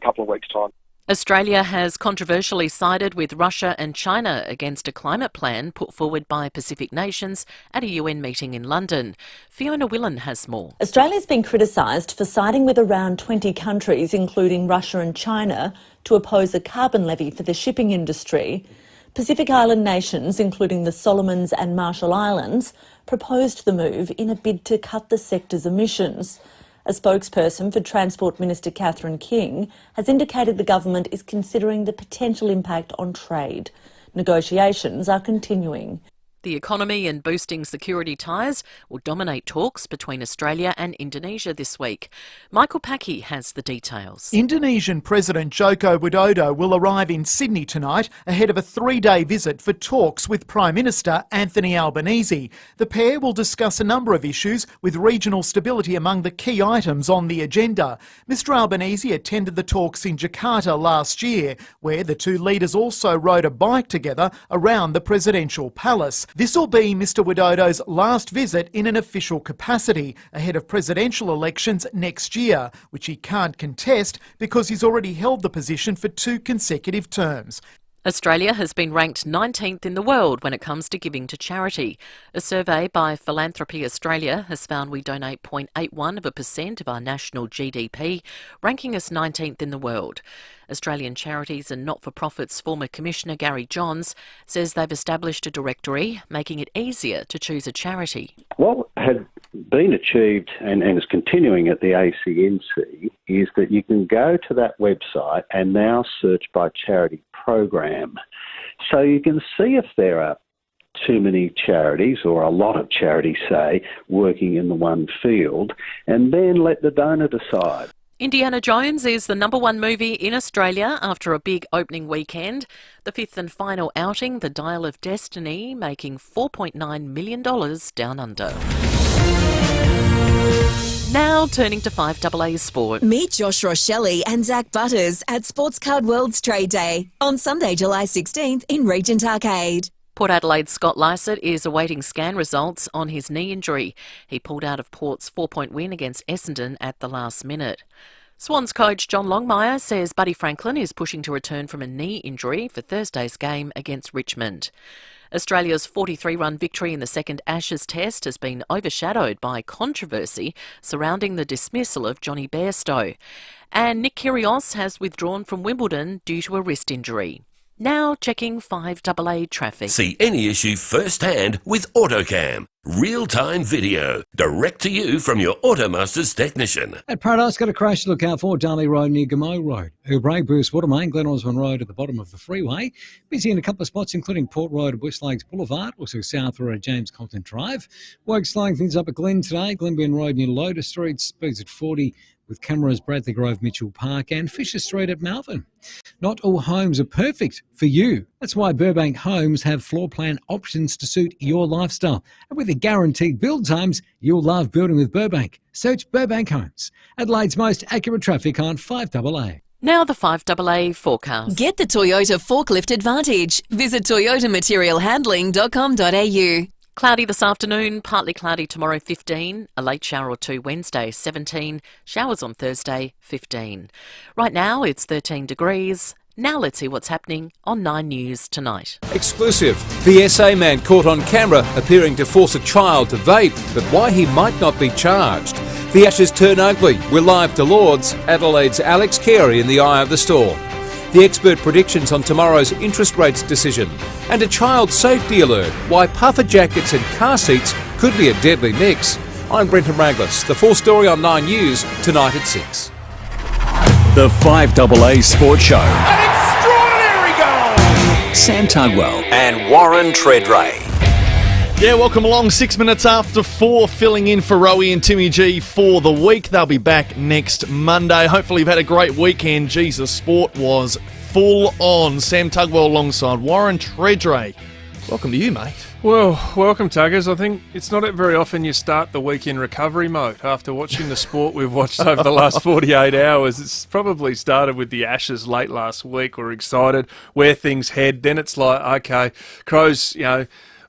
couple of weeks' time. Australia has controversially sided with Russia and China against a climate plan put forward by Pacific nations at a UN meeting in London. Fiona Willan has more. Australia's been criticised for siding with around 20 countries, including Russia and China, to oppose a carbon levy for the shipping industry. Pacific Island nations, including the Solomons and Marshall Islands, proposed the move in a bid to cut the sector's emissions. A spokesperson for Transport Minister Catherine King has indicated the government is considering the potential impact on trade. Negotiations are continuing. The economy and boosting security ties will dominate talks between Australia and Indonesia this week. Michael Packy has the details. Indonesian President Joko Widodo will arrive in Sydney tonight ahead of a 3-day visit for talks with Prime Minister Anthony Albanese. The pair will discuss a number of issues with regional stability among the key items on the agenda. Mr Albanese attended the talks in Jakarta last year, where the two leaders also rode a bike together around the presidential palace. This will be Mr Widodo's last visit in an official capacity ahead of presidential elections next year, which he can't contest because he's already held the position for 2 consecutive terms. Australia has been ranked 19th in the world when it comes to giving to charity. A survey by Philanthropy Australia has found we donate 0.81% of our national GDP, ranking us 19th in the world. Australian Charities and Not-for-Profits former Commissioner Gary Johns says they've established a directory, making it easier to choose a charity. What had been achieved and is continuing at the ACNC is that you can go to that website and now search by charity program. So you can see if there are too many charities, or a lot of charities, say, working in the one field, and then let the donor decide. Indiana Jones is the #1 movie in Australia after a big opening weekend. The 5th and final outing, The Dial of Destiny, making $4.9 million down under. Now turning to 5AA Sport. Meet Josh Rochelle and Zach Butters at Sports Card World's Trade Day on Sunday, July 16th in Regent Arcade. Port Adelaide's Scott Lycett is awaiting scan results on his knee injury. He pulled out of Port's 4-point win against Essendon at the last minute. Swans coach John Longmire says Buddy Franklin is pushing to return from a knee injury for Thursday's game against Richmond. Australia's 43-run victory in the second Ashes Test has been overshadowed by controversy surrounding the dismissal of Johnny Bairstow. And Nick Kyrgios has withdrawn from Wimbledon due to a wrist injury. Now checking 5AA traffic. See any issue firsthand with AutoCam. Real-time video, direct to you from your Automasters technician. At Paradise, got a crash to look out for, Darley Road near Gamow Road. Brake Boost, Watermain, Glen Osmond Road at the bottom of the freeway. Busy in a couple of spots, including Port Road at West Lakes Boulevard, also South Road at James Compton Drive. Work slowing things up at Glen today, Glenbean Road near Lotus Street, speeds at 40 with cameras Bradley Grove Mitchell Park and Fisher Street at Malvern. Not all homes are perfect for you. That's why Burbank Homes have floor plan options to suit your lifestyle. And with the guaranteed build times, you'll love building with Burbank. Search Burbank Homes. Adelaide's most accurate traffic on 5AA. Now the 5AA forecast. Get the Toyota Forklift Advantage. Visit toyotamaterialhandling.com.au. Cloudy this afternoon, partly cloudy tomorrow 15, a late shower or two Wednesday 17, showers on Thursday 15. Right now it's 13 degrees. Now let's see what's happening on 9 News tonight. Exclusive. The SA man caught on camera appearing to force a child to vape, but why he might not be charged. The Ashes turn ugly. We're live to Lords. Adelaide's Alex Carey in the eye of the storm. The expert predictions on tomorrow's interest rates decision. And a child safety alert. Why puffer jackets and car seats could be a deadly mix. I'm Brenton Raglas. The full story on 9 News tonight at 6. The 5AA Sports Show. An extraordinary goal! Sam Tugwell and Warren Tredrea. Yeah, welcome along. 6 minutes after 4, filling in for Rowie and Timmy G for the week. They'll be back next Monday. Hopefully you've had a great weekend. Jesus, sport was full on. Sam Tugwell alongside Warren Tredrea. Welcome to you, mate. Well, welcome, Tuggers. I think it's not very often you start the week in recovery mode after watching the sport we've watched over the last 48 hours. It's probably started with the Ashes late last week. We're excited where things head. Then it's like, okay, Crows,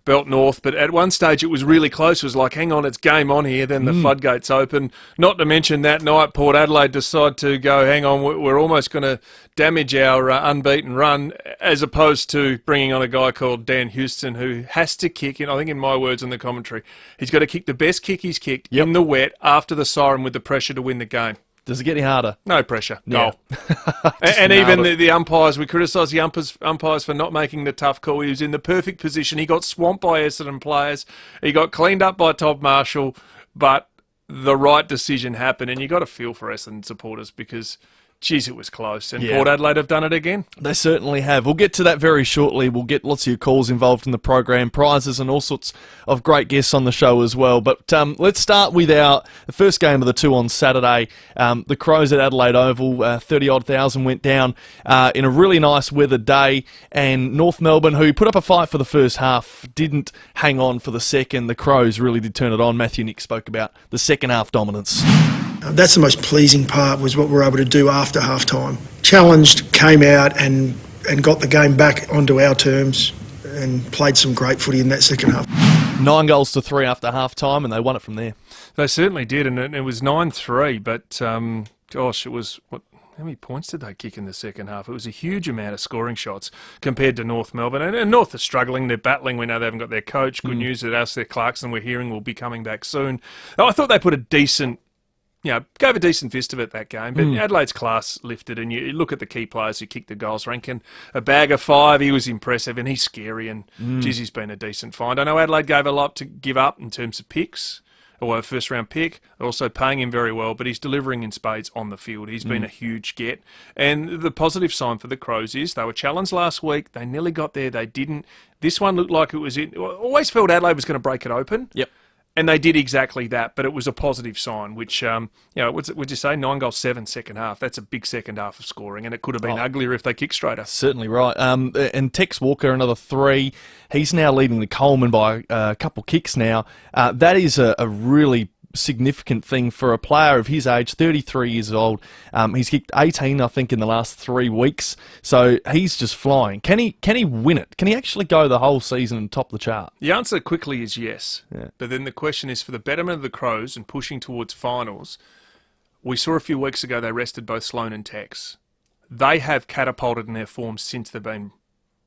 belt north, but at one stage it was really close. It was like, hang on, it's game on here. Then the floodgates open. Not to mention that night, Port Adelaide decide to go, hang on, we're almost going to damage our unbeaten run, as opposed to bringing on a guy called Dan Houston, who has to kick, I think in my words in the commentary, he's got to kick the best kick he's kicked in the wet after the siren with the pressure to win the game. Does it get any harder? No pressure. Yeah. Goal. And even the umpires, we criticised the umpires for not making the tough call. He was in the perfect position. He got swamped by Essendon players. He got cleaned up by Todd Marshall, but the right decision happened. And you got to feel for Essendon supporters because, geez, it was close. And Port Adelaide have done it again. They certainly have. We'll get to that very shortly. We'll get lots of your calls involved in the program, prizes and all sorts of great guests on the show as well. But let's start with the first game of the two on Saturday. The Crows at Adelaide Oval, 30-odd thousand went down in a really nice weather day. And North Melbourne, who put up a fight for the first half, didn't hang on for the second. The Crows really did turn it on. Matthew Nick spoke about the second half dominance. That's the most pleasing part, was what we were able to do after half-time. Challenged, came out and got the game back onto our terms and played some great footy in that second half. 9-3 after half-time, and they won it from there. They certainly did, and it was 9-3, but, gosh, it was... How many points did they kick in the second half? It was a huge amount of scoring shots compared to North Melbourne. And North are struggling. They're battling. We know they haven't got their coach. Good news that Alistair Clarkson, we're hearing, will be coming back soon. I thought they put a decent... gave a decent fist of it that game, but Adelaide's class lifted, and you look at the key players who kicked the goals. Rankin, a bag of 5, he was impressive, and he's scary, and geez, he's been a decent find. I know Adelaide gave a lot to give up in terms of picks, or a first-round pick. They're also paying him very well, but he's delivering in spades on the field. He's been a huge get. And the positive sign for the Crows is they were challenged last week. They nearly got there. They didn't. This one looked like it was it. Always felt Adelaide was going to break it open. Yep. And they did exactly that, but it was a positive sign, which, would you say, 9-7 second half? That's a big second half of scoring, and it could have been uglier if they kicked straighter. Certainly right. And Tex Walker, another 3. He's now leading the Coleman by a couple kicks now. That is a really significant thing for a player of his age, 33 years old. He's kicked 18, I think, in the last 3 weeks. So he's just flying. Can he win it? Can he actually go the whole season and top the chart? The answer quickly is yes. Yeah. But then the question is, for the betterment of the Crows and pushing towards finals, we saw a few weeks ago they rested both Sloane and Tex. They have catapulted in their form since they've been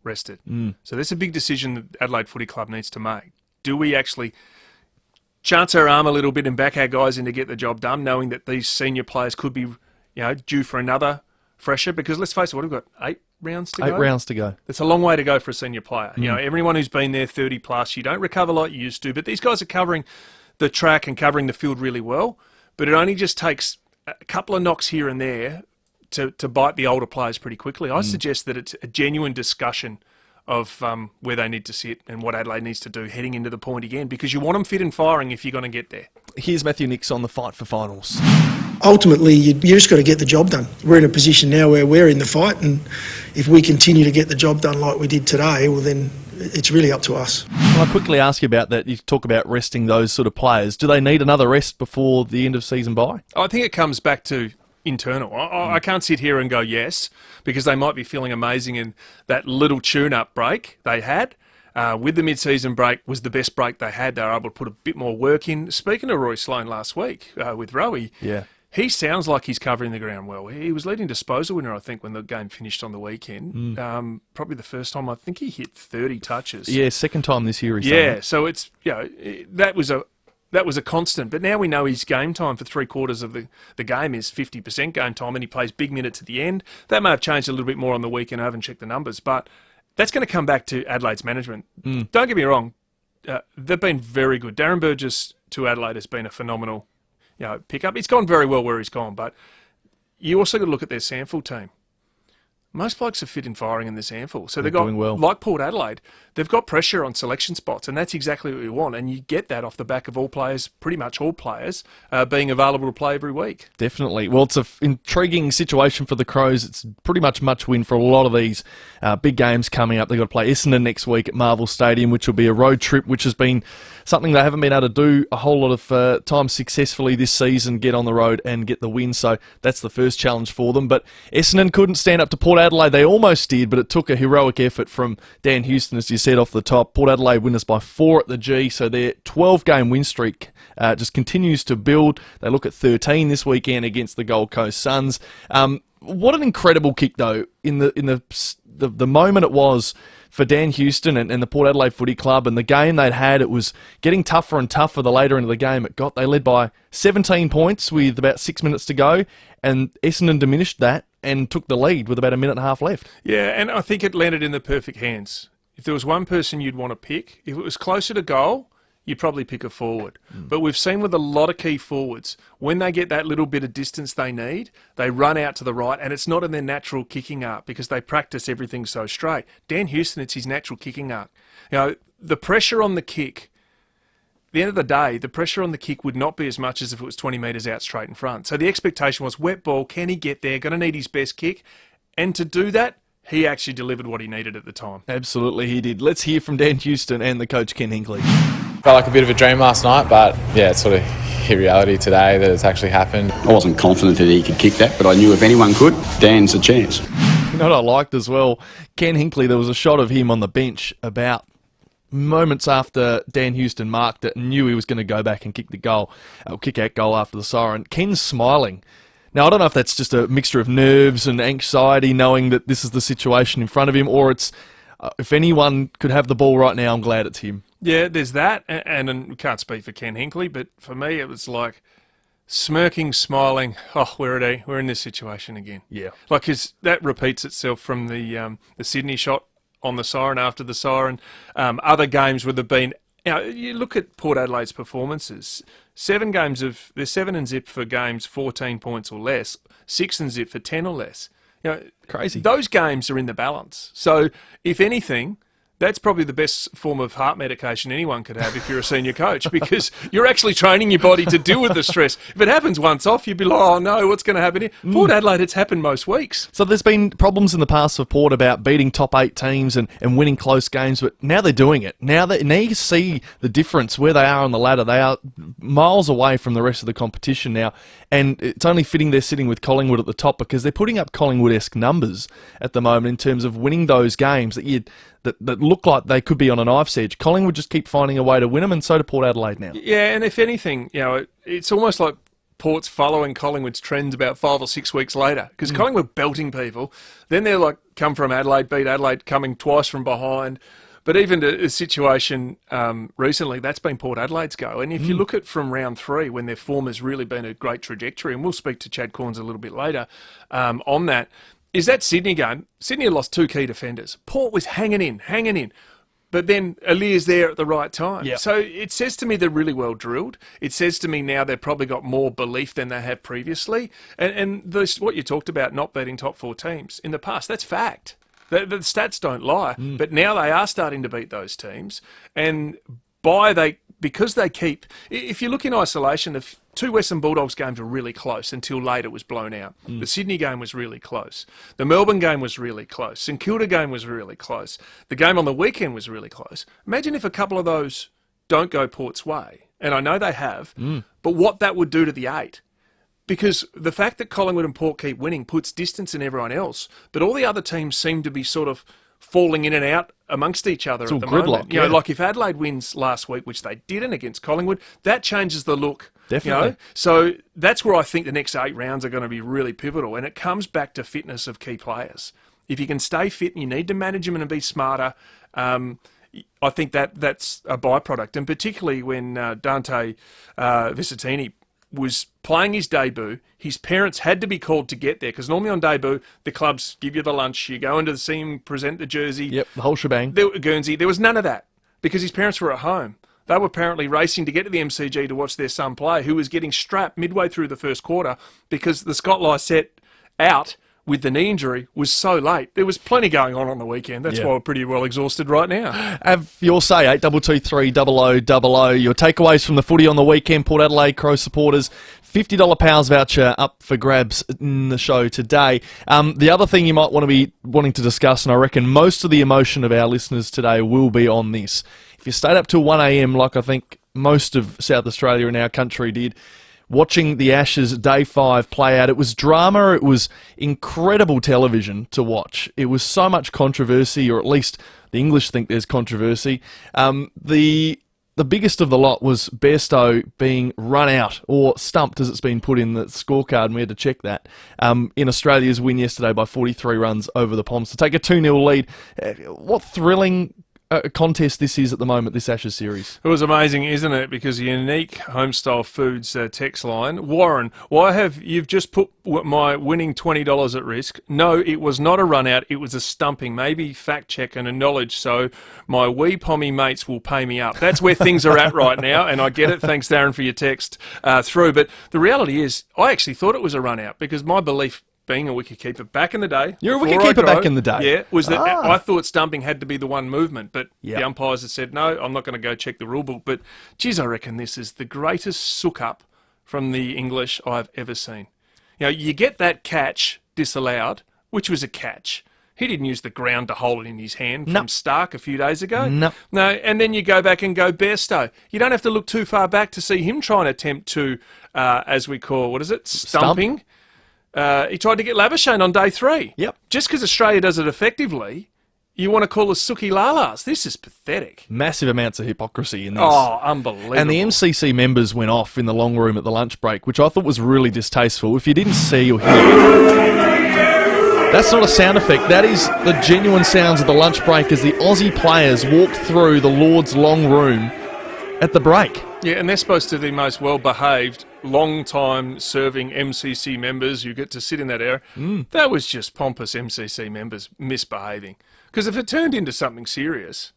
rested. So that's a big decision that Adelaide Footy Club needs to make. Do we actually chance our arm a little bit and back our guys in to get the job done, knowing that these senior players could be, due for another fresher? Because let's face it, what have we got? 8 rounds to go? 8 rounds to go. That's a long way to go for a senior player. Everyone who's been there 30 plus, you don't recover like you used to, but these guys are covering the track and covering the field really well, but it only just takes a couple of knocks here and there to bite the older players pretty quickly. I suggest that it's a genuine discussion of where they need to sit and what Adelaide needs to do heading into the point again, because you want them fit and firing if you're going to get there. Here's Matthew Nix on the fight for finals. Ultimately, you just got to get the job done. We're in a position now where we're in the fight, and if we continue to get the job done like we did today, well then it's really up to us. Can I quickly ask you about that? You talk about resting those sort of players. Do they need another rest before the end of season bye? I think it comes back to internal. I can't sit here and go yes, because they might be feeling amazing, and that little tune-up break they had with the mid-season break was the best break they had. They were able to put a bit more work in. Speaking of Roy Sloane last week with Rowie, he sounds like he's covering the ground well. He was leading disposal winner, I think, when the game finished on the weekend. Probably the first time. I think he hit 30 touches. Yeah, second time this year. So it's that was a constant. But now we know his game time for 3/4 of the game is 50% game time, and he plays big minutes at the end. That may have changed a little bit more on the weekend. I haven't checked the numbers, but that's going to come back to Adelaide's management. Don't get me wrong. They've been very good. Darren Burgess to Adelaide has been a phenomenal pickup. He's gone very well where he's gone, but you also got to look at their Sandford team. Most blokes are fit and firing in the Sandford. So they've got, doing well. like Port Adelaide, they've got pressure on selection spots, and that's exactly what we want. And you get that off the back of all players, pretty much all players, being available to play every week. Definitely. Well, it's an intriguing situation for the Crows. It's pretty much win for a lot of these big games coming up. They've got to play Essendon next week at Marvel Stadium, which will be a road trip, which has been something they haven't been able to do a whole lot of times successfully this season, get on the road and get the win. So that's the first challenge for them. But Essendon couldn't stand up to Port Adelaide, they almost did, but it took a heroic effort from Dan Houston, as you said off the top. Port Adelaide winners by 4 at the G, so their 12-game win streak just continues to build. They look at 13 this weekend against the Gold Coast Suns. What an incredible kick, though, in the moment it was for Dan Houston and the Port Adelaide Footy Club, and the game they'd had. It was getting tougher and tougher the later into the game it got. They led by 17 points with about 6 minutes to go, and Essendon diminished that and took the lead with about a minute and a half left. Yeah, and I think it landed in the perfect hands. If there was one person you'd want to pick, if it was closer to goal, you'd probably pick a forward. But we've seen with a lot of key forwards, when they get that little bit of distance they need, they run out to the right, and it's not in their natural kicking arc because they practice everything so straight. Dan Houston, it's his natural kicking arc. You know, the pressure on the kick, at the end of the day, the pressure on the kick would not be as much as if it was 20 metres out straight in front. So the expectation was wet ball, can he get there, going to need his best kick, and to do that, he actually delivered what he needed at the time. Absolutely, he did. Let's hear from Dan Houston and the coach, Ken Hinkley. Felt like a bit of a dream last night, but yeah, it's sort of hit reality today that it's actually happened. I wasn't confident that he could kick that, but I knew if anyone could, Dan's a chance. You know what I liked as well? Ken Hinkley, there was a shot of him on the bench about moments after Dan Houston marked it and knew he was going to go back and kick out goal after the siren. Ken's smiling. Now, I don't know if that's just a mixture of nerves and anxiety, knowing that this is the situation in front of him, or it's, if anyone could have the ball right now, I'm glad it's him. Yeah, there's that, and we can't speak for Ken Hinkley, but for me it was like smirking, smiling, we're in this situation again. Yeah. Like, 'cause that repeats itself from the Sydney shot on the siren after the siren. Other games would have been, you look at Port Adelaide's performances, they're 7 and zip for games 14 points or less, 6 and zip for 10 or less. You know, crazy. Those games are in the balance. So, if anything, that's probably the best form of heart medication anyone could have if you're a senior coach, because you're actually training your body to deal with the stress. If it happens once off, you'd be like, oh no, what's going to happen here? Port Adelaide, it's happened most weeks. So there's been problems in the past for Port about beating top 8 teams and winning close games, but now they're doing it. Now you see the difference where they are on the ladder. They are miles away from the rest of the competition now, and it's only fitting they're sitting with Collingwood at the top, because they're putting up Collingwood-esque numbers at the moment in terms of winning those games that look like they could be on a knife's edge. Collingwood just keep finding a way to win them, and so do Port Adelaide now. Yeah, and if anything, it's almost like Port's following Collingwood's trends about 5 or 6 weeks later, because Collingwood belting people, then they're like, come from Adelaide, beat Adelaide, coming twice from behind. But even the situation recently, that's been Port Adelaide's go. And if you look at from round 3, when their form has really been a great trajectory, and we'll speak to Chad Corns a little bit later on that, is that Sydney game. Sydney had lost 2 key defenders. Port was hanging in. But then Alir's there at the right time. Yep. So it says to me they're really well drilled. It says to me now they've probably got more belief than they have previously. And what you talked about, not beating top 4 teams, in the past, that's fact. The stats don't lie. But now they are starting to beat those teams. And because they keep... If you look in isolation, the 2 Western Bulldogs games were really close until late it was blown out. The Sydney game was really close. The Melbourne game was really close. St Kilda game was really close. The game on the weekend was really close. Imagine if a couple of those don't go Port's way. And I know they have. But what that would do to the 8. Because the fact that Collingwood and Port keep winning puts distance in everyone else. But all the other teams seem to be sort of falling in and out amongst each other at the moment. Like if Adelaide wins last week, which they didn't against Collingwood, that changes the look. Definitely. So that's where I think the next 8 rounds are going to be really pivotal, and it comes back to fitness of key players. If you can stay fit and you need to manage them and be smarter, I think that's a byproduct. And particularly when Dante Visitini was playing his debut, his parents had to be called to get there, because normally on debut, the clubs give you the lunch, you go into the see him present the jersey. Yep, the whole shebang. Guernsey. There was none of that, because his parents were at home. They were apparently racing to get to the MCG to watch their son play, who was getting strapped midway through the first quarter because the Scott set out with the knee injury was so late. There was plenty going on the weekend. That's why we're pretty well exhausted right now. Have your say, 8223 0000. Your takeaways from the footy on the weekend. Port Adelaide Crow supporters, $50 Powers voucher up for grabs in the show today. The other thing you might want to be wanting to discuss, and I reckon most of the emotion of our listeners today will be on this. If you stayed up till 1 a.m, like I think most of South Australia and our country did, watching the Ashes Day 5 play out. It was drama. It was incredible television to watch. It was so much controversy, or at least the English think there's controversy. The biggest of the lot was Bairstow being run out, or stumped as it's been put in the scorecard, and we had to check that, in Australia's win yesterday by 43 runs over the Poms to take a 2-0 lead. What thrilling contest this is at the moment, this Ashes series. It was amazing, isn't it? Because the Unique Homestyle Foods text line, Warren, why have you just put my winning $20 at risk? No, it was not a run out, it was a stumping. Maybe fact check and a knowledge so my wee pommy mates will pay me up. That's where things are at right now, and I get it. Thanks, Darren, for your text through. But the reality is, I actually thought it was a run out because my belief, being a wicketkeeper back in the day. You're a wicketkeeper back in the day? Yeah, was that I thought stumping had to be the one movement, but the umpires had said, no, I'm not going to go check the rule book. But, geez, I reckon this is the greatest sook-up from the English I've ever seen. You know, you get that catch disallowed, which was a catch. He didn't use the ground to hold it in his hand from Stark a few days ago. No, and then you go back and go Bairstow. You don't have to look too far back to see him try and attempt to, as we call, what is it, stumping. He tried to get Labuschagne on day 3. Yep. Just because Australia does it effectively, you want to call us Suki Lalas. This is pathetic. Massive amounts of hypocrisy in this. Oh, unbelievable. And the MCC members went off in the long room at the lunch break, which I thought was really distasteful. If you didn't see or hear that's not a sound effect. That is the genuine sounds of the lunch break as the Aussie players walked through the Lord's long room at the break. Yeah, and they're supposed to be the most well-behaved, long-time serving MCC members. You get to sit in that area. That was just pompous MCC members misbehaving. Because if it turned into something serious,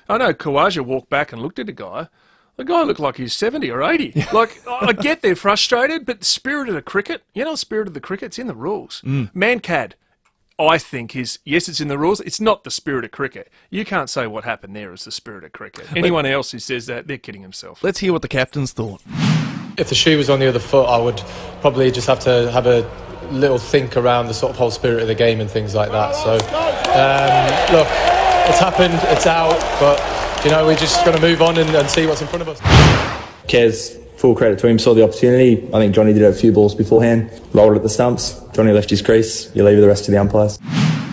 I know Khawaja walked back and looked at a guy. The guy looked like he's 70 or 80. Like, I get they're frustrated, but the spirit of the cricket, you know, the spirit of the cricket's in the rules. Mancad, I think, is, yes, it's in the rules. It's not the spirit of cricket. You can't say what happened there is the spirit of cricket. Anyone else who says that, they're kidding himself. Let's hear what the captains thought. If the shoe was on the other foot, I would probably just have to have a little think around the sort of whole spirit of the game and things like that. So, look, it's happened, it's out, but, you know, we're just going to move on and see what's in front of us. Kez, full credit to him, saw the opportunity. I think Johnny did a few balls beforehand, rolled at the stumps. Johnny left his crease. You leave the rest to the umpires.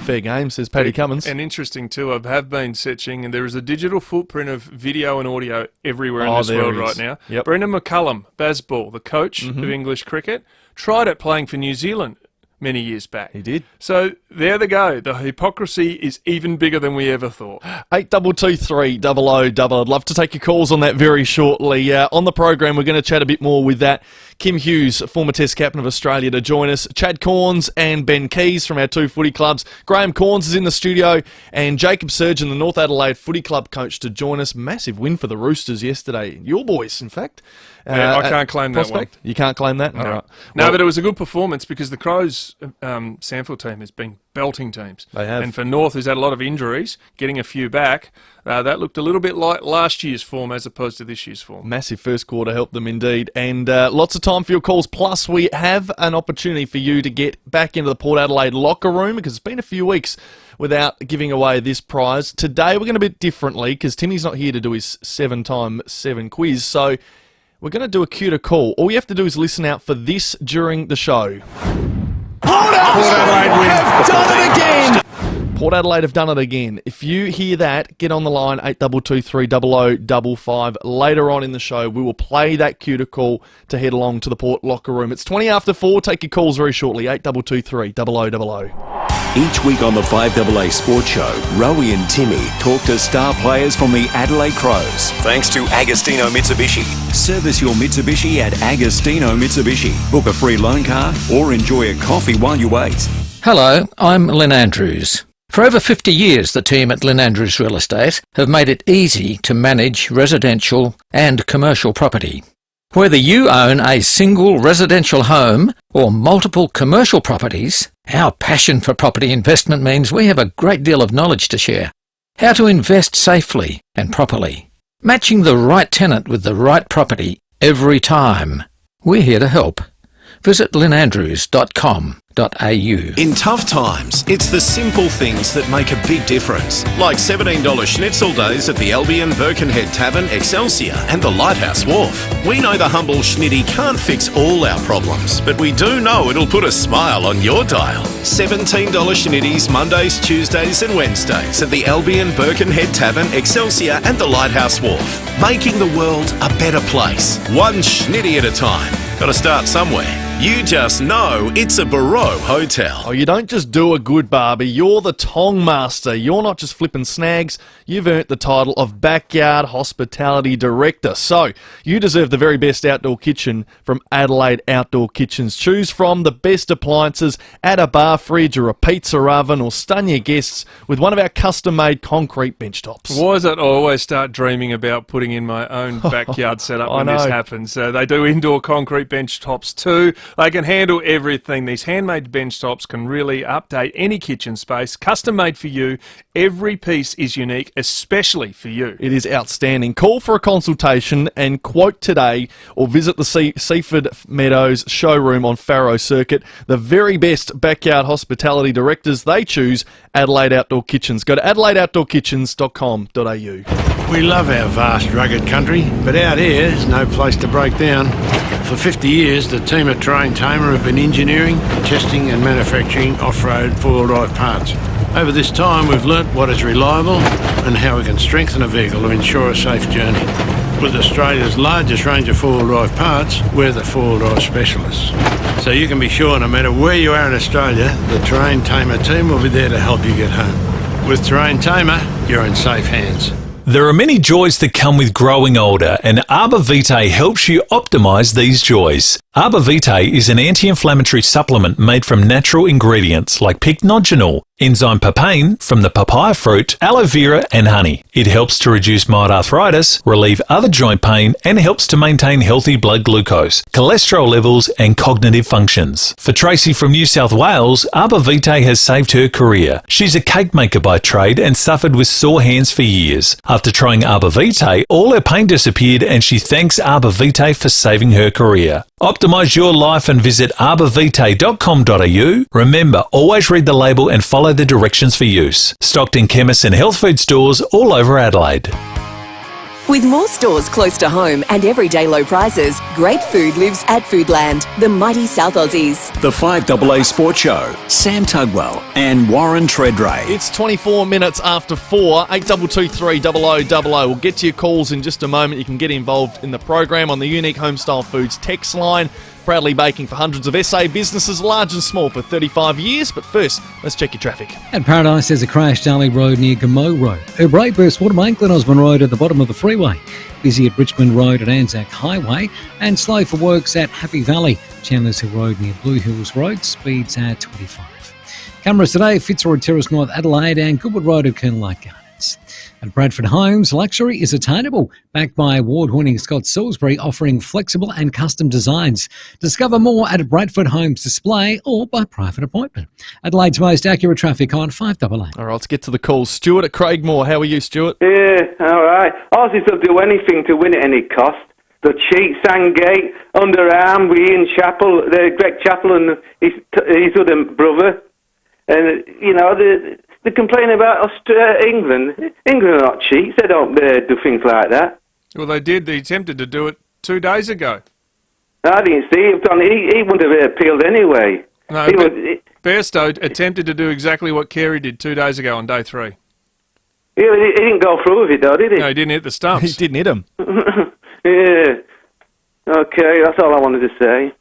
Fair game, says Paddy Cummins. And interesting too, I have been searching, and there is a digital footprint of video and audio everywhere in this world right now. Yep. Brendan McCullum, Bazball, the coach of English cricket, tried it playing for New Zealand many years back. He did. So there they go. The hypocrisy is even bigger than we ever thought. 8223 00 00. I'd love to take your calls on that very shortly. On the program, we're going to chat a bit more with that. Kim Hughes, former Test captain of Australia, to join us. Chad Corns and Ben Keys from our two footy clubs. Graham Corns is in the studio, and Jacob Surgeon, the North Adelaide Footy Club coach, to join us. Massive win for the Roosters yesterday. Your boys, in fact. Yeah, I can't claim Prospect. that one. You can't claim that? No, All right. No, but it was a good performance because the Crows Sanford team has been belting teams. They have. And for North, who's had a lot of injuries, getting a few back, that looked a little bit like last year's form as opposed to this year's form. Massive first quarter helped them indeed. And lots of time for your calls. Plus, we have an opportunity for you to get back into the Port Adelaide locker room because it's been a few weeks without giving away this prize. Today, we're going to do it differently because Timmy's not here to do his 7x7 quiz. So we're going to do a cue to call. All you have to do is listen out for this during the show. Port Adelaide have done it again! Port Adelaide have done it again. If you hear that, get on the line, 8223 00 55. Later on in the show, we will play that cue to call to head along to the Port locker room. It's 20 after 4. Take your calls very shortly, 8223 00 00. Each week on the FIVEAA Sports Show, Rowie and Timmy talk to star players from the Adelaide Crows. Thanks to Agostino Mitsubishi. Service your Mitsubishi at Agostino Mitsubishi. Book a free loan car or enjoy a coffee while you wait. Hello, I'm Lynn Andrews. For over 50 years, the team at Lynn Andrews Real Estate have made it easy to manage residential and commercial property. Whether you own a single residential home or multiple commercial properties, our passion for property investment means we have a great deal of knowledge to share. How to invest safely and properly. Matching the right tenant with the right property every time. We're here to help. visit lynandrews.com.au. In tough times, it's the simple things that make a big difference. Like $17 schnitzel days at the Albion Birkenhead Tavern, Excelsior and the Lighthouse Wharf. We know the humble schnitty can't fix all our problems, but we do know it'll put a smile on your dial. $17 schnitties Mondays, Tuesdays and Wednesdays at the Albion Birkenhead Tavern, Excelsior and the Lighthouse Wharf. Making the world a better place. One schnitty at a time. Got to start somewhere. You just know it's a Barreau Hotel. Oh, you don't just do a good barbie, you're the tong master. You're not just flipping snags, you've earned the title of Backyard Hospitality Director. So, you deserve the very best outdoor kitchen from Adelaide Outdoor Kitchens. Choose from the best appliances, add a bar fridge or a pizza oven, or stun your guests with one of our custom-made concrete bench tops. Why is it I always start dreaming about putting in my own backyard setup when this happens? They do indoor concrete bench tops too. They can handle everything. These handmade bench tops can really update any kitchen space, custom made for you. Every piece is unique, especially for you. It is outstanding. Call for a consultation and quote today or visit the Seaford Meadows showroom on Farrow Circuit. The very best backyard hospitality directors, they choose Adelaide Outdoor Kitchens. Go to adelaideoutdoorkitchens.com.au. We love our vast, rugged country, but out here is no place to break down. For 50 years, the team at Terrain Tamer have been engineering, testing and manufacturing off-road four-wheel drive parts. Over this time, we've learnt what is reliable and how we can strengthen a vehicle to ensure a safe journey. With Australia's largest range of four-wheel drive parts, we're the four-wheel drive specialists. So you can be sure no matter where you are in Australia, the Terrain Tamer team will be there to help you get home. With Terrain Tamer, you're in safe hands. There are many joys that come with growing older, and Arbor Vitae helps you optimise these joys. Arbor Vitae is an anti-inflammatory supplement made from natural ingredients like pycnogenol, enzyme papain from the papaya fruit, aloe vera and honey. It helps to reduce mild arthritis, relieve other joint pain and helps to maintain healthy blood glucose, cholesterol levels and cognitive functions. For Tracy from New South Wales, Arbor Vitae has saved her career. She's a cake maker by trade and suffered with sore hands for years. After trying Arbor Vitae, all her pain disappeared and she thanks Arbor Vitae for saving her career. Optimise your life and visit arborvitae.com.au. Remember, always read the label and follow the directions for use. Stocked in chemists and health food stores all over Adelaide. With more stores close to home and everyday low prices, great food lives at Foodland, the mighty South Aussies. The 5AA Sports Show, Sam Tugwell and Warren Tredrea. It's 24 minutes after 4, 8223 0000. We'll get to your calls in just a moment. You can get involved in the program on the Unique Homestyle Foods text line. Proudly baking for hundreds of SA businesses, large and small, for 35 years. But first, let's check your traffic. At Paradise, there's a crash, Darley Road near Gamow Road. A brake burst, Watermain, Glen Osmond Road at the bottom of the freeway. Busy at Richmond Road at Anzac Highway. And slow for works at Happy Valley. Chandler's Hill Road near Blue Hills Road, speeds at 25. Cameras today, Fitzroy Terrace, North Adelaide, and Goodwood Road at Kernlake Gardens. At Bradford Homes, luxury is attainable, backed by award-winning Scott Salisbury, offering flexible and custom designs. Discover more at Bradford Homes Display or by private appointment. Adelaide's most accurate traffic on 5AA. All right, let's get to the calls. Stuart at Craigmore, how are you, Stuart? Yeah, all right. Aussies will do anything to win at any cost. The cheat, Sandgate, underarm, with Ian Chappell, Greg Chappell and his other brother. And, you know, they complain about England. England are not cheats. They don't do things like that. Well, they did. They attempted to do it 2 days ago. I didn't see it. He wouldn't have appealed anyway. No, Bairstow attempted to do exactly what Carey did 2 days ago on day 3. He didn't go through with it, though, did he? No, he didn't hit the stumps. He didn't hit him. Yeah. Okay, that's all I wanted to say.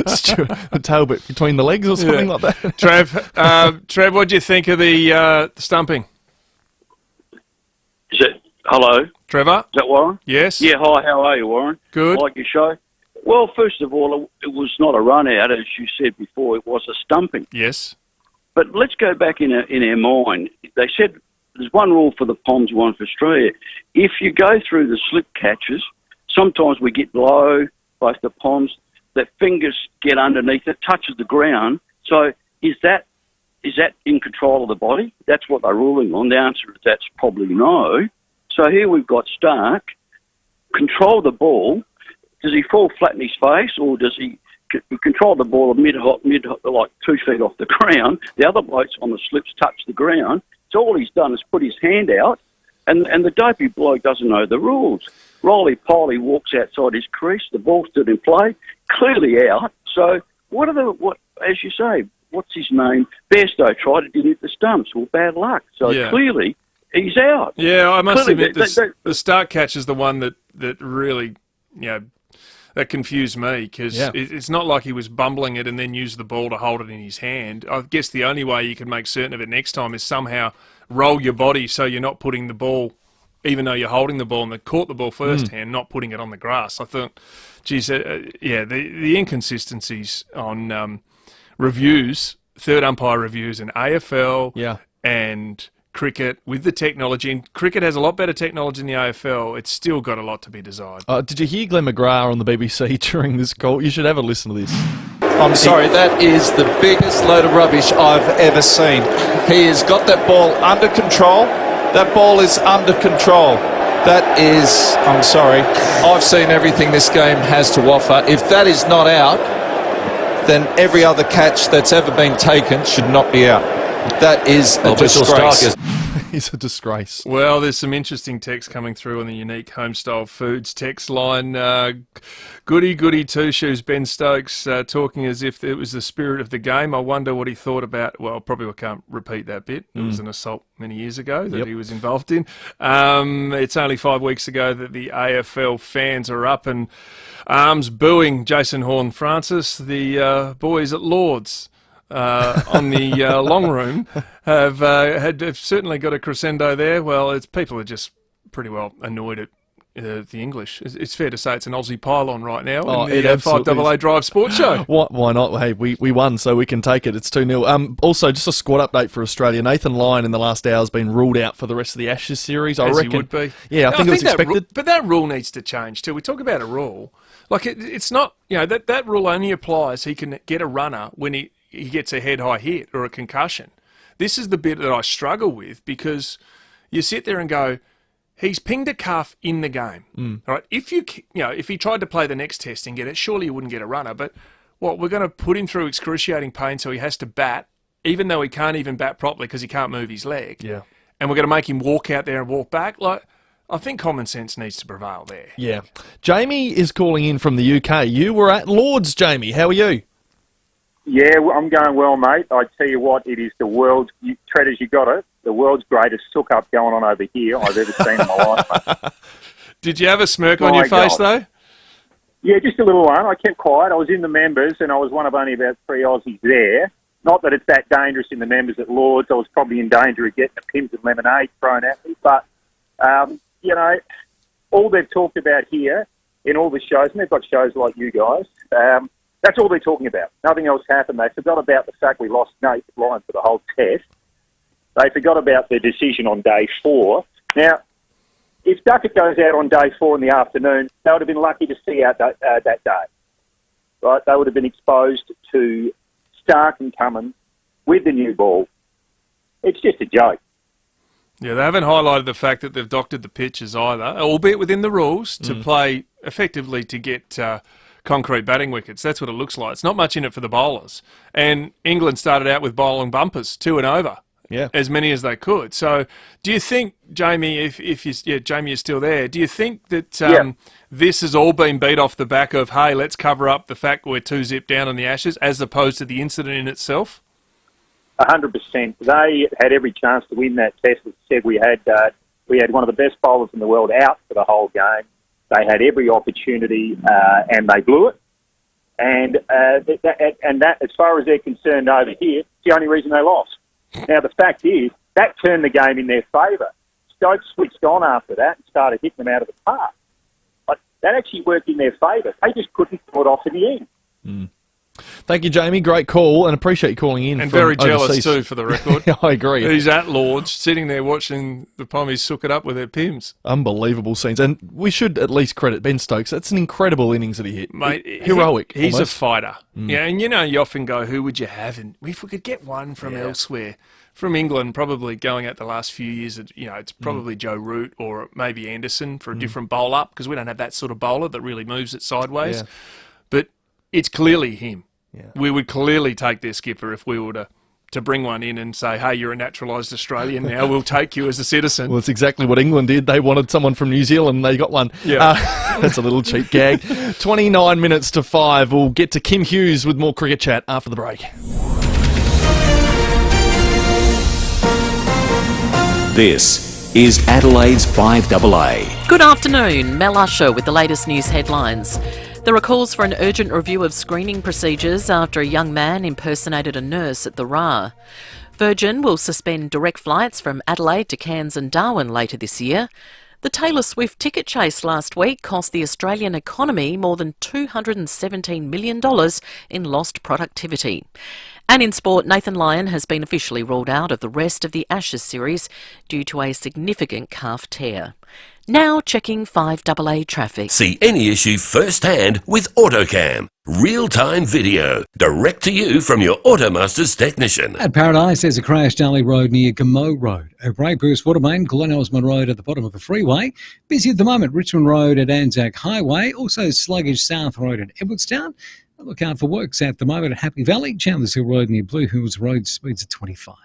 Stuart, a tail bit between the legs or something like that. Trev, what do you think of the stumping? Is it? Hello? Trevor? Is that Warren? Yes. Yeah, hi, how are you, Warren? Good. I like your show. Well, first of all, it was not a run-out, as you said before. It was a stumping. Yes. But let's go back in our mind. They said there's one rule for the Poms, one for Australia. If you go through the slip catches, sometimes we get low, both the Poms, the fingers get underneath it, touches the ground. So is that in control of the body? That's what they're ruling on. The answer is that's probably no. So here we've got Stark, control the ball. Does he fall flat in his face, or does he control the ball like 2 feet off the ground. The other blokes on the slips touch the ground. So all he's done is put his hand out, and the dopey bloke doesn't know the rules. Roly-poly walks outside his crease. The ball stood in play, clearly out. So what as you say, what's his name? Bairstow tried it, didn't hit the stumps. Well, bad luck. So clearly he's out. Yeah, I must Clearly, admit the start catch is the one that really, that confused me, because it's not like he was bumbling it and then used the ball to hold it in his hand. I guess the only way you can make certain of it next time is somehow roll your body so you're not putting the ball, even though you're holding the ball and they caught the ball first hand, not putting it on the grass. I thought, geez, the inconsistencies on reviews, third umpire reviews in AFL and cricket with the technology, and cricket has a lot better technology than the AFL, it's still got a lot to be desired. Did you hear Glenn McGrath on the BBC during this call? You should have a listen to this. I'm sorry, that is the biggest load of rubbish I've ever seen. He has got that ball under control. That ball is under control. That is, I'm sorry, I've seen everything this game has to offer. If that is not out, then every other catch that's ever been taken should not be out. That is a disgrace. He's a disgrace. Well, there's some interesting text coming through on the unique Homestyle Foods text line. Goody two shoes. Ben Stokes talking as if it was the spirit of the game. I wonder what he thought about. Well, probably I can't repeat that bit. It was an assault many years ago that he was involved in. It's only 5 weeks ago that the AFL fans are up and arms booing Jason Horne-Francis. The boys at Lord's on the long room have certainly got a crescendo there. Well, people are just pretty well annoyed at the English. It's fair to say it's an Aussie pylon right now in the FIVEAA Drive Sports Show. Why not? Hey, we won, so we can take it. It's 2-0. Also, just a squad update for Australia. Nathan Lyon in the last hour has been ruled out for the rest of the Ashes series. I reckon he would be. Yeah, I think it was expected. But that rule needs to change too. We talk about a rule. Like it's not, that rule only applies. He can get a runner when he gets a head-high hit or a concussion. This is the bit that I struggle with, because you sit there and go, he's pinged a calf in the game. All right, if he tried to play the next test and get it, surely he wouldn't get a runner. But we're going to put him through excruciating pain so he has to bat, even though he can't even bat properly because he can't move his leg. Yeah. And we're going to make him walk out there and walk back. I think common sense needs to prevail there. Yeah. Jamie is calling in from the UK. You were at Lord's, Jamie. How are you? Yeah, I'm going well, mate. I tell you what, it is the world's, Tredders, you got it, the world's greatest sook-up going on over here I've ever seen in my life, mate. Did you have a smirk on your face, though? Yeah, just a little one. I kept quiet. I was in the members, and I was one of only about 3 Aussies there. Not that it's that dangerous in the members at Lord's. I was probably in danger of getting a Pims and lemonade thrown at me. But, all they've talked about here in all the shows, and they've got shows like you guys, that's all they're talking about. Nothing else happened. They forgot about the fact we lost Nate Lyon for the whole test. They forgot about their decision on day 4. Now, if Duckett goes out on day 4 in the afternoon, they would have been lucky to see out that day. Right? They would have been exposed to Stark and Cummins with the new ball. It's just a joke. Yeah, they haven't highlighted the fact that they've doctored the pitches either, albeit within the rules, to play effectively to get concrete batting wickets. That's what it looks like. It's not much in it for the bowlers. And England started out with bowling bumpers, 2 and over. Yeah. As many as they could. So do you think, Jamie, if Jamie is still there, do you think that this has all been beat off the back of, hey, let's cover up the fact we're 2-zip down on the Ashes, as opposed to the incident in itself? 100%. They had every chance to win that test. As I said, we had one of the best bowlers in the world out for the whole game. They had every opportunity, and they blew it. And that, as far as they're concerned over here, it's the only reason they lost. Now, the fact is, that turned the game in their favour. Stokes switched on after that and started hitting them out of the park. But that actually worked in their favour. They just couldn't pull it off in the end. Thank you, Jamie. Great call, and appreciate you calling in. And from very jealous overseas. too, for the record. I agree. He's at Lord's, sitting there watching the Pommies sook it up with their Pims. Unbelievable scenes. And we should at least credit Ben Stokes. That's an incredible innings that he hit. Mate, heroic. He's almost. a fighter. Yeah, and you often go, who would you have? And if we could get one from elsewhere, from England, probably going out the last few years, it's probably Joe Root or maybe Anderson for a different bowl up, because we don't have that sort of bowler that really moves it sideways. Yeah. But it's clearly him. Yeah. We would clearly take their skipper if we were to bring one in and say, hey, you're a naturalised Australian now, we'll take you as a citizen. Well, it's exactly what England did. They wanted someone from New Zealand, they got one. Yeah. That's a little cheap gag. 29 minutes to 5. We'll get to Kim Hughes with more cricket chat after the break. This is Adelaide's 5AA. Good afternoon. Mel Usher with the latest news headlines. There are calls for an urgent review of screening procedures after a young man impersonated a nurse at the RA. Virgin will suspend direct flights from Adelaide to Cairns and Darwin later this year. The Taylor Swift ticket chase last week cost the Australian economy more than $217 million in lost productivity. And in sport, Nathan Lyon has been officially ruled out of the rest of the Ashes series due to a significant calf tear. Now checking 5AA traffic. See any issue firsthand with AutoCam. Real-time video, direct to you from your Automasters technician. At Paradise, there's a crash Darley Road near Gamow Road. O'Bray Burst Watermain, Glen Osmond Road at the bottom of the freeway. Busy at the moment, Richmond Road at Anzac Highway. Also sluggish South Road at Edwardstown. Look out for works at the moment at Happy Valley. Chandler's Hill Road near Blue Hills Road, speeds at 25.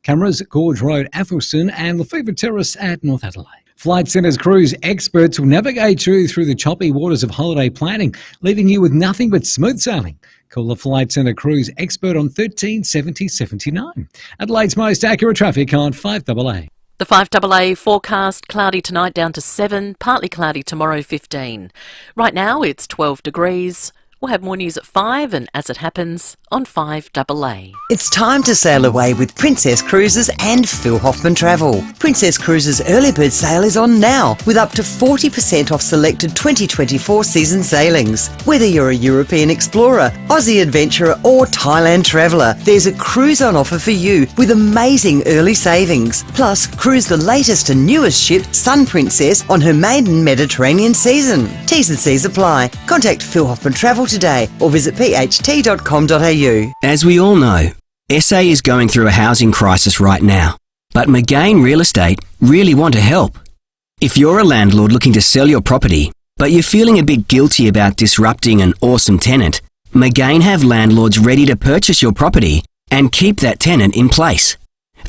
Cameras at Gorge Road, Athelston, and Lefevre Terrace at North Adelaide. Flight Centre's cruise experts will navigate you through the choppy waters of holiday planning, leaving you with nothing but smooth sailing. Call the Flight Centre cruise expert on 13 70 79. Adelaide's most accurate traffic on 5AA. The 5AA forecast, cloudy tonight down to 7, partly cloudy tomorrow 15. Right now it's 12 degrees. We'll have more news at 5 and as it happens on 5AA. It's time to sail away with Princess Cruises and Phil Hoffman Travel. Princess Cruises early bird sale is on now with up to 40% off selected 2024 season sailings. Whether you're a European explorer, Aussie adventurer or Thailand traveller, there's a cruise on offer for you with amazing early savings. Plus, cruise the latest and newest ship, Sun Princess, on her maiden Mediterranean season. T's and C's apply. Contact Phil Hoffman Travel today or visit pht.com.au. As we all know, SA is going through a housing crisis right now, but McGain Real Estate really want to help. If you're a landlord looking to sell your property, but you're feeling a bit guilty about disrupting an awesome tenant, McGain have landlords ready to purchase your property and keep that tenant in place.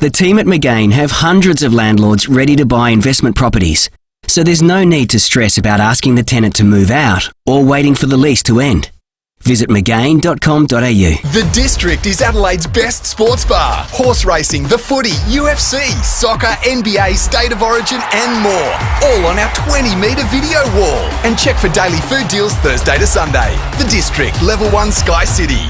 The team at McGain have hundreds of landlords ready to buy investment properties, so there's no need to stress about asking the tenant to move out or waiting for the lease to end. Visit McGain.com.au. The District is Adelaide's best sports bar. Horse racing, the footy, UFC, soccer, NBA, State of Origin and more. All on our 20-metre video wall. And check for daily food deals Thursday to Sunday. The District, Level 1 Sky City.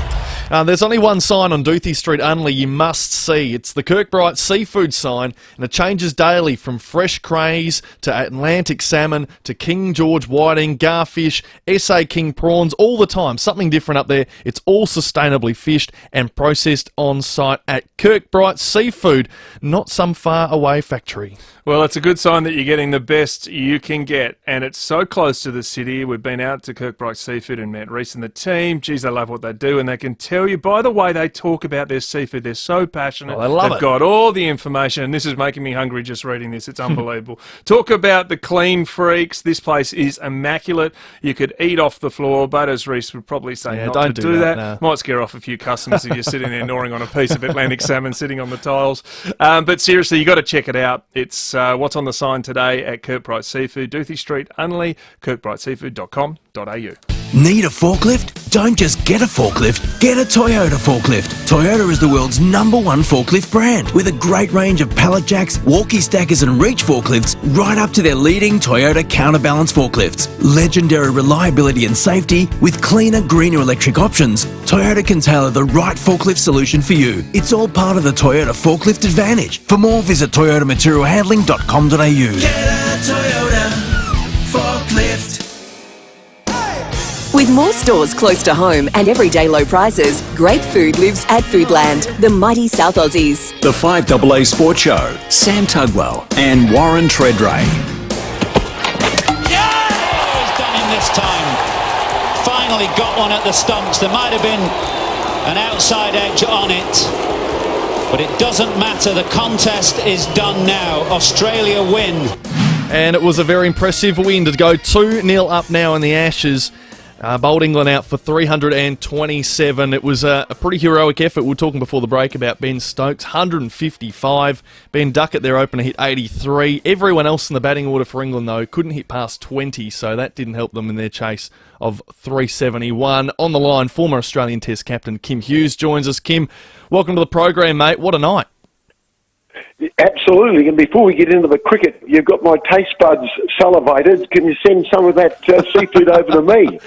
There's only one sign on Doothie Street only you must see. It's the Kirkbright Seafood sign, and it changes daily from fresh crays to Atlantic salmon to King George whiting, garfish, SA King prawns, all the time. Something different up there. It's all sustainably fished and processed on site at Kirkbright Seafood, not some far away factory. Well, it's a good sign that you're getting the best you can get, and it's so close to the city. We've been out to Kirkbright Seafood and met Reece and the team. Geez, they love what they do, and they can tell you by the way they talk about their seafood. They're so passionate. Well, I love They've it. got all the information, and this is making me hungry just reading this. It's unbelievable. Talk about the clean freaks. This place is immaculate. You could eat off the floor, but as Reece would probably say, not don't to do do that, that. no. Might scare off a few customers if you're sitting there gnawing on a piece of Atlantic salmon sitting on the tiles. But seriously, you got to check it out. It's what's on the sign today at Kirkbright Seafood, Doothie Street only, kirkbrightseafood.com.au. Need a forklift? Don't just get a forklift, get a Toyota forklift. Toyota is the world's #1 forklift brand with a great range of pallet jacks, walkie stackers and reach forklifts right up to their leading Toyota counterbalance forklifts. Legendary reliability and safety with cleaner, greener electric options. Toyota can tailor the right forklift solution for you. It's all part of the Toyota forklift advantage. For more, visit toyotamaterialhandling.com.au. Get a Toyota forklift. With more stores close to home and everyday low prices, great food lives at Foodland, the mighty South Aussies. The 5AA Sports Show, Sam Tugwell and Warren Tredrea. Done him this time. Finally got one at the stumps. There might have been an outside edge on it, but it doesn't matter. The contest is done now. Australia win. And it was a very impressive win to go 2-0 up now in the Ashes. Bowled England out for 327. It was a pretty heroic effort. We were talking before the break about Ben Stokes, 155. Ben Duckett, their opener, hit 83. Everyone else in the batting order for England, though, couldn't hit past 20, so that didn't help them in their chase of 371. On the line, former Australian Test captain Kim Hughes joins us. Kim, welcome to the program, mate. What a night. Absolutely, and before we get into the cricket, you've got my taste buds salivated. Can you send some of that seafood over to me?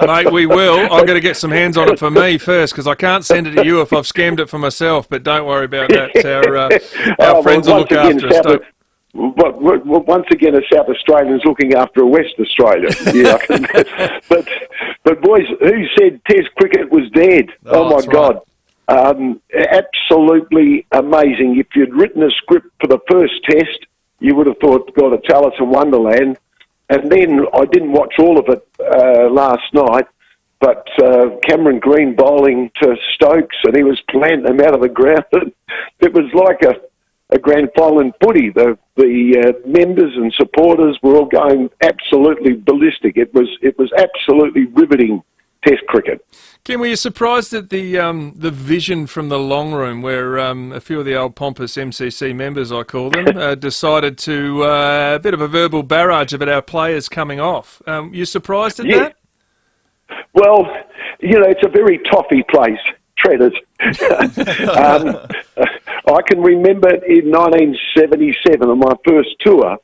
Mate, we will. I'm going to get some hands on it for me first, because I can't send it to you if I've scammed it for myself, but don't worry about that. Our friends will look after us. Once again, a South Australian's looking after a West Australia. Yeah, but boys, who said Test cricket was dead? Oh my God. Right. Absolutely amazing. If you'd written a script for the first test, you would have thought, God, it's Alice in Wonderland. And then I didn't watch all of it last night, but Cameron Green bowling to Stokes, and he was planting them out of the ground. It was like a grand final in footy. The members and supporters were all going absolutely ballistic. It was absolutely riveting Test cricket. Kim, were you surprised at the vision from the long room where a few of the old pompous MCC members, I call them, decided to a bit of a verbal barrage about our players coming off? You surprised at that? Well, it's a very toffee place, Tredders. I can remember in 1977 on my first tour,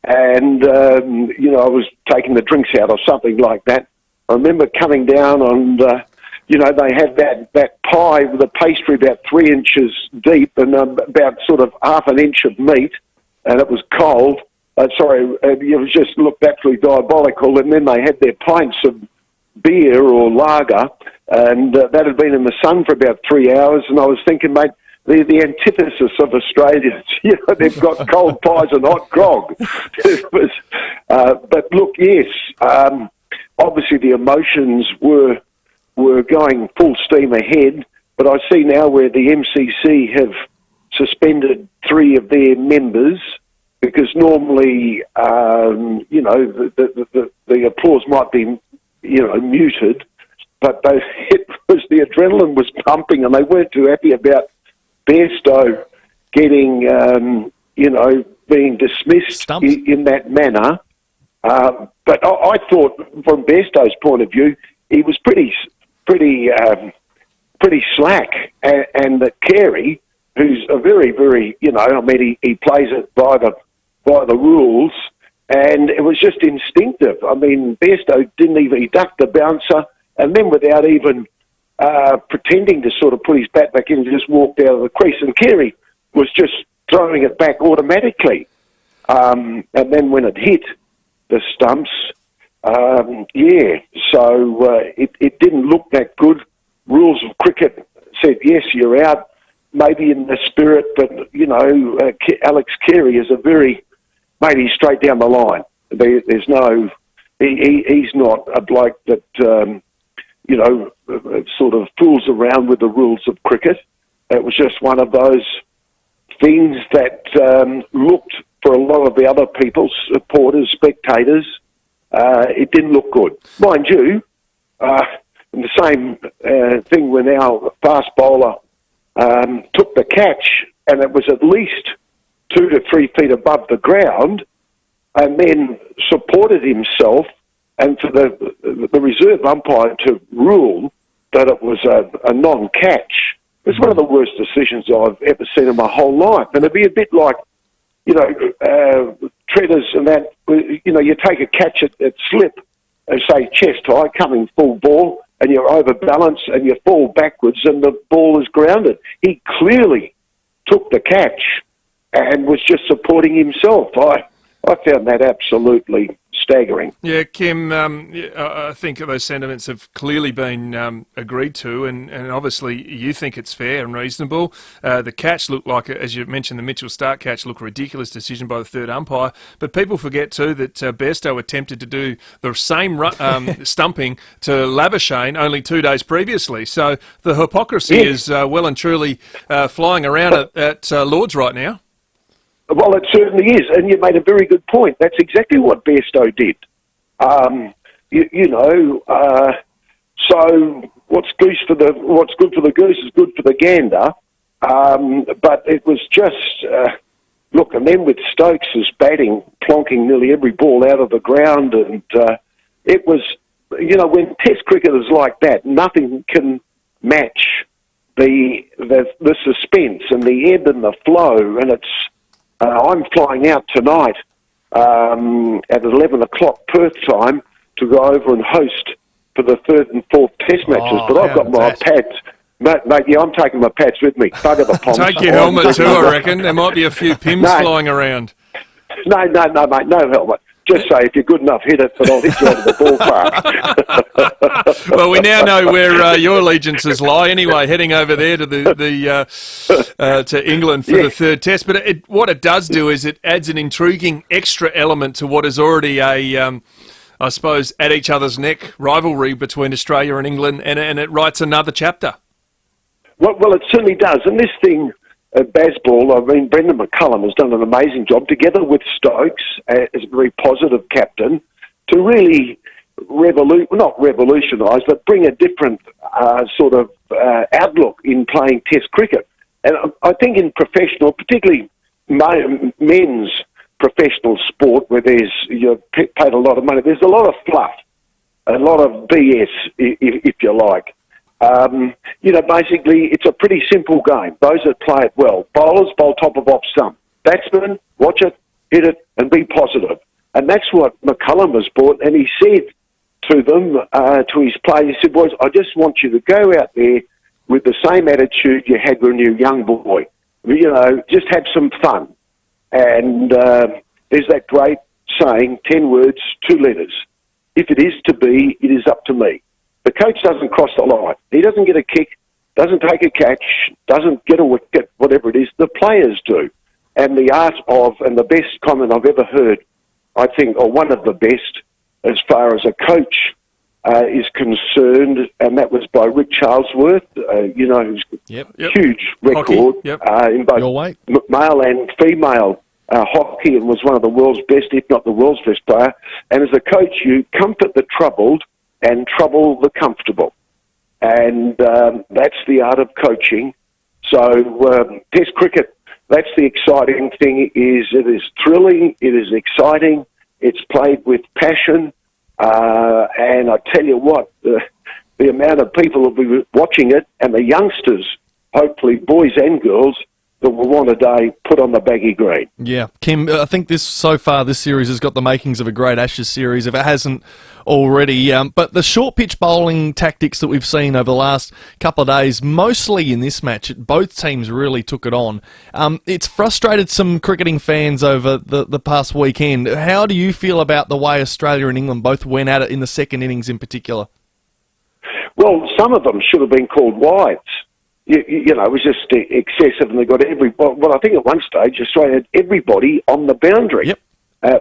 and I was taking the drinks out or something like that. I remember coming down and, they had that pie with a pastry about 3 inches deep and about sort of half an inch of meat, and it was cold. It was just looked absolutely diabolical. And then they had their pints of beer or lager, and that had been in the sun for about 3 hours. And I was thinking, mate, they're the antithesis of Australians. They've got cold pies and hot grog. But look, yes. Obviously, the emotions were going full steam ahead, but I see now where the MCC have suspended 3 of their members because normally, the applause might be, muted, but the adrenaline was pumping, and they weren't too happy about Bairstow getting, being dismissed in that manner. But I thought, from Bairstow's point of view, he was pretty slack. And that Carey, who's a very, very, he plays it by the rules, and it was just instinctive. I mean, Bairstow he ducked the bouncer, and then without even pretending to sort of put his bat back in, he just walked out of the crease. And Carey was just throwing it back automatically. And then when it hit the stumps, it didn't look that good. Rules of cricket said, yes, you're out, maybe in the spirit, but, Alex Carey is he's straight down the line. There's no, he's not a bloke that, sort of fools around with the rules of cricket. It was just one of those things that looked, for a lot of the other people, supporters, spectators, it didn't look good. Mind you, the same thing when our fast bowler took the catch, and it was at least 2 to 3 feet above the ground, and then supported himself, and for the reserve umpire to rule that it was a non-catch. It was one of the worst decisions I've ever seen in my whole life. And it'd be a bit like, treaders and that, you take a catch at slip, and say chest high, coming full ball, and you're overbalanced and you fall backwards and the ball is grounded. He clearly took the catch and was just supporting himself. I found that absolutely staggering. Yeah, Kim, I think those sentiments have clearly been agreed to, and obviously you think it's fair and reasonable. The catch looked like, as you mentioned, the Mitchell Stark catch looked a ridiculous decision by the third umpire, but people forget too that Bairstow attempted to do the same stumping to Labuschagne only 2 days previously. So the hypocrisy is well and truly flying around at Lord's right now. Well, it certainly is, and you made a very good point. That's exactly what Bairstow did. So what's good for the goose is good for the gander. But it was just, look, and then with Stokes' batting, plonking nearly every ball out of the ground, and it was, when Test cricket is like that, nothing can match the suspense and the ebb and the flow. And it's, I'm flying out tonight at 11 o'clock Perth time to go over and host for the third and fourth Test matches. But I've got my pads. Mate, yeah, I'm taking my pads with me. Bugger the Poms. Take your helmet too, I reckon. There might be a few pims flying around. No, mate, no helmet. Just say, if you're good enough, hit it, but I'll hit you out of the ballpark. Well, we now know where your allegiances lie. Anyway, heading over there to to England for the third Test. But what it does do is it adds an intriguing extra element to what is already a, I suppose, at each other's neck rivalry between Australia and England, and it writes another chapter. Well, it certainly does. And this thing, Bazball, Brendan McCullum has done an amazing job, together with Stokes as a very positive captain, to really not revolutionise, but bring a different sort of outlook in playing Test cricket. And I think in professional, particularly men's professional sport, where you're paid a lot of money, there's a lot of fluff, a lot of BS, if you like. Basically, it's a pretty simple game. Those that play it well. Bowlers bowl top of off stump. Batsmen, watch it, hit it, and be positive. And that's what McCullum has brought. And he said to them, to his players, he said, boys, I just want you to go out there with the same attitude you had when you were a young boy. Just have some fun. And there's that great saying, 10 words, 2 letters. If it is to be, it is up to me. The coach doesn't cross the line. He doesn't get a kick, doesn't take a catch, doesn't get a wicket, whatever it is. The players do. And the art of, and the best comment I've ever heard, I think, or one of the best as far as a coach is concerned, and that was by Rick Charlesworth, who's huge record in both male and female hockey, and was one of the world's best, if not the world's best player. And as a coach, you comfort the troubled and trouble the comfortable. And that's the art of coaching. So Test cricket, that's the exciting thing, is it is thrilling, it is exciting, it's played with passion, and I tell you what, the amount of people will be watching it, and the youngsters, hopefully boys and girls, that will want a day put on the baggy green. Yeah, Kim, I think this series has got the makings of a great Ashes series, if it hasn't already. But the short pitch bowling tactics that we've seen over the last couple of days, mostly in this match, both teams really took it on. It's frustrated some cricketing fans over the past weekend. How do you feel about the way Australia and England both went at it in the second innings in particular? Well, some of them should have been called wides. It was just excessive, and they got well, I think at one stage Australia had everybody on the boundary. Yep.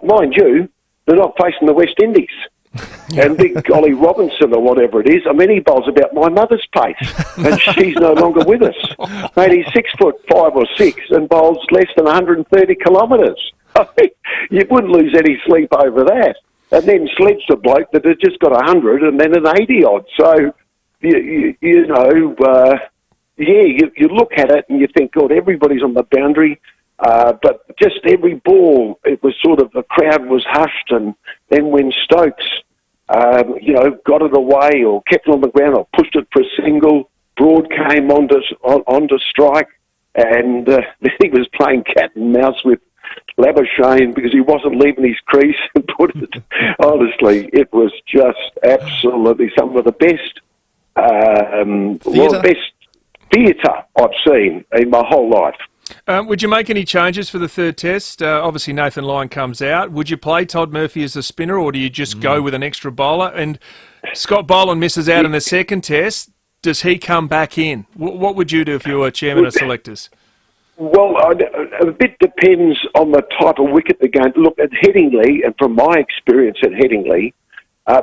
Mind you, they're not facing the West Indies. And big Golly Robinson, or whatever it is, he bowls about my mother's pace, and she's no longer with us. Mate, he's 6'5" or 6" and bowls less than 130 kilometres. You wouldn't lose any sleep over that. And then sledged a bloke that had just got 100 and then an 80-odd. So, you look at it and you think, God, everybody's on the boundary, but just every ball, it was sort of, the crowd was hushed, and then when Stokes, got it away or kept it on the ground or pushed it for a single, Broad came onto strike, and then he was playing cat and mouse with Labuschagne because he wasn't leaving his crease and put it. Honestly, it was just absolutely some of the best, best theatre I've seen in my whole life. Would you make any changes for the third test? Obviously, Nathan Lyon comes out. Would you play Todd Murphy as a spinner, or do you just go with an extra bowler? And Scott Boland misses out in the second test. Does he come back in? What would you do if you were chairman of selectors? Well, a bit depends on the type of wicket they're going to look at. Headingley, and from my experience at Headingley,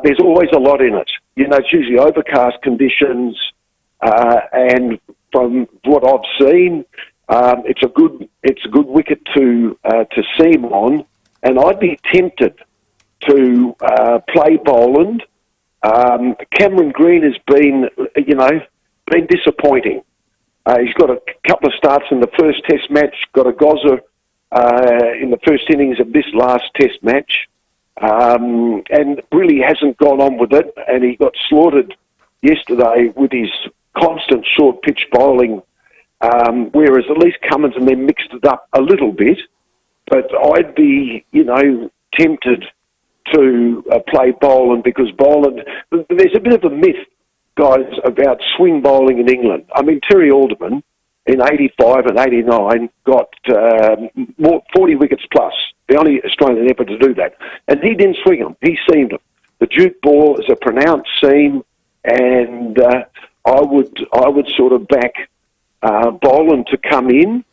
there's always a lot in it. It's usually overcast conditions, and from what I've seen, it's a good wicket to seam on, and I'd be tempted to play Boland Cameron Green has been disappointing. He's got a couple of starts in the first Test match, got a gozzer in the first innings of this last Test match, and really hasn't gone on with it, and he got slaughtered yesterday with his constant short pitch bowling, whereas at least Cummins and them mixed it up a little bit. But I'd be, tempted to play Boland, because Boland, there's a bit of a myth, guys, about swing bowling in England. I mean, Terry Alderman in 85 and 89 got 40 wickets plus, the only Australian ever to do that. And he didn't swing them, he seamed them. The Duke ball is a pronounced seam, and I would sort of back Boland to come in,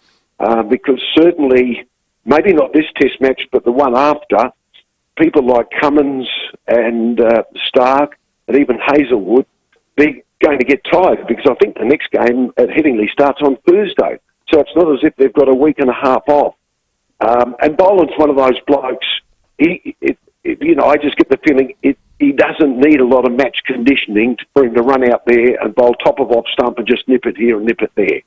because certainly, maybe not this Test match, but the one after, people like Cummins and Stark and even Hazelwood, they're going to get tired, because I think the next game at Headingley starts on Thursday. So it's not as if they've got a week and a half off. And Boland's one of those blokes, I just get the feeling he doesn't need a lot of match conditioning for him to run out there and bowl top of off stump and just nip it here and nip it there.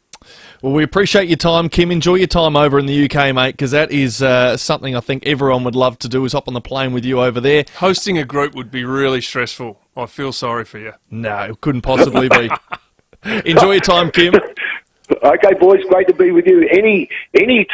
Well, we appreciate your time, Kim. Enjoy your time over in the UK, mate, because that is something I think everyone would love to do, is hop on the plane with you over there. Hosting a group would be really stressful. I feel sorry for you. No, it couldn't possibly be. Enjoy your time, Kim. Okay, boys, great to be with you. Any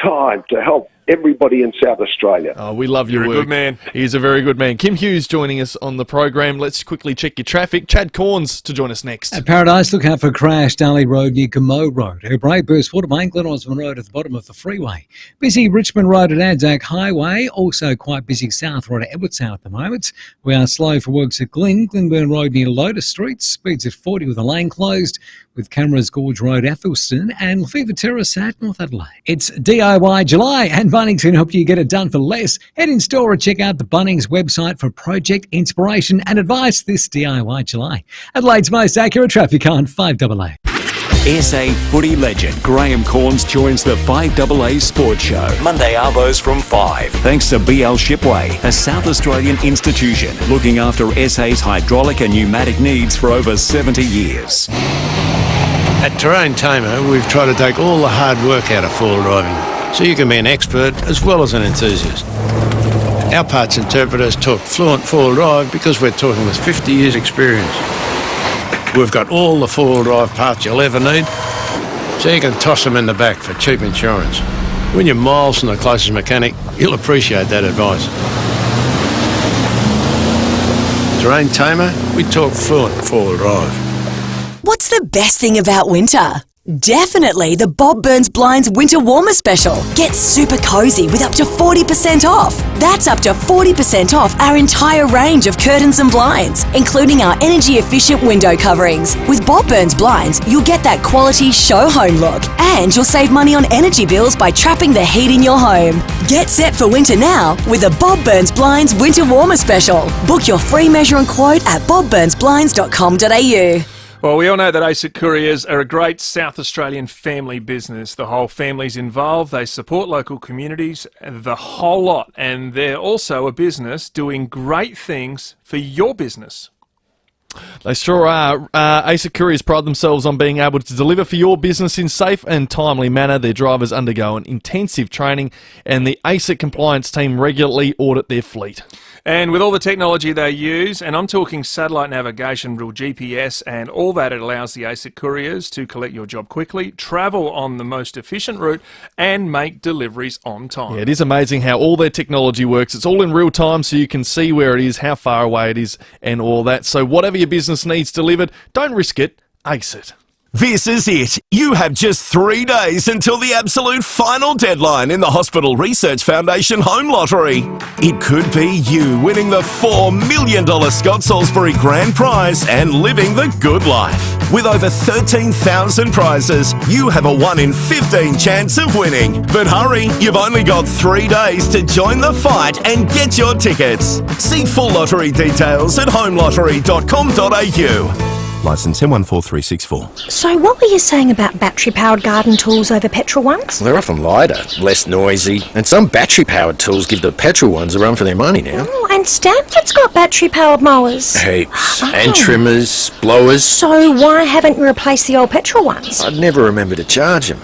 time to help everybody in South Australia. Oh, we love your You're work. a good man. He's a very good man. Kim Hughes joining us on the program. Let's quickly check your traffic. Chad Corns to join us next. At Paradise, look out for a crash, Darley Road near Gamo Road. Herbrae burst water main, Glen Osmond Road at the bottom of the freeway. Busy Richmond Road at Anzac Highway. Also quite busy South Road at Edwardstown at the moment. We are slow for works at Glenburn Road near Lotus Street. Speeds at 40 with the lane closed. With Cameras Gorge Road, Athelston, and FIVEAA Terrace at North Adelaide. It's DIY July, and Bunnings can help you get it done for less. Head in store or check out the Bunnings website for project inspiration and advice this DIY July. Adelaide's most accurate traffic on 5AA. SA footy legend Graham Corns joins the 5AA Sports Show. Monday arvos from 5. Thanks to BL Shipway, a South Australian institution looking after SA's hydraulic and pneumatic needs for over 70 years. At Terrain Tamer, we've tried to take all the hard work out of four-wheel driving, so you can be an expert as well as an enthusiast. Our parts interpreters talk fluent four-wheel drive because we're talking with 50 years' experience. We've got all the four-wheel drive parts you'll ever need, so you can toss them in the back for cheap insurance. When you're miles from the closest mechanic, you'll appreciate that advice. Terrain Tamer, we talk fluent four-wheel drive. What's the best thing about winter? Definitely the Bob Burns Blinds Winter Warmer Special. Get super cozy with up to 40% off. That's up to 40% off our entire range of curtains and blinds, including our energy-efficient window coverings. With Bob Burns Blinds, you'll get that quality show home look, and you'll save money on energy bills by trapping the heat in your home. Get set for winter now with a Bob Burns Blinds Winter Warmer Special. Book your free measure and quote at bobburnsblinds.com.au. Well, we all know that ASIC Couriers are a great South Australian family business. The whole family's involved. They support local communities, the whole lot. And they're also a business doing great things for your business. They sure are. ASIC Couriers pride themselves on being able to deliver for your business in safe and timely manner. Their drivers undergo an intensive training, and the ASIC compliance team regularly audit their fleet. And with all the technology they use, and I'm talking satellite navigation, real GPS, and all that, it allows the ASIC couriers to collect your job quickly, travel on the most efficient route, and make deliveries on time. Yeah, it is amazing how all their technology works. It's all in real time, so you can see where it is, how far away it is, and all that. So whatever your business needs delivered, don't risk it, ace it. This is it. You have just 3 days until the absolute final deadline in the Hospital Research Foundation Home Lottery. It could be you winning the $4 million Scott Salisbury Grand Prize and living the good life. With over 13,000 prizes, you have a 1 in 15 chance of winning. But hurry, you've only got 3 days to join the fight and get your tickets. See full lottery details at homelottery.com.au. Licence M14364. So what were you saying about battery-powered garden tools over petrol ones? They're often lighter, less noisy, and some battery-powered tools give the petrol ones a run for their money now. Oh, and Stanford's got battery-powered mowers. Heaps. And trimmers, blowers. So why haven't you replaced the old petrol ones? I'd never remember to charge them.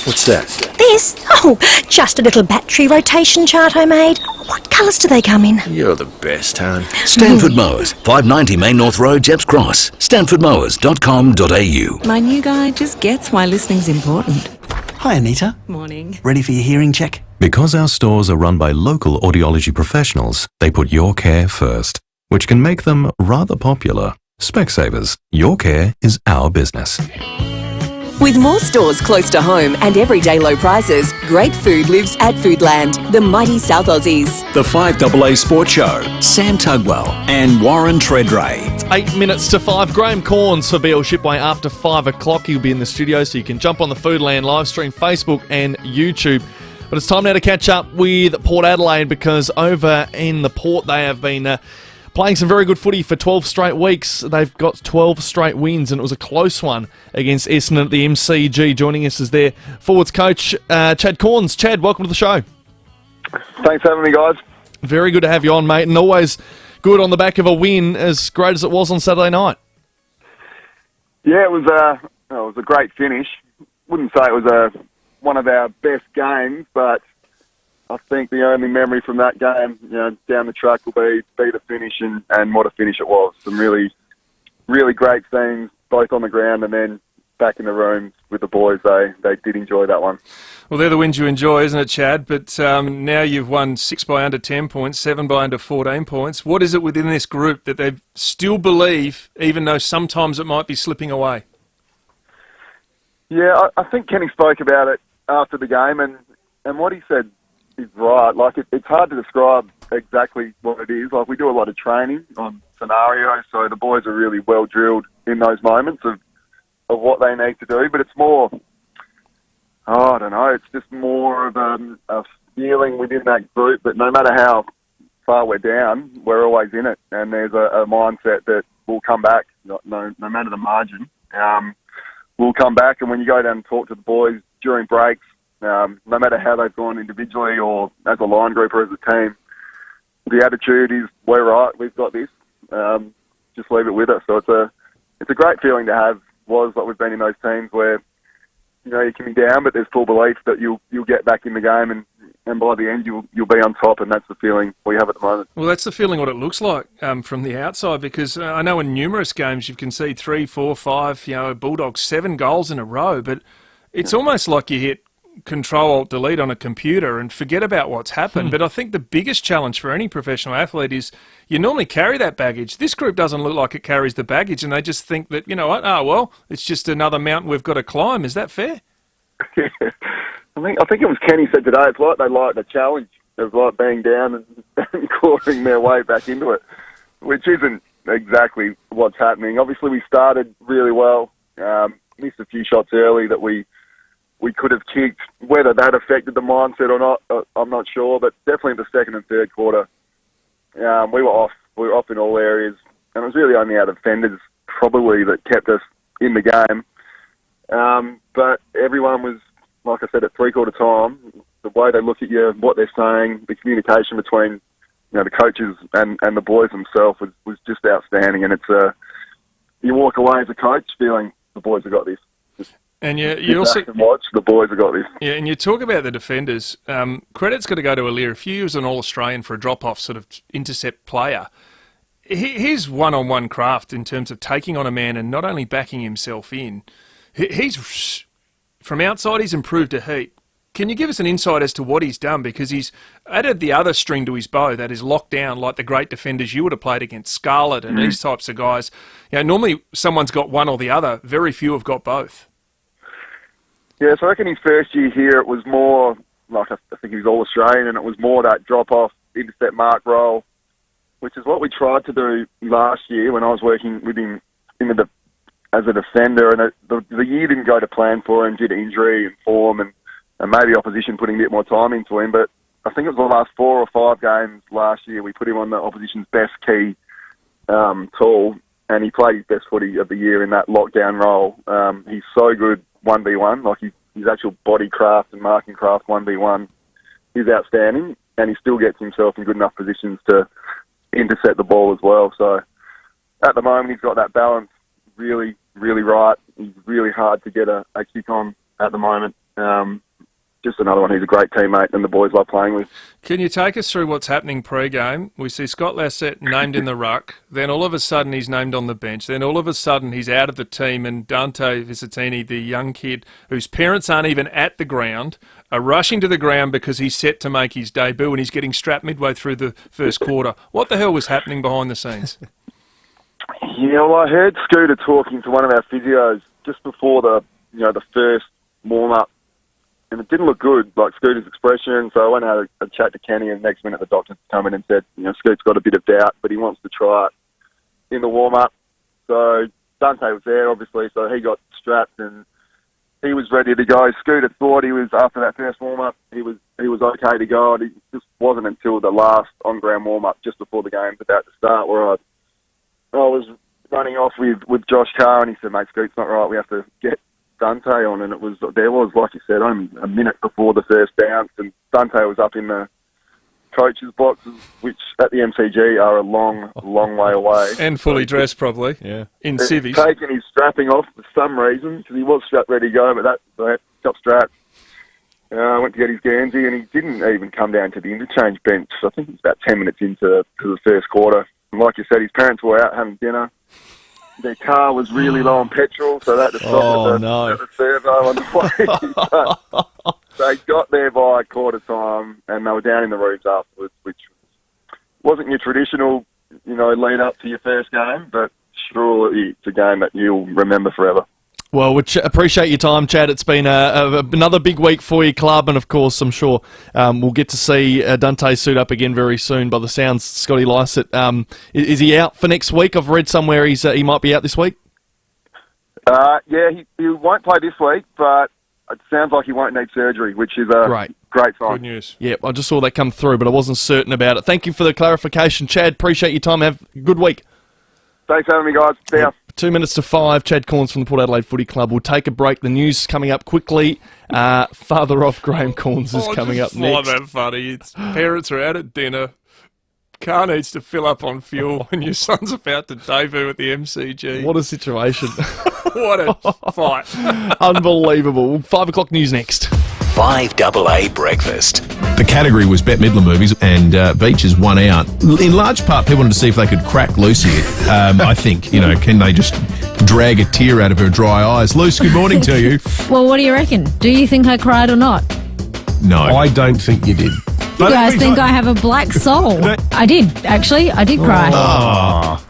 What's that? This? Oh, just a little battery rotation chart I made. What colours do they come in? You're the best, hon. Stanford Mowers, 590 Main North Road, Jeps Cross. stanfordmowers.com.au. My new guy just gets why listening's important. Hi, Anita. Morning. Ready for your hearing check? Because our stores are run by local audiology professionals, they put your care first, which can make them rather popular. Specsavers, your care is our business. With more stores close to home and everyday low prices, great food lives at Foodland, the mighty South Aussies. The 5AA Sports Show, Sam Tugwell and Warren Tredrea. It's 8 minutes to 5. Graham Corns for BL Shipway after 5 o'clock. He'll be in the studio, so you can jump on the Foodland live stream, Facebook and YouTube. But it's time now to catch up with Port Adelaide, because over in the Port they have been playing some very good footy for 12 straight weeks. They've got 12 straight wins, and it was a close one against Essendon at the MCG. Joining us is their forwards coach, Chad Corns. Chad, welcome to the show. Thanks for having me, guys. Very good to have you on, mate, and always good on the back of a win as great as it was on Saturday night. Yeah, it was a great finish. Wouldn't say it was one of our best games, but I think the only memory from that game, down the track will be the finish and what a finish it was. Some really, really great things, both on the ground and then back in the room with the boys. They did enjoy that one. Well, they're the wins you enjoy, isn't it, Chad? But now you've won 6 by under 10 points, 7 by under 14 points. What is it within this group that they still believe, even though sometimes it might be slipping away? Yeah, I think Kenny spoke about it after the game, and what he said is right. Like, it's hard to describe exactly what it is. Like, we do a lot of training on scenarios, so the boys are really well drilled in those moments of what they need to do. But it's more, I don't know, it's just more of a feeling within that group that no matter how far we're down, we're always in it. And there's a mindset that we'll come back, no matter the margin. We'll come back, and when you go down and talk to the boys during breaks, no matter how they've gone individually or as a line group or as a team, the attitude is, we're right, we've got this, just leave it with us. So it's a great feeling to have. Like we've been in those teams where you can be down, but there's full belief that you'll get back in the game, and by the end you'll be on top, and that's the feeling we have at the moment. Well, that's the feeling what it looks like from the outside, because I know in numerous games you've conceded 3, 4, 5, Bulldogs 7 goals in a row, but it's almost like you hit Control-Alt-Delete on a computer and forget about what's happened. But I think the biggest challenge for any professional athlete is you normally carry that baggage. This group doesn't look like it carries the baggage, and they just think that, it's just another mountain we've got to climb. Is that fair? I think it was Kenny said today, it's like they like the challenge. It's like being down and clawing their way back into it, which isn't exactly what's happening. Obviously, we started really well, missed a few shots early that we could have kicked. Whether that affected the mindset or not, I'm not sure, but definitely in the second and third quarter, we were off. We were off in all areas, and it was really only our defenders probably that kept us in the game. But everyone was, like I said, at three-quarter time, the way they look at you, what they're saying, the communication between the coaches and the boys themselves was just outstanding. And it's you walk away as a coach feeling the boys have got this. And you also watch the boys have got this. Yeah, and you talk about the defenders. Credit's got to go to Alir. If you was an All-Australian for a drop-off sort of intercept player, his one-on-one craft in terms of taking on a man and not only backing himself in, he's from outside he's improved a heap. Can you give us an insight as to what he's done? Because he's added the other string to his bow that is locked down, like the great defenders you would have played against, Scarlett and these types of guys. Normally someone's got one or the other. Very few have got both. Yeah, so I reckon his first year here it was more, like I think he was All-Australian, and it was more that drop-off, intercept mark role, which is what we tried to do last year when I was working with him as a defender, and the year didn't go to plan for him due to injury and form and maybe opposition putting a bit more time into him, but I think it was the last 4 or 5 games last year we put him on the opposition's best key tool, and he played his best footy of the year in that lockdown role. He's so good 1v1, like his actual body craft and marking craft 1v1 is outstanding, and he still gets himself in good enough positions to intercept the ball as well. So at the moment, he's got that balance really, really right. He's really hard to get a kick on at the moment. Just another one who's a great teammate and the boys love playing with. Can you take us through what's happening pre-game? We see Scott Lassett named in the ruck, then all of a sudden he's named on the bench, then all of a sudden he's out of the team, and Dante Visitini, the young kid whose parents aren't even at the ground, are rushing to the ground because he's set to make his debut and he's getting strapped midway through the first quarter. What the hell was happening behind the scenes? Yeah, well, I heard Scooter talking to one of our physios just before the first warm-up, and it didn't look good, like Scooter's expression. So I went and had a chat to Kenny, and next minute the doctor come in and said, Scoot's got a bit of doubt, but he wants to try it in the warm-up. So Dante was there, obviously, so he got strapped and he was ready to go. Scooter thought he was, after that first warm-up, he was okay to go. It just wasn't until the last on-ground warm-up, just before the game's about to start, where I was running off with Josh Carr, and he said, mate, Scoot's not right, we have to get Dante on, and there was, like you said, only a minute before the first bounce, and Dante was up in the coaches' boxes, which at the MCG are a long, long way away. And fully dressed, probably. Yeah. In civvies. Taking his strapping off for some reason, because he was strapped ready to go, but that got strapped. I went to get his Guernsey, and he didn't even come down to the interchange bench. I think it was about 10 minutes into the first quarter. And like you said, his parents were out having dinner. Their car was really low on petrol, so that just stopped at the servo on the way. They got there by quarter time, and they were down in the rooms afterwards, which wasn't your traditional, lead up to your first game, but surely it's a game that you'll remember forever. Well, we appreciate your time, Chad. It's been another big week for your club, and of course, I'm sure we'll get to see Dante suit up again very soon. By the sounds, Scotty Lycett, is he out for next week? I've read somewhere he might be out this week. Yeah, he won't play this week, but it sounds like he won't need surgery, which is a great sign. Good news. Yeah, I just saw that come through, but I wasn't certain about it. Thank you for the clarification, Chad. Appreciate your time. Have a good week. Thanks for having me, guys. See ya. 2 minutes to 5, Chad Corns from the Port Adelaide Footy Club. We'll take a break. The news coming up quickly. Father off Graham Corns is coming up next. That funny. It's parents are out at dinner. Car needs to fill up on fuel, and your son's about to debut at the MCG. What a situation. What a fight. Unbelievable. 5 o'clock news next. 5AA Breakfast. The category was Bette Midler movies, and Beaches won out. In large part, people wanted to see if they could crack Lucy. I think, can they just drag a tear out of her dry eyes? Luce, good morning to you. Well, what do you reckon? Do you think I cried or not? No. I don't think you did. You guys think I have a black soul? I did, actually. I did cry. Oh.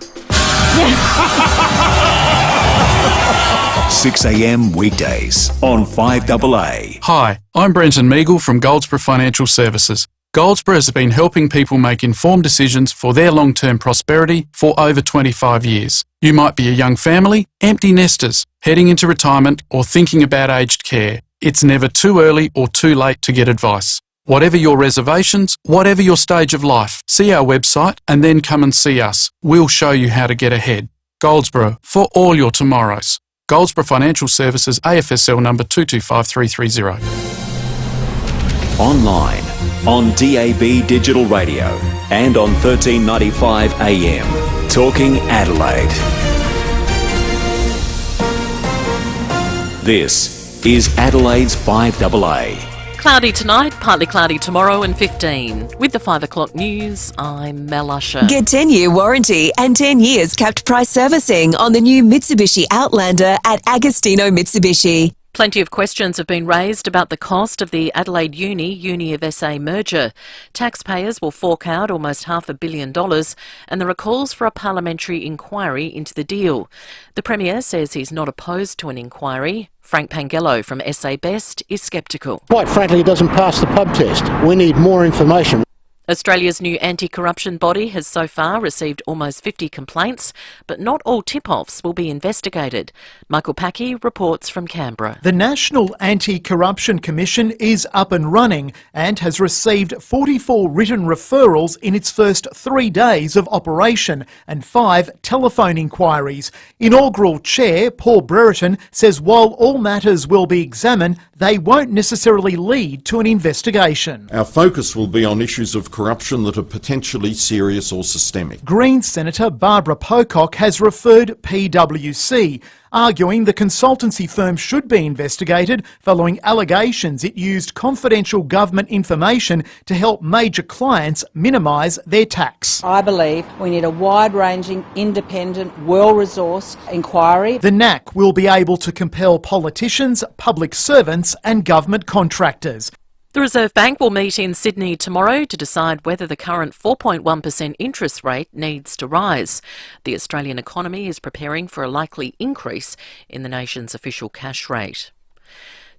6 a.m. weekdays on 5AA. Hi, I'm Brenton Meagle from Goldsborough Financial Services. Goldsborough has been helping people make informed decisions for their long-term prosperity for over 25 years. You might be a young family, empty nesters, heading into retirement, or thinking about aged care. It's never too early or too late to get advice. Whatever your reservations, whatever your stage of life, see our website and then come and see us. We'll show you how to get ahead. Goldsborough, for all your tomorrows. Goldsborough Financial Services, AFSL number 225330. Online, on DAB Digital Radio, and on 1395 AM. Talking Adelaide. This is Adelaide's 5AA. Cloudy tonight, partly cloudy tomorrow and 15. With the 5 o'clock news, I'm Mel Usher. Get 10-year warranty and 10 years capped price servicing on the new Mitsubishi Outlander at Agostino Mitsubishi. Plenty of questions have been raised about the cost of the Adelaide Uni of SA merger. Taxpayers will fork out almost $500 million, and there are calls for a parliamentary inquiry into the deal. The Premier says he's not opposed to an inquiry. Frank Pangello from SA Best is sceptical. Quite frankly, it doesn't pass the pub test. We need more information. Australia's new anti-corruption body has so far received almost 50 complaints, but not all tip-offs will be investigated. Michael Packey reports from Canberra. The National Anti-Corruption Commission is up and running and has received 44 written referrals in its first 3 days of operation and 5 telephone inquiries. Inaugural Chair Paul Brereton says while all matters will be examined, they won't necessarily lead to an investigation. Our focus will be on issues of corruption that are potentially serious or systemic. Greens Senator Barbara Pocock has referred PwC, arguing the consultancy firm should be investigated following allegations it used confidential government information to help major clients minimise their tax. I believe we need a wide-ranging, independent, well-resourced inquiry. The NAC will be able to compel politicians, public servants and government contractors. The Reserve Bank will meet in Sydney tomorrow to decide whether the current 4.1% interest rate needs to rise. The Australian economy is preparing for a likely increase in the nation's official cash rate.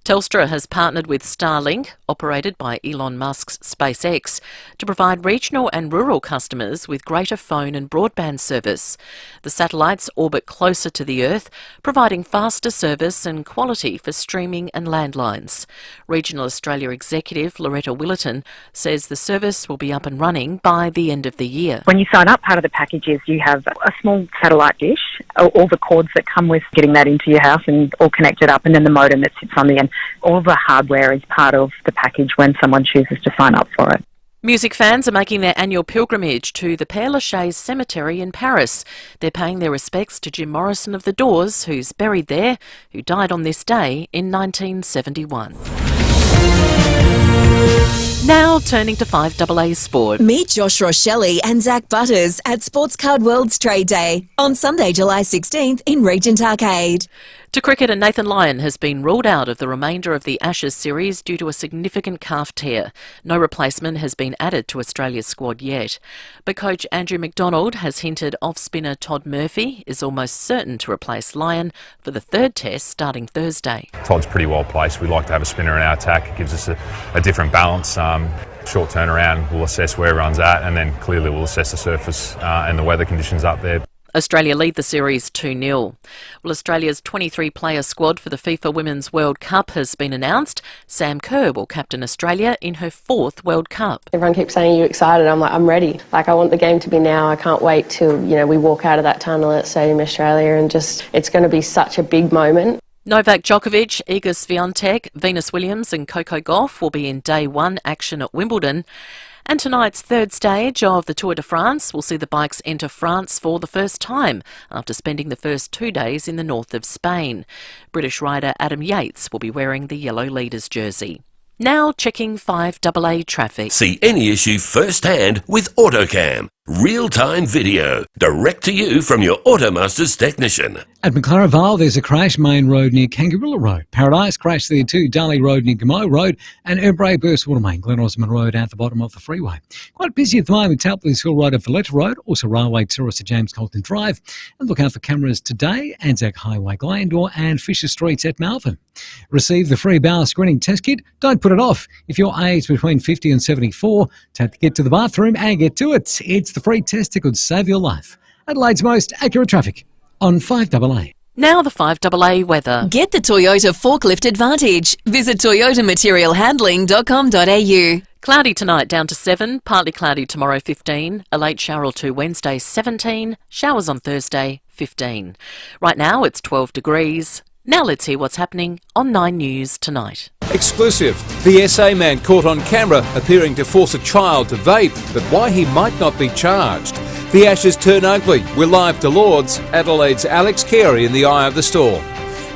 Telstra has partnered with Starlink, operated by Elon Musk's SpaceX, to provide regional and rural customers with greater phone and broadband service. The satellites orbit closer to the Earth, providing faster service and quality for streaming and landlines. Regional Australia Executive Loretta Willerton says the service will be up and running by the end of the year. When you sign up, part of the package is you have a small satellite dish, all the cords that come with getting that into your house and all connected up, and then the modem that sits on the end. All the hardware is part of the package when someone chooses to sign up for it. Music fans are making their annual pilgrimage to the Père Lachaise Cemetery in Paris. They're paying their respects to Jim Morrison of The Doors, who's buried there, who died on this day in 1971. Now turning to 5AA Sport. Meet Josh Rochelli and Zach Butters at Sports Card World's Trade Day on Sunday, July 16th in Regent Arcade. To cricket, and Nathan Lyon has been ruled out of the remainder of the Ashes series due to a significant calf tear. No replacement has been added to Australia's squad yet. But coach Andrew McDonald has hinted off-spinner Todd Murphy is almost certain to replace Lyon for the third test starting Thursday. Todd's pretty well placed. We like to have a spinner in our attack. It gives us a different balance. Short turnaround, we'll assess where everyone's at, and then clearly we'll assess the surface and the weather conditions up there. Australia lead the series 2-0. Well, Australia's 23-player squad for the FIFA Women's World Cup has been announced. Sam Kerr will captain Australia in her 4th World Cup. Everyone keeps saying, "Are you excited?" I'm like, I'm ready. Like, I want the game to be now. I can't wait till, we walk out of that tunnel at Stadium Australia, and it's going to be such a big moment. Novak Djokovic, Iga Swiatek, Venus Williams and Coco Gauff will be in day 1 action at Wimbledon. And tonight's third stage of the Tour de France will see the bikes enter France for the first time after spending the first 2 days in the north of Spain. British rider Adam Yates will be wearing the yellow leader's jersey. Now checking 5AA traffic. See any issue firsthand with AutoCam. Real-time video, direct to you from your Automaster's technician. At McLaren Vale, there's a crash, Main Road near Kangaroo Road. Paradise crash there too, Darley Road near Gamo Road, and Erbray Burst Watermain, Glen Osmond Road at the bottom of the freeway. Quite busy at the moment, Tapley's Hill Road and Valletta Road, also Railway Terrace at James Colton Drive. And look out for cameras today, Anzac Highway, Glandore and Fisher Streets at Malvern. Receive the free bowel screening test kit. Don't put it off. If you're aged between 50 and 74, tap to get to the bathroom and get to it. It's the free test that could save your life. Adelaide's most accurate traffic on 5AA. Now the 5AA weather. Get the Toyota Forklift Advantage. Visit toyotamaterialhandling.com.au. Cloudy tonight down to 7, partly cloudy tomorrow 15, a late shower or two Wednesday 17, showers on Thursday 15. Right now it's 12 degrees. Now let's hear what's happening on 9 News tonight. Exclusive. The SA man caught on camera appearing to force a child to vape, but why he might not be charged. The Ashes turn ugly. We're live to Lords. Adelaide's Alex Carey in the eye of the storm.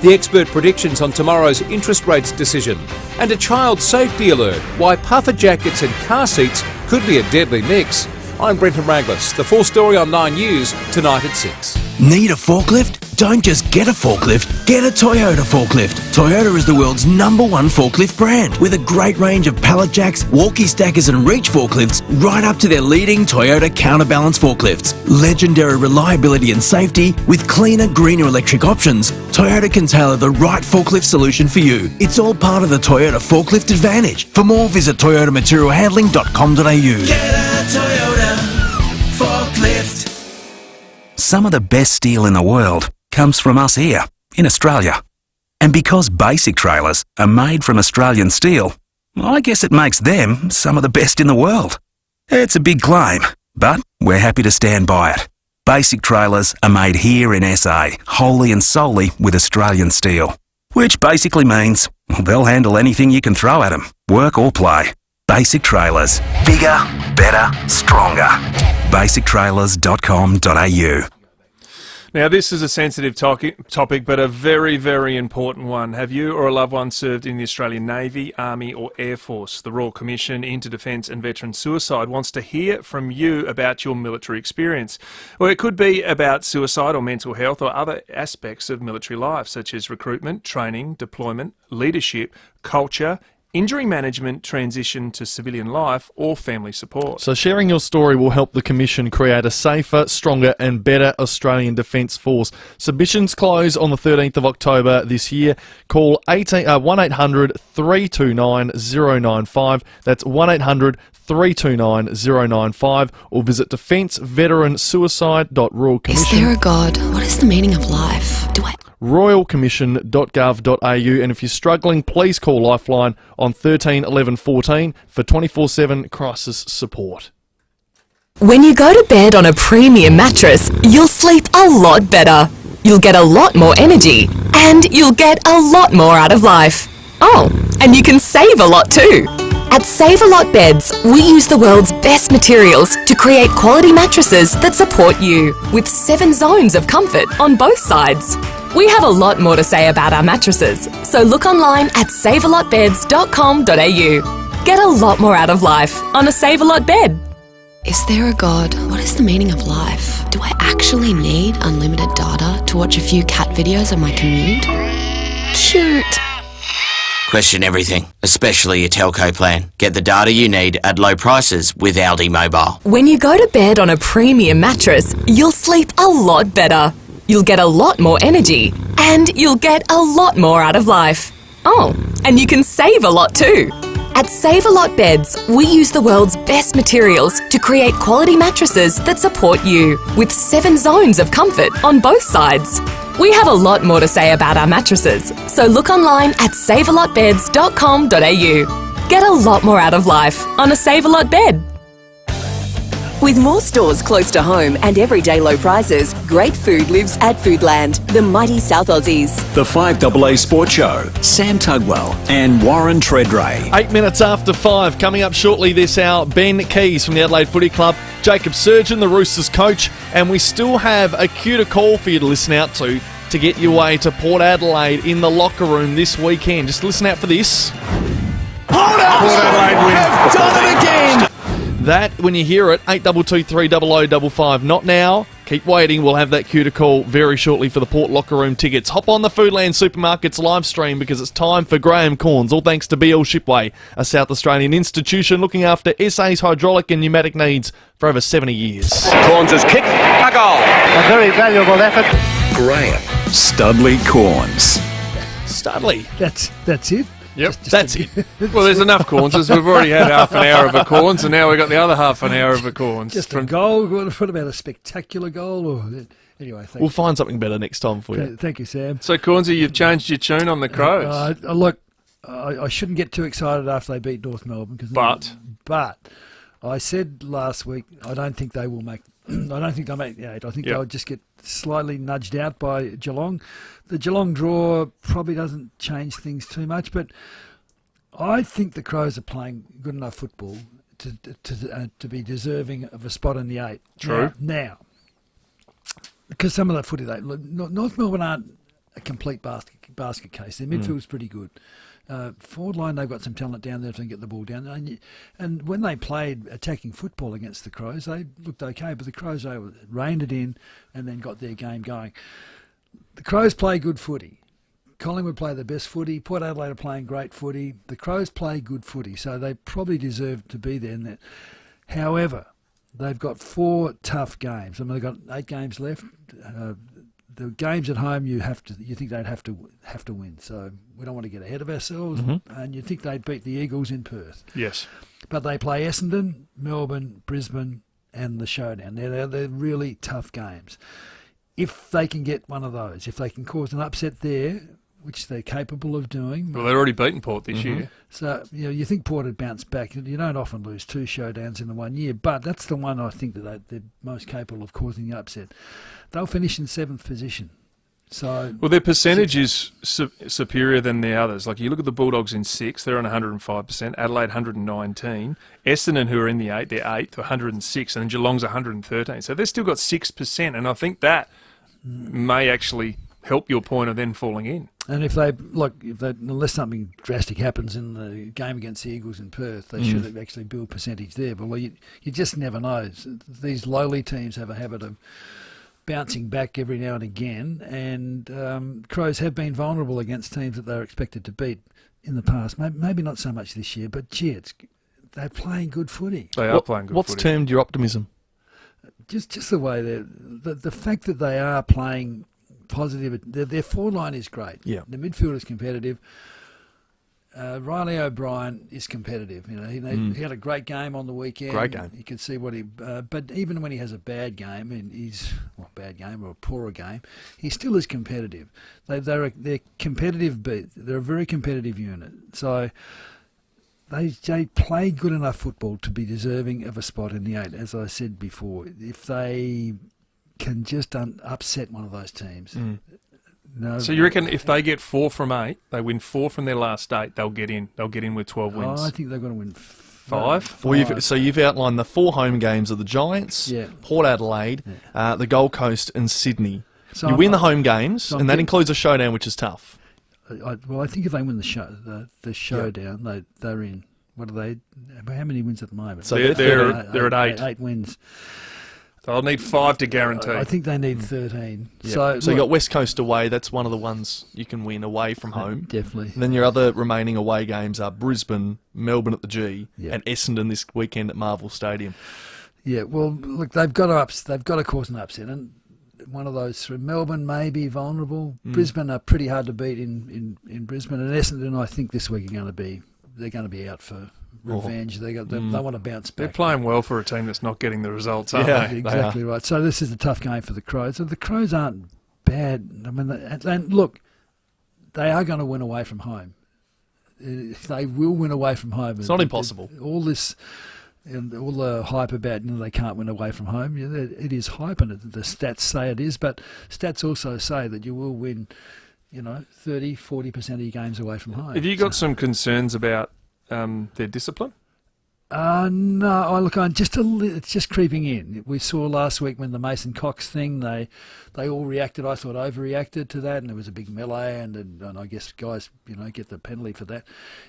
The expert predictions on tomorrow's interest rates decision. And a child safety alert. Why puffer jackets and car seats could be a deadly mix. I'm Brenton Raglas. The full story on 9 News tonight at 6. Need a forklift? Don't just get a forklift, get a Toyota forklift. Toyota is the world's #1 forklift brand with a great range of pallet jacks, walkie stackers and reach forklifts right up to their leading Toyota counterbalance forklifts. Legendary reliability and safety with cleaner, greener electric options, Toyota can tailor the right forklift solution for you. It's all part of the Toyota Forklift Advantage. For more, visit toyotamaterialhandling.com.au. Get a Toyota forklift. Some of the best steel in the world comes from us here in Australia. And because basic trailers are made from Australian steel, I guess it makes them some of the best in the world. It's a big claim, but we're happy to stand by it. Basic trailers are made here in SA, wholly and solely with Australian steel. Which basically means they'll handle anything you can throw at them, work or play. Basic trailers. Bigger, better, stronger. basictrailers.com.au. Now, this is a sensitive topic, but a very, very important one. Have you or a loved one served in the Australian Navy, Army or Air Force? The Royal Commission into Defence and Veteran Suicide wants to hear from you about your military experience. Well, it could be about suicide or mental health or other aspects of military life, such as recruitment, training, deployment, leadership, culture, injury management, transition to civilian life, or family support. So sharing your story will help the Commission create a safer, stronger and better Australian Defence Force. Submissions close on the 13th of October this year. Call 1800 329 095. That's 1800 329 095 or visit defenceveteransuicide.royalcommission. Is there a God? What is the meaning of life? royalcommission.gov.au, and if you're struggling, please call Lifeline on 13 11 14 for 24/7 crisis support. When you go to bed on a premium mattress, you'll sleep a lot better. You'll get a lot more energy, and you'll get a lot more out of life. Oh, and you can save a lot too. At Save A Lot Beds, we use the world's best materials to create quality mattresses that support you, with 7 zones of comfort on both sides. We have a lot more to say about our mattresses, so look online at savealotbeds.com.au. Get a lot more out of life on a Save A Lot bed. Is there a God? What is the meaning of life? Do I actually need unlimited data to watch a few cat videos on my commute? Cute. Question everything, especially your telco plan. Get the data you need at low prices with Aldi Mobile. When you go to bed on a premium mattress, you'll sleep a lot better. You'll get a lot more energy, and you'll get a lot more out of life. Oh, and you can save a lot too. At Save A Lot Beds, we use the world's best materials to create quality mattresses that support you, with 7 zones of comfort on both sides. We have a lot more to say about our mattresses, so look online at savealotbeds.com.au. Get a lot more out of life on a Save A Lot bed. With more stores close to home and everyday low prices, great food lives at Foodland, the mighty South Aussies. The 5AA Sports Show, Sam Tugwell and Warren Tredrea. 8 minutes after 5, coming up shortly this hour, Ben Keys from the Adelaide Footy Club, Jacob Surgeon, the Roosters coach, and we still have a cue to call for you to listen out to get your way to Port Adelaide in the locker room this weekend. Just listen out for this. Port Adelaide have done it again! That, when you hear it, 8223 0055. Not now. Keep waiting. We'll have that cue to call very shortly for the Port Locker Room tickets. Hop on the Foodland Supermarkets live stream because it's time for Graham Corns. All thanks to BL Shipway, a South Australian institution looking after SA's hydraulic and pneumatic needs for over 70 years. Corns has kicked a goal. A very valuable effort. Graham Studley Corns. Studley. That's it. Yep, that's it. Well, there's enough corns. We've already had half an hour of a corns, and now we've got the other half an hour of a corns. Just a goal. What about a spectacular goal? Or anyway, we'll find something better next time for you. Thank you, Sam. So, Cornsy, you've changed your tune on the Crows. Look, I shouldn't get too excited after they beat North Melbourne. But I said last week I don't think they will make. I don't think they'll make the 8. I think they'll just get slightly nudged out by Geelong. The Geelong draw probably doesn't change things too much, but I think the Crows are playing good enough football to be deserving of a spot in the 8. True. Now, because some of that footy, North Melbourne aren't a complete basket case. Their midfield's pretty good. Forward line, they've got some talent down there if they can get the ball down. And when they played attacking football against the Crows, they looked okay, but the Crows reined it in and then got their game going. The Crows play good footy. Collingwood play the best footy. Port Adelaide are playing great footy. The Crows play good footy, so they probably deserve to be there. However, they've got 4 tough games. I mean, they've got 8 games left. The games at home, you think they'd have to win. So we don't want to get ahead of ourselves. And you think they'd beat the Eagles in Perth. Yes, but they play Essendon, Melbourne, Brisbane, and the Showdown. They're really tough games. If they can get one of those, if they can cause an upset there, which they're capable of doing. Well, they've already beaten Port this year. So, you think Port would bounce back. You don't often lose 2 showdowns in the 1 year, but that's the one I think that they're most capable of causing the upset. They'll finish in 7th position. So, well, their percentage is superior than the others. Like, you look at the Bulldogs in 6th, they're on 105%, Adelaide 119, Essendon, who are in the 8, they're 8th, 106, and then Geelong's 113. So they've still got 6%, and I think that may actually help your point of then falling in. And unless something drastic happens in the game against the Eagles in Perth, they should actually build percentage there. But you just never know. These lowly teams have a habit of bouncing back every now and again, and Crows have been vulnerable against teams that they're expected to beat in the past. Maybe not so much this year, but they're playing good footy. They are playing good footy. What's termed your optimism? Just the way the fact that they are playing positive. Their forward line is great. Yeah. The midfield is competitive. Riley O'Brien is competitive. He had a great game on the weekend. Great game. You can see what but even when he has a bad game, and bad game or a poorer game, he still is competitive. They're competitive. They're a very competitive unit. So they play good enough football to be deserving of a spot in the 8. As I said before, if they can just upset one of those teams. No. So you reckon if they get 4 from 8, they win 4 from their last 8, they'll get in. They'll get in with 12 wins. I think they're going to win 5. Well, you've outlined the 4 home games of the Giants, Port Adelaide, the Gold Coast, and Sydney. So you win the home games, and that includes a showdown, which is tough. I think if they win the showdown, they're in. What are they? How many wins at the moment? So they're at 8. 8 wins. They'll need 5 to guarantee. I think they need 13. Yeah. So you got West Coast away. That's one of the ones you can win away from home. Definitely. And then your other remaining away games are Brisbane, Melbourne at the G, and Essendon this weekend at Marvel Stadium. Yeah. Well, look, they've got to cause an upset, and one of those three. Melbourne may be vulnerable. Brisbane are pretty hard to beat in Brisbane, and Essendon I think this week they're going to be out for revenge. They want to bounce back. They're playing well for a team that's not getting the results, aren't they? Exactly right. So this is a tough game for the Crows. So the Crows aren't bad. I mean, and look, they are going to win away from home. They will win away from home. It's not impossible. All this, and all the hype about they can't win away from home. It is hype, and the stats say it is. But stats also say that you will win, 30, 40% of your games away from home. Have you got some concerns about their discipline? No, look, it's just creeping in. We saw last week when the Mason Cox thing, they all reacted. I thought overreacted to that, and there was a big melee, and I guess guys, get the penalty for that.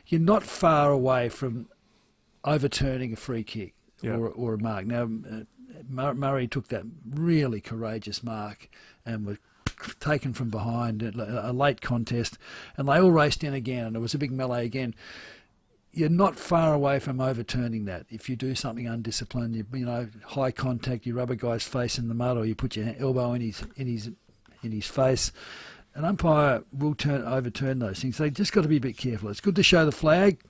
You're not far away from overturning a free kick or a mark. Now, Murray took that really courageous mark and was taken from behind, a late contest, and they all raced in again, and it was a big melee again. You're not far away from overturning that. If you do something undisciplined, high contact, you rub a guy's face in the mud, or you put your elbow in his face, an umpire will overturn those things. They just got to be a bit careful. It's good to show the flag,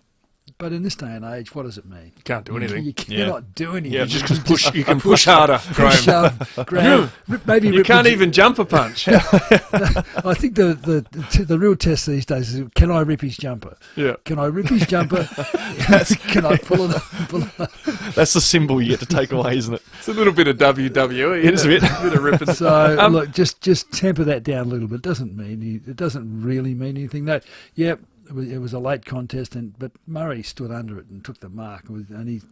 but in this day and age, what does it mean? You can't do anything. You cannot do anything. Yeah, just you can push harder, Graham. Grab, maybe you can't even jump a punch. I think the real test these days is, can I rip his jumper? Yeah. Can I rip his jumper? Can I pull it up? That's the symbol you get to take away, isn't it? It's a little bit of WWE. It is a bit. Of ripping. So look, just temper that down a little bit. It doesn't really mean anything. No. Yep. It was a late contest, but Murray stood under it and took the mark. And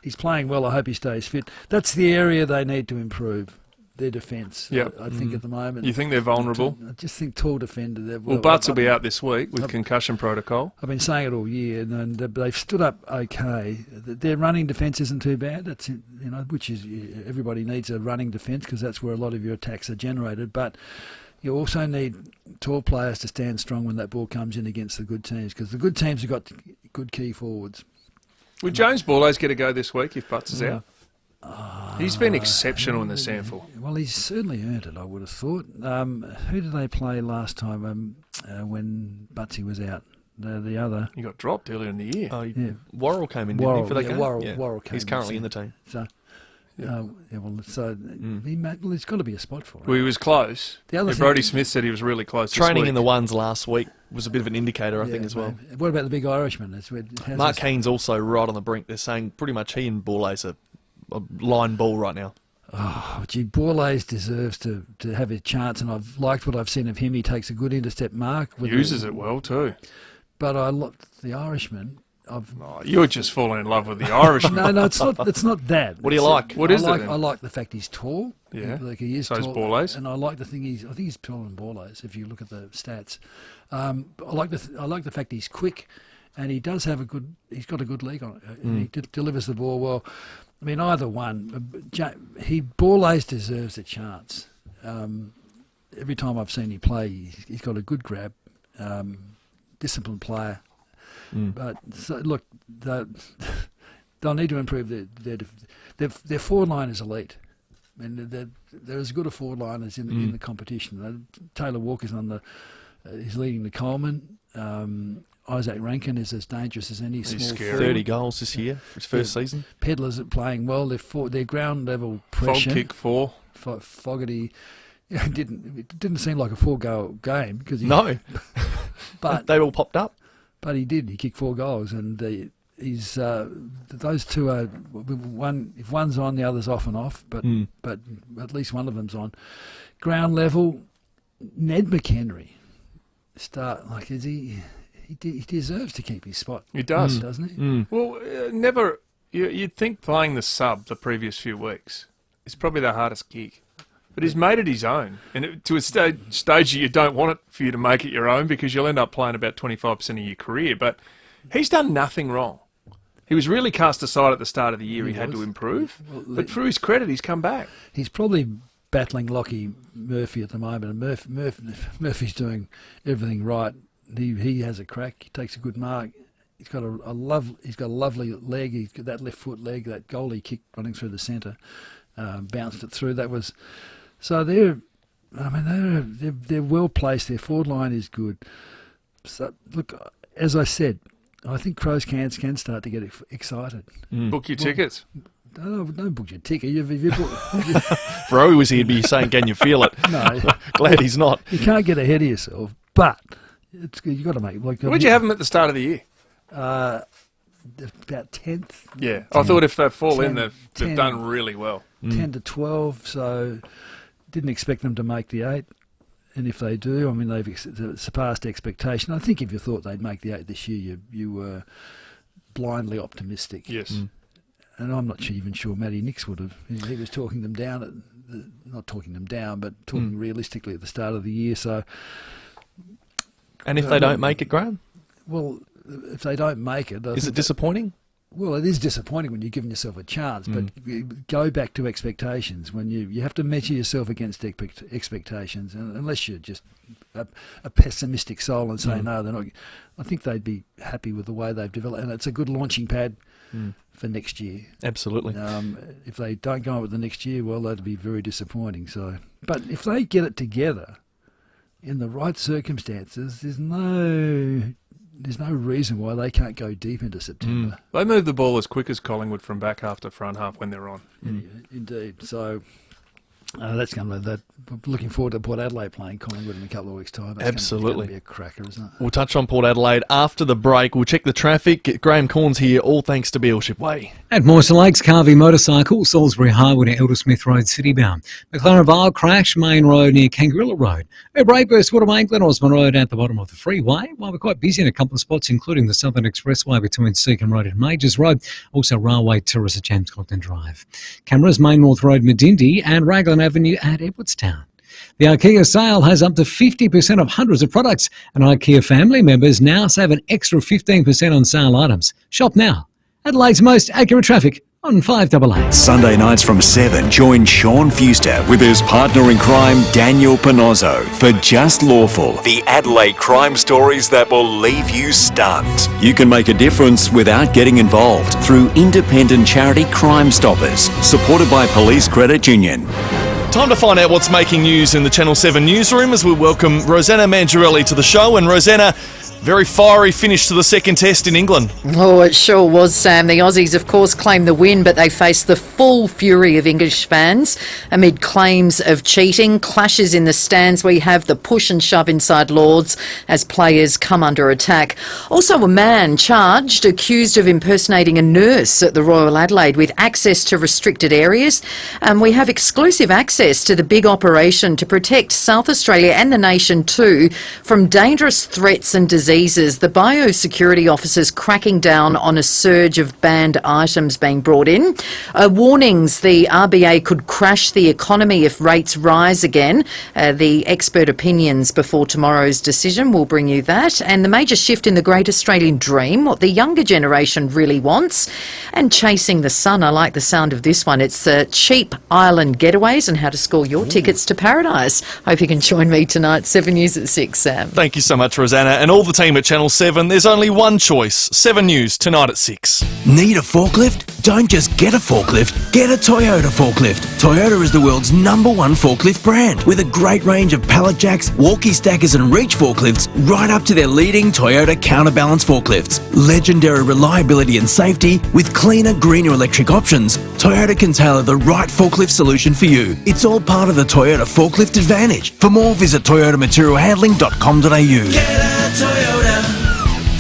he's playing well. I hope he stays fit. That's the area they need to improve. their defence. Yep. I think at the moment. You think they're vulnerable? I just think tall defender. Well, Butts will be out this week with concussion protocol. I've been saying it all year, and they've stood up okay. Their running defence isn't too bad. That's which is everybody needs a running defence because that's where a lot of your attacks are generated. But you also need tall players to stand strong when that ball comes in against the good teams because the good teams have got good key forwards. Would James Borlase get a go this week if Butts is out? He's been exceptional in the sample. Well, he's certainly earned it, I would have thought. Who did they play last time when Butsy was out? The other. He got dropped earlier in the year. Worrell came in, didn't he, for that game? Worrell came He's currently in the team. So, he's got to be a spot for him. Well, he was close. Brodie Smith said he was really close. Training in the ones last week was a bit of an indicator, I think, as well. What about the big Irishman? Mark Keane's also right on the brink. They're saying pretty much he and Borlase are a line ball right now. Oh, gee, Borlase deserves to have a chance, and I've liked what I've seen of him. He takes a good intercept mark. Uses it well too. But the Irishman. You're just falling in love with the Irishman. No, it's not. It's not that. What do you like? What is it? I like the fact he's tall. Yeah, like he is so tall. Is Borlase. And I like the thing I think he's taller than Borlase if you look at the stats. I like the fact he's quick, and he does have he's got a good leg on it. And he delivers the ball well. I mean, either one. Borlase deserves a chance. Every time I've seen him play, he's got a good grab, disciplined player. But look, they'll need to improve their forward line is elite. I mean, they're as good a forward line as in the competition. Taylor Walker's he's leading the Coleman. Isaac Rankin is as dangerous as any small forward. 30 goals this year for his first season. Pedlar's playing well. Their ground level pressure. Fog kick 4. Fogarty. It didn't seem like a 4-goal game because no, but they all popped up. But he did. He kicked 4 goals, and he's those two are one. If one's on, the other's off and off. But at least one of them's on. Ground level, Ned McHenry. He deserves to keep his spot. He does, doesn't he? Well, never. You'd think playing the sub the previous few weeks is probably the hardest gig. But he's made it his own. And to a stage you don't want it for you to make it your own because you'll end up playing about 25% of your career. But he's done nothing wrong. He was really cast aside at the start of the year. He had to improve. But for his credit, he's come back. He's probably battling Lockie Murphy at the moment. And Murphy's doing everything right. He has a crack. He takes a good mark. He's got a lovely leg. He's got that left foot leg, that goal he kicked running through the centre. Bounced it through. That was... So they're well placed. Their forward line is good. So look, as I said, I think Crows can start to get excited. Book your tickets. No, don't book your ticket. If Rowie was here, he'd be saying, "Can you feel it?" No, glad he's not. You can't get ahead of yourself, but you got to make. Where'd you have them at the start of the year? About 10th. Yeah, I thought if they fall in, they've done really well. 10 to 12, so didn't expect them to make the 8. And if they do, I mean, they've surpassed expectation. I think if you thought they'd make the 8 this year, you were blindly optimistic. Yes. And I'm not even sure Matty Nix would have. He was talking them down, not talking them down, but talking realistically at the start of the year. So. And if they don't make it, Graham? Well, if they don't make it... Is it disappointing? Well, it is disappointing when you're giving yourself a chance, but go back to expectations. When you have to measure yourself against expectations, and unless you're just a pessimistic soul and say, no, they're not... I think they'd be happy with the way they've developed, and it's a good launching pad for next year. Absolutely. If they don't go on with the next year, well, that'd be very disappointing. So, but if they get it together in the right circumstances, there's no reason why they can't go deep into September. They move the ball as quick as Collingwood from back half to front half when they're on. Indeed. So that's going to looking forward to Port Adelaide playing Collingwood in a couple of weeks' time. Absolutely. It's going to be a cracker, isn't it? We'll touch on Port Adelaide after the break. We'll check the traffic. Graham Corns here, all thanks to Bealship Way. At Moysa Lakes, Carvey Motorcycle, Salisbury Highway to Eldesmith Road, Citybound. McLaren Vale crash, Main Road near Kangarilla Road. Braeburst, Watermain, Glen Osmond Road at the bottom of the freeway. While we're quite busy in a couple of spots, including the Southern Expressway between Seacombe Road and Majors Road. Also Railway Terrace at James Compton Drive. Cameras, Main North Road, Medindi and Raglan Avenue at Edwardstown. The IKEA sale has up to 50% off hundreds of products, and IKEA family members now save an extra 15% on sale items. Shop now. Adelaide's most accurate traffic on 5AA. Sunday nights from 7, join Sean Fuster with his partner in crime, Daniel Panozzo, for Just Lawful, the Adelaide crime stories that will leave you stunned. You can make a difference without getting involved through independent charity Crime Stoppers, supported by Police Credit Union. Time to find out what's making news in the Channel 7 newsroom as we welcome Rosanna Mangiarelli to the show. And Rosanna, very fiery finish to the second test in England. Oh, it sure was, Sam. The Aussies, of course, claimed the win, but they faced the full fury of English fans amid claims of cheating, clashes in the stands. We have the push and shove inside Lords as players come under attack. Also, a man charged, accused of impersonating a nurse at the Royal Adelaide with access to restricted areas. We have exclusive access to the big operation to protect South Australia and the nation too from dangerous threats and diseases. The biosecurity officers cracking down on a surge of banned items being brought in. Warnings the RBA could crash the economy if rates rise again. The expert opinions before tomorrow's decision will bring you that. And the major shift in the great Australian dream, what the younger generation really wants. And chasing the sun. I like the sound of this one. It's cheap island getaways and how to score your tickets to paradise. Hope you can join me tonight, 7 News at 6, Sam. Thank you so much, Rosanna. And all the team at Channel 7, there's only one choice. 7 News tonight at 6. Need a forklift? Don't just get a forklift, get a Toyota forklift. Toyota is the world's #1 forklift brand with a great range of pallet jacks, walkie stackers and reach forklifts right up to their leading Toyota counterbalance forklifts. Legendary reliability and safety with cleaner, greener electric options. Toyota can tailor the right forklift solution for you. It's all part of the Toyota Forklift Advantage. For more, visit toyotamaterialhandling.com.au. Get a Toyota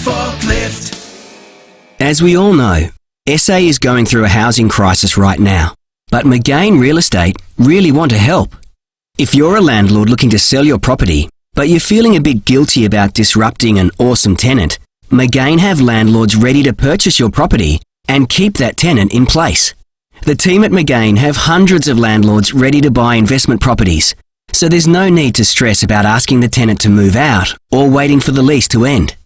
forklift. As we all know, SA is going through a housing crisis right now, but McGain Real Estate really want to help. If you're a landlord looking to sell your property, but you're feeling a bit guilty about disrupting an awesome tenant, McGain have landlords ready to purchase your property and keep that tenant in place. The team at McGain have hundreds of landlords ready to buy investment properties, so there's no need to stress about asking the tenant to move out or waiting for the lease to end.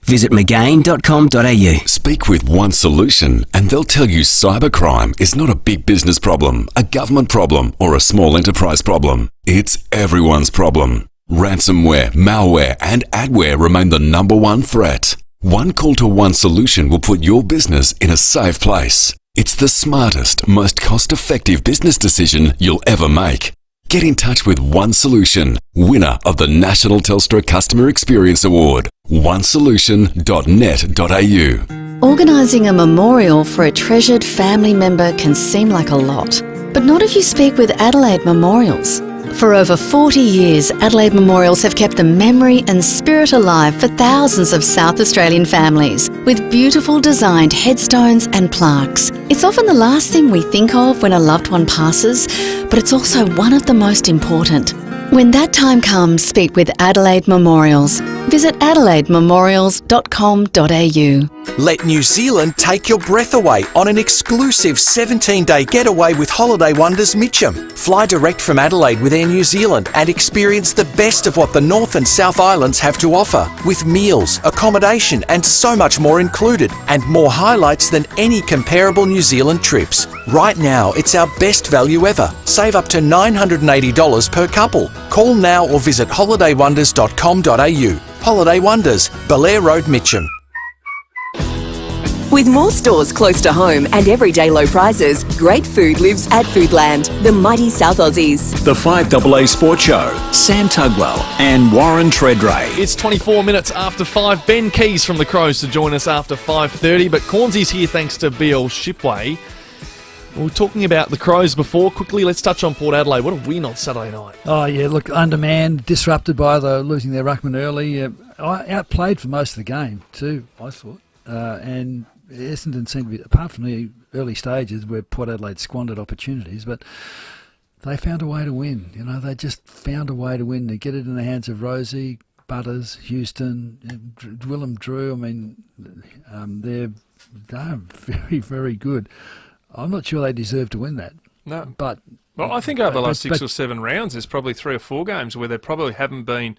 Visit McGain.com.au. Speak with One Solution and they'll tell you cybercrime is not a big business problem, a government problem or a small enterprise problem. It's everyone's problem. Ransomware, malware and adware remain the #1 threat. One call to One Solution will put your business in a safe place. It's the smartest, most cost-effective business decision you'll ever make. Get in touch with One Solution, winner of the National Telstra Customer Experience Award. onesolution.net.au. Organising a memorial for a treasured family member can seem like a lot, but not if you speak with Adelaide Memorials. For over 40 years, Adelaide Memorials have kept the memory and spirit alive for thousands of South Australian families, with beautiful designed headstones and plaques. It's often the last thing we think of when a loved one passes, but it's also one of the most important. When that time comes, speak with Adelaide Memorials. Visit adelaidememorials.com.au. Let New Zealand take your breath away on an exclusive 17-day getaway with Holiday Wonders Mitcham. Fly direct from Adelaide with Air New Zealand and experience the best of what the North and South Islands have to offer, with meals, accommodation and so much more included, and more highlights than any comparable New Zealand trips. Right now, it's our best value ever. Save up to $980 per couple. Call now or visit holidaywonders.com.au. Holiday Wonders, Belair Road, Mitcham. With more stores close to home and everyday low prices, great food lives at Foodland, the mighty South Aussies. The 5AA Sports Show, Sam Tugwell and Warren Tredrea. It's 24 minutes after 5. Ben Keys from the Crows to join us after 5:30, but Cornsy's here thanks to BL Shipway. We were talking about the Crows before. Quickly, let's touch on Port Adelaide. What a win on Saturday night. Oh, yeah, look, undermanned, disrupted by losing their ruckman early. Outplayed for most of the game, too, I thought. And Essendon seemed to be, apart from the early stages where Port Adelaide squandered opportunities, but they found a way to win. You know, they just found a way to win, to get it in the hands of Rosie, Butters, Houston, Willem Drew. I mean, they're very, very good. I'm not sure they deserve to win that. No. But well, I think over the last 6 or 7 rounds, there's probably 3 or 4 games where they probably haven't been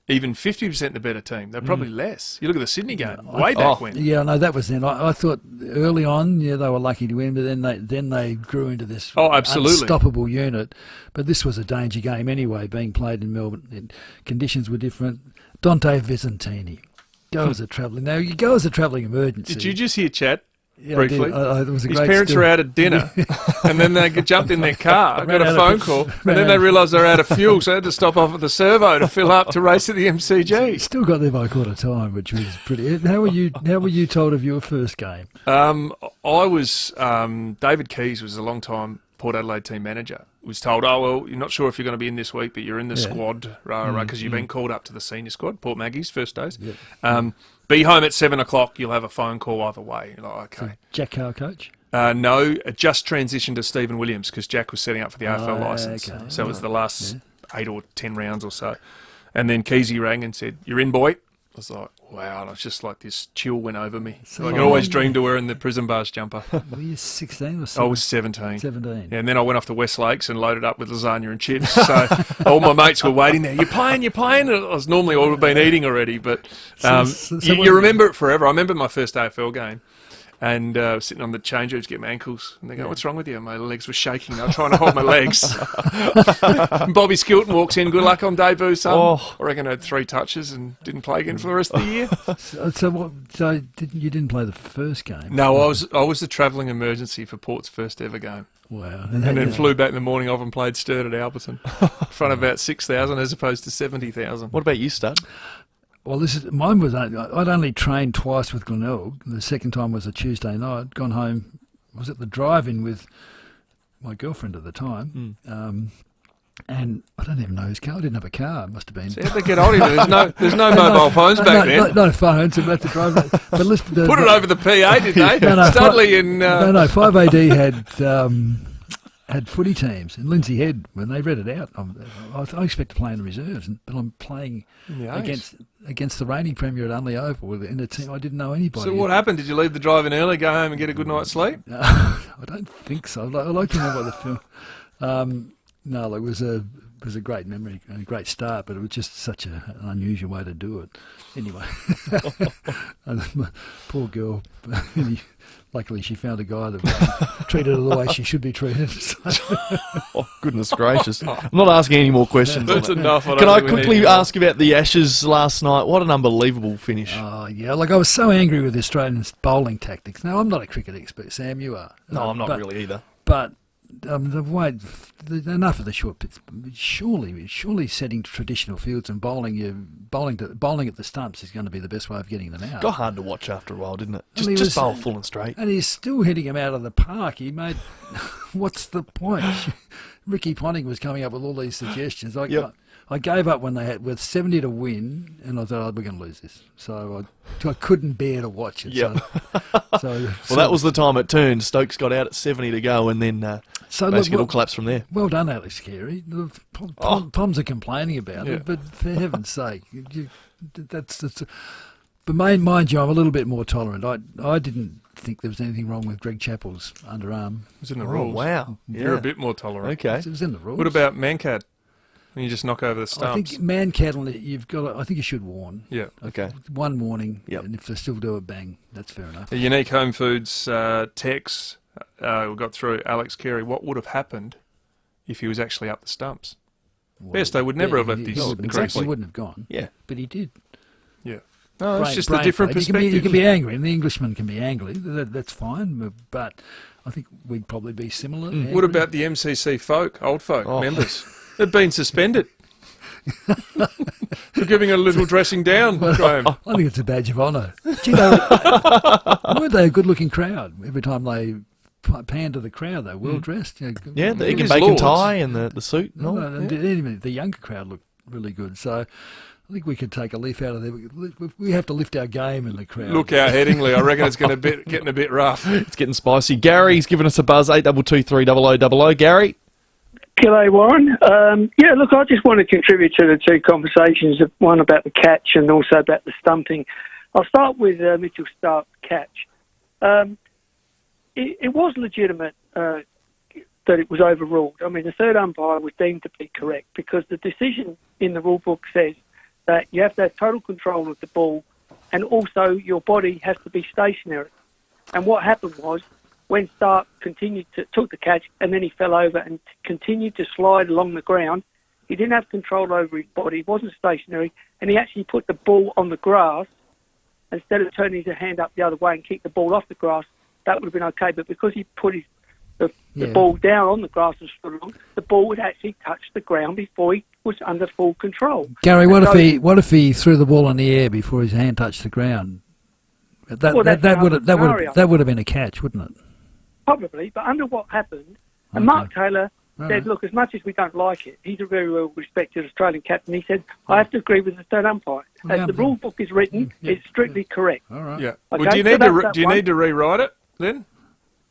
even 50% the better team. They're probably less. You look at the Sydney game, way back when. Yeah, no, that was then. I thought early on, they were lucky to win, but then they grew into this unstoppable unit. But this was a danger game anyway, being played in Melbourne. And conditions were different. Dante Vicentini, go as a travelling emergency. Did you just hear Chad? Yeah, briefly. It was a His great parents story. were out at dinner, and then they jumped in their car, got a phone call, and then they realised they were out of fuel, so they had to stop off at the servo to fill up to race at the MCG. Still got there by quarter time, which was pretty. How were you told of your first game? I was David Keys was a long time Port Adelaide team manager. Was told, oh well, you're not sure if you're going to be in this week, but you're in the squad, because you've been called up to the senior squad, Port Maggie's first days. Be home at 7 o'clock. You'll have a phone call either way. You're like, okay. So Jack Carr coach? No, it just transitioned to Stephen Williams because Jack was setting up for the AFL licence. Okay. So it was the last 8 or 10 rounds or so. And then Keezy rang and said, "You're in, boy." I was like, wow, and I was just like, this chill went over me. So I always dreamed of wearing the prison bars jumper. Were you 16 or 17? I was 17. 17. Yeah, and then I went off to West Lakes and loaded up with lasagna and chips. So all my mates were waiting there. You're playing. And I was normally all been eating already, but you remember it forever. I remember my first AFL game. And sitting on the change rooms, getting my ankles. And they go, "What's wrong with you?" My legs were shaking. They were trying to hold my legs. And Bobby Skilton walks in. "Good luck on debut, son." I reckon I had 3 touches and didn't play again for the rest of the year. So you didn't play the first game? No, I was the travelling emergency for Port's first ever game. Wow. And then flew back in the morning of and played Sturt at Alberton in front of about 6,000 as opposed to 70,000. What about you, Stud? Well, mine was I'd only trained twice with Glenelg. The second time was a Tuesday night. I'd gone home. I was at the drive-in with my girlfriend at the time, and I don't even know whose car. I didn't have a car. It must have been. So how'd they get hold of you? There's no mobile phones back then. No phones. About to drive. But listen, put it over the PA, did they? No, Studley and no. 5AD had footy teams, and Lindsay Head, when they read it out, I expect to play in the reserves, but I'm playing against the reigning premier at Unley Oval in a team I didn't know anybody. So what happened? Did you leave the drive-in early, go home and get a good night's sleep? I don't think so. I like to know about the film. No, it was a great memory and a great start, but it was just such an unusual way to do it. Anyway, poor girl. Luckily, she found a guy that treated her the way she should be treated. Oh, goodness gracious. I'm not asking any more questions. That's enough. Can I quickly ask about the Ashes last night? What an unbelievable finish. Oh, yeah. I was so angry with the Australian bowling tactics. Now, I'm not a cricket expert, Sam, you are. No, I'm not really either. But the way, enough of the short pitch. Surely setting traditional fields and bowling at the stumps is going to be the best way of getting them out. Got hard to watch after a while, didn't it? Just bowl full and straight. And he's still hitting them out of the park. He made. What's the point? Ricky Ponting was coming up with all these suggestions. I gave up when they had with 70 to win, and I thought, we're going to lose this. So I couldn't bear to watch it. Yep. Well, that was the time it turned. Stokes got out at 70 to go, and then basically it all collapsed from there. Well done, Alex Carey. Poms are complaining about it, but for heaven's sake, that's. But mind you, I'm a little bit more tolerant. I didn't think there was anything wrong with Greg Chappell's underarm. It was in the rules. Wow. You're a bit more tolerant. Okay. It was in the rules. What about Mancat? When you just knock over the stumps. I think Mancat, I think you should warn. Yeah. Okay. One warning, and if they still do it, bang, that's fair enough. The Unique Home Foods text we got through Alex Carey. What would have happened if he was actually up the stumps? Best, they would never have left his Exactly, he wouldn't have gone. Yeah. But he did. Yeah. No, it's just a different perspective. You can be angry, and the Englishman can be angry. That's fine, but I think we'd probably be similar. What about the MCC old folk members? They've been suspended for giving a little dressing down, Graham. I think it's a badge of honour. Weren't they a good-looking crowd? Every time they pan to the crowd, they're well-dressed. Yeah, the egg and bacon tie and the suit. Even the younger crowd looked really good. So I think we could take a leaf out of there. We have to lift our game in the crowd. Look out, Headingley. I reckon it's getting a bit rough. It's getting spicy. Gary's given us a buzz, 82230000. Gary? G'day, Warren. Look, I just want to contribute to the two conversations, one about the catch and also about the stumping. I'll start with Mitchell Stark's catch. It was legitimate that it was overruled. I mean, the third umpire was deemed to be correct because the decision in the rule book says that you have to have total control of the ball and also your body has to be stationary. And what happened was when Stark took the catch and then he fell over and continued to slide along the ground, he didn't have control over his body, he wasn't stationary, and he actually put the ball on the grass instead of turning his hand up the other way and kick the ball off the grass. That would have been okay, but because he put the ball down on the grass and stood along, the ball would actually touch the ground before he was under full control. Gary, what if he threw the ball in the air before his hand touched the ground? That would have been a catch, wouldn't it? Probably, but under what happened, and Mark Taylor said, look, as much as we don't like it, he's a very well-respected Australian captain. He said, I have to agree with the third umpire. As the rule book is written, it's strictly correct. All right. Okay? Well, do you need to rewrite it then?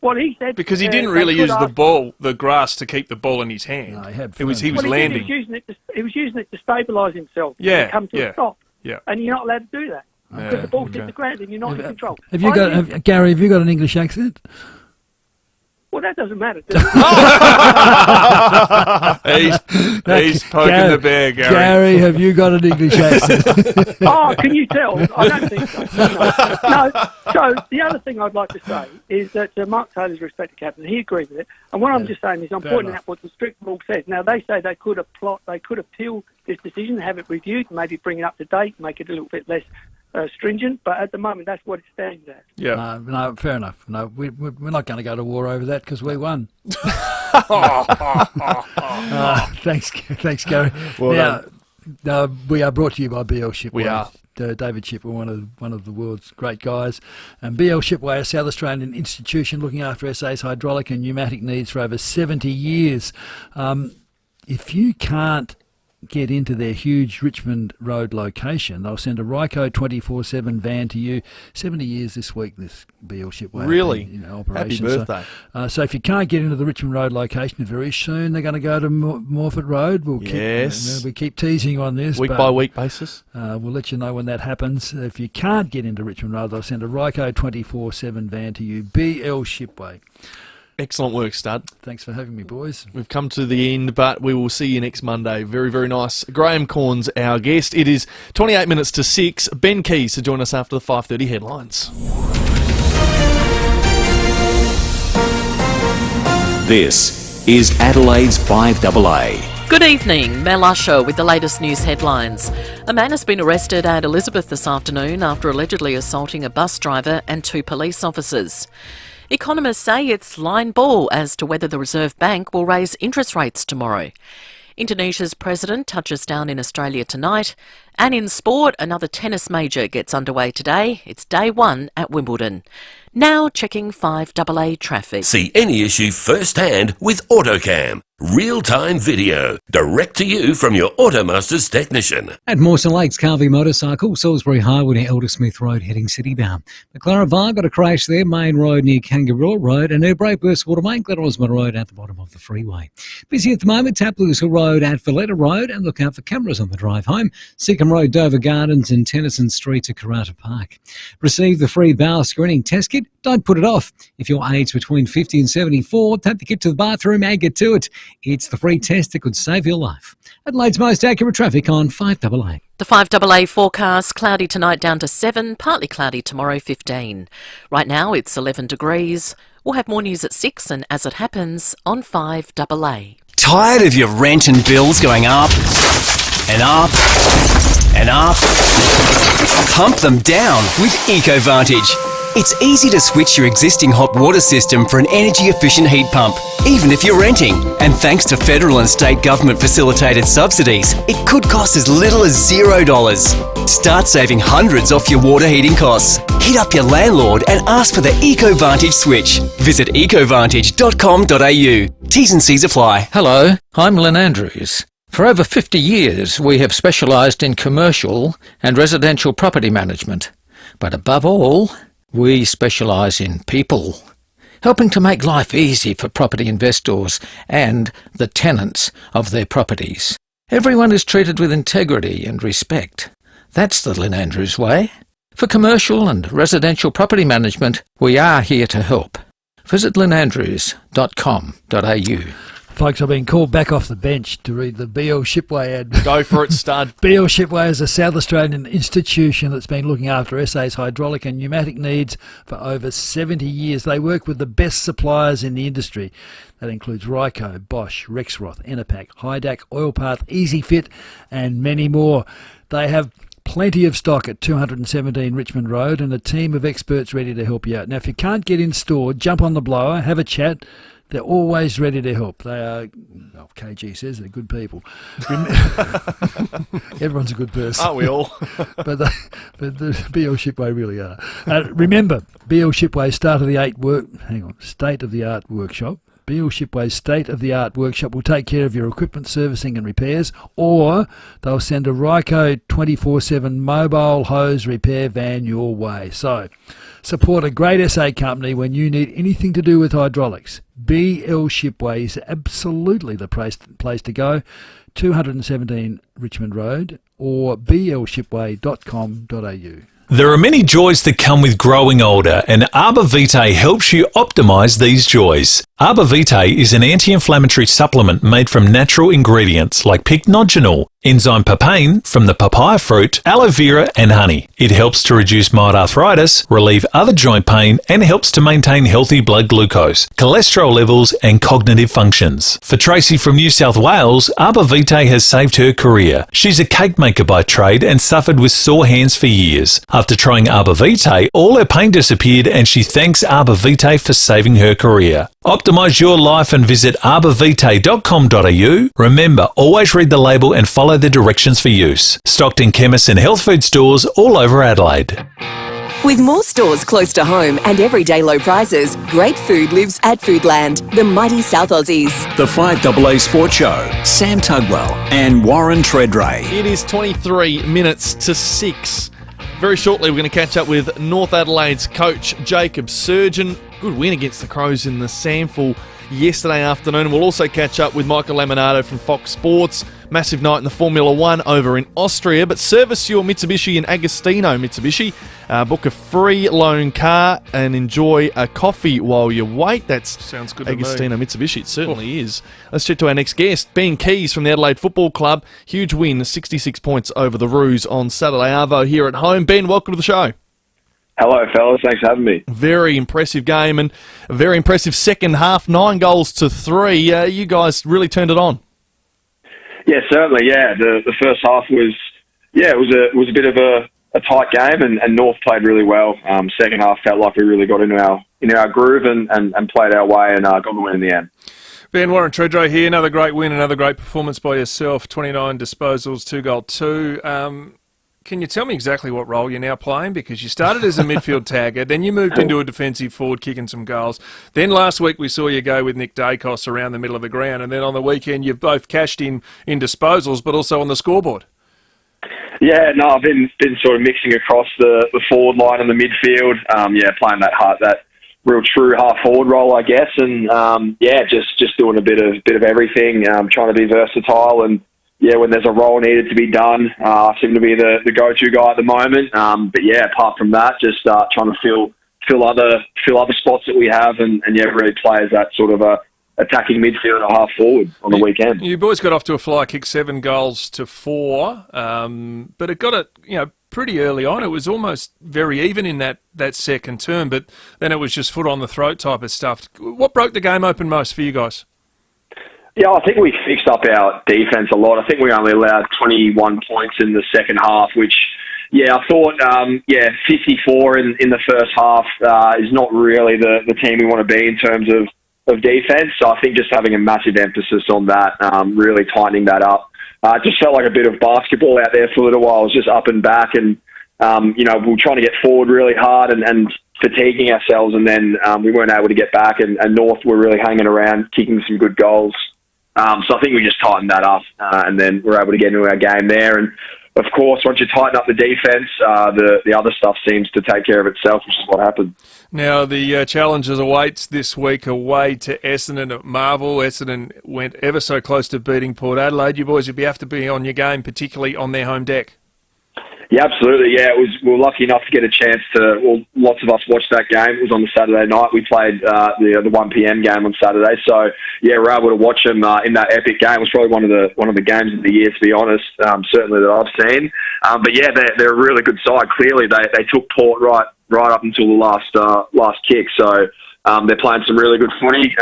Well, he said because he didn't really use the grass to keep the ball in his hand. No, he was landing. He was using it to stabilise himself. Yeah, to come to a stop. Yeah, and you're not allowed to do that because the ball's hit the ground and you're not in control. Gary, have you got an English accent? Well, that doesn't matter, does it? he's poking the bear, Gary. Gary, have you got an English accent? Oh, can you tell? I don't think so. No. So the other thing I'd like to say is that Mark Taylor's respected captain, he agreed with it. And what I'm just saying is I'm pointing out what the strict rule says. Now, they say they could appeal this decision, have it reviewed, maybe bring it up to date, make it a little bit less stringent, but at the moment that's what it stands at. Yeah. No, fair enough. No, we're not going to go to war over that because we won. Thanks, Gary. Well now, we are brought to you by BL Shipway. We are. David Shipway, one of the world's great guys, and BL Shipway, a South Australian institution looking after SA's hydraulic and pneumatic needs for over 70 years. If you can't get into their huge Richmond Road location, they'll send a Ryco 24/7 van to you. 70 years this week, this BL Shipway. Really? Operation. Happy birthday. So if you can't get into the Richmond Road location, very soon they're going to go to Morford Road. We keep teasing you on this. Week by week basis. We'll let you know when that happens. If you can't get into Richmond Road, they'll send a Ryco 24/7 van to you. BL Shipway. Excellent work, Stud. Thanks for having me, boys. We've come to the end, but we will see you next Monday. Very, very nice. Graham Corn's our guest. It is 28 minutes to 6. Ben Keys to join us after the 5:30 headlines. This is Adelaide's 5AA. Good evening, Mel Usher with the latest news headlines. A man has been arrested at Elizabeth this afternoon after allegedly assaulting a bus driver and 2 police officers. Economists say it's line ball as to whether the Reserve Bank will raise interest rates tomorrow. Indonesia's president touches down in Australia tonight. And in sport, another tennis major gets underway today. It's day 1 at Wimbledon. Now checking 5AA traffic. See any issue firsthand with AutoCam. Real-time video, direct to you from your Automasters technician. At Mawson Lakes, Carvey Motorcycle, Salisbury Highway near Elder Smith Road heading city-bound. McLaren Var got a crash there, Main Road near Kangaroo Road, and a brake burst Watermain, Glen Osmond Road at the bottom of the freeway. Busy at the moment, Taplewis Hill Road at Valletta Road, and look out for cameras on the drive home. Seacombe Road, Dover Gardens and Tennyson Street to Karata Park. Receive the free bowel screening test kit. Don't put it off. If your age between 50 and 74, take the kit to the bathroom and get to it. It's the free test that could save your life. Adelaide's most accurate traffic on 5AA. The 5AA forecast, cloudy tonight down to 7, partly cloudy tomorrow 15. Right now it's 11 degrees. We'll have more news at 6 and as it happens on 5AA. Tired of your rent and bills going up and up and up? Pump them down with EcoVantage. It's easy to switch your existing hot water system for an energy-efficient heat pump, even if you're renting. And thanks to federal and state government-facilitated subsidies, it could cost as little as $0. Start saving hundreds off your water heating costs. Hit up your landlord and ask for the EcoVantage switch. Visit ecovantage.com.au. T's and C's apply. Hello, I'm Lynn Andrews. For over 50 years, we have specialised in commercial and residential property management. But above all, we specialise in people, helping to make life easy for property investors and the tenants of their properties. Everyone is treated with integrity and respect. That's the Lynn Andrews way. For commercial and residential property management, we are here to help. Visit lynandrews.com.au. Folks, I've been called back off the bench to read the BL Shipway ad. Go for it, stud. BL Shipway is a South Australian institution that's been looking after SA's hydraulic and pneumatic needs for over 70 years. They work with the best suppliers in the industry. That includes Ryco, Bosch, Rexroth, Enerpac, Hydac, Oilpath, EasyFit, and many more. They have plenty of stock at 217 Richmond Road and a team of experts ready to help you out. Now, if you can't get in store, jump on the blower, have a chat. They're always ready to help. They are, well, KG says they're good people. Everyone's a good person. Aren't we all? but the BL Shipway really are. Remember, BL Shipway's state-of-the-art workshop. BL Shipway's state-of-the-art workshop will take care of your equipment servicing and repairs, or they'll send a Ryco 24/7 mobile hose repair van your way. So, support a great SA company when you need anything to do with hydraulics. BL Shipway is absolutely the place to go. 217 Richmond Road or blshipway.com.au. There are many joys that come with growing older, and Arbor Vitae helps you optimise these joys. Arbor Vitae is an anti-inflammatory supplement made from natural ingredients like pycnogenol, enzyme papain from the papaya fruit, aloe vera and honey. It helps to reduce mild arthritis, relieve other joint pain, and helps to maintain healthy blood glucose, cholesterol levels and cognitive functions. For Tracy from New South Wales, Arbor Vitae has saved her career. She's a cake maker by trade and suffered with sore hands for years. After trying Arbor Vitae, all her pain disappeared and she thanks Arbor Vitae for saving her career. Optimise your life and visit arborvitae.com.au. Remember, always read the label and follow the directions for use. Stocked in chemists and health food stores all over Adelaide. With more stores close to home and everyday low prices, great food lives at Foodland, the mighty South Aussies. The 5AA Sports Show, Sam Tugwell and Warren Tredrea. It is 23 minutes to 6. Very shortly, we're going to catch up with North Adelaide's coach, Jacob Surgeon. Good win against the Crows in the Sample yesterday afternoon. We'll also catch up with Michael Laminato from Fox Sports. Massive night in the Formula One over in Austria. But service your Mitsubishi in Agostino Mitsubishi. Book a free loan car and enjoy a coffee while you wait. That's sounds good to Agostino me. Mitsubishi. It certainly is. Let's check to our next guest. Ben Keys from the Adelaide Football Club. Huge win, 66 points over the Roos on Saturday Arvo here at home. Ben, welcome to the show. Hello, fellas. Thanks for having me. Very impressive game and a very impressive second half. 9 goals to 3. You guys really turned it on. Yeah, certainly. Yeah, the first half was it was a bit of a tight game, and North played really well. Second half felt like we really got into our groove and played our way and got the win in the end. Ben, Warren Tredrea here. Another great win, another great performance by yourself. 29 disposals, 2 goal 2. Can you tell me exactly what role you're now playing? Because you started as a midfield tagger, then you moved into a defensive forward, kicking some goals. Then last week we saw you go with Nick Dacos around the middle of the ground, and then on the weekend you've both cashed in disposals, but also on the scoreboard. Yeah, no, I've been sort of mixing across the forward line and the midfield. Playing that real true half forward role, I guess, and just doing a bit of everything. Trying to be versatile and. Yeah, when there's a role needed to be done, I seem to be the go-to guy at the moment. Apart from that, just trying to fill other spots that we have, and really play as that sort of a attacking midfield or half forward on the weekend. You boys got off to a fly kick, 7 goals to 4, but it got it pretty early on. It was almost very even in that second term, but then it was just foot on the throat type of stuff. What broke the game open most for you guys? Yeah, I think we fixed up our defence a lot. I think we only allowed 21 points in the second half, which, I thought, 54 in the first half is not really the team we want to be in terms of defence. So I think just having a massive emphasis on that, really tightening that up. It just felt like a bit of basketball out there for a little while. It was just up and back and, we were trying to get forward really hard and fatiguing ourselves, and then we weren't able to get back, and North were really hanging around, kicking some good goals. So I think we just tightened that up, and then we're able to get into our game there. And of course, once you tighten up the defence, the other stuff seems to take care of itself, which is what happened. Now, the challenges awaits this week away to Essendon at Marvel. Essendon went ever so close to beating Port Adelaide. You boys would have to be on your game, particularly on their home deck. Yeah, absolutely. Yeah, we were lucky enough to get a chance to. Well, lots of us watched that game. It was on the Saturday night. We played the 1 p.m. game on Saturday. So yeah, we're able to watch them in that epic game. It was probably one of the games of the year, to be honest. Certainly that I've seen. But yeah, they're a really good side. Clearly, they took Port right up until the last kick. So they're playing some really good footy.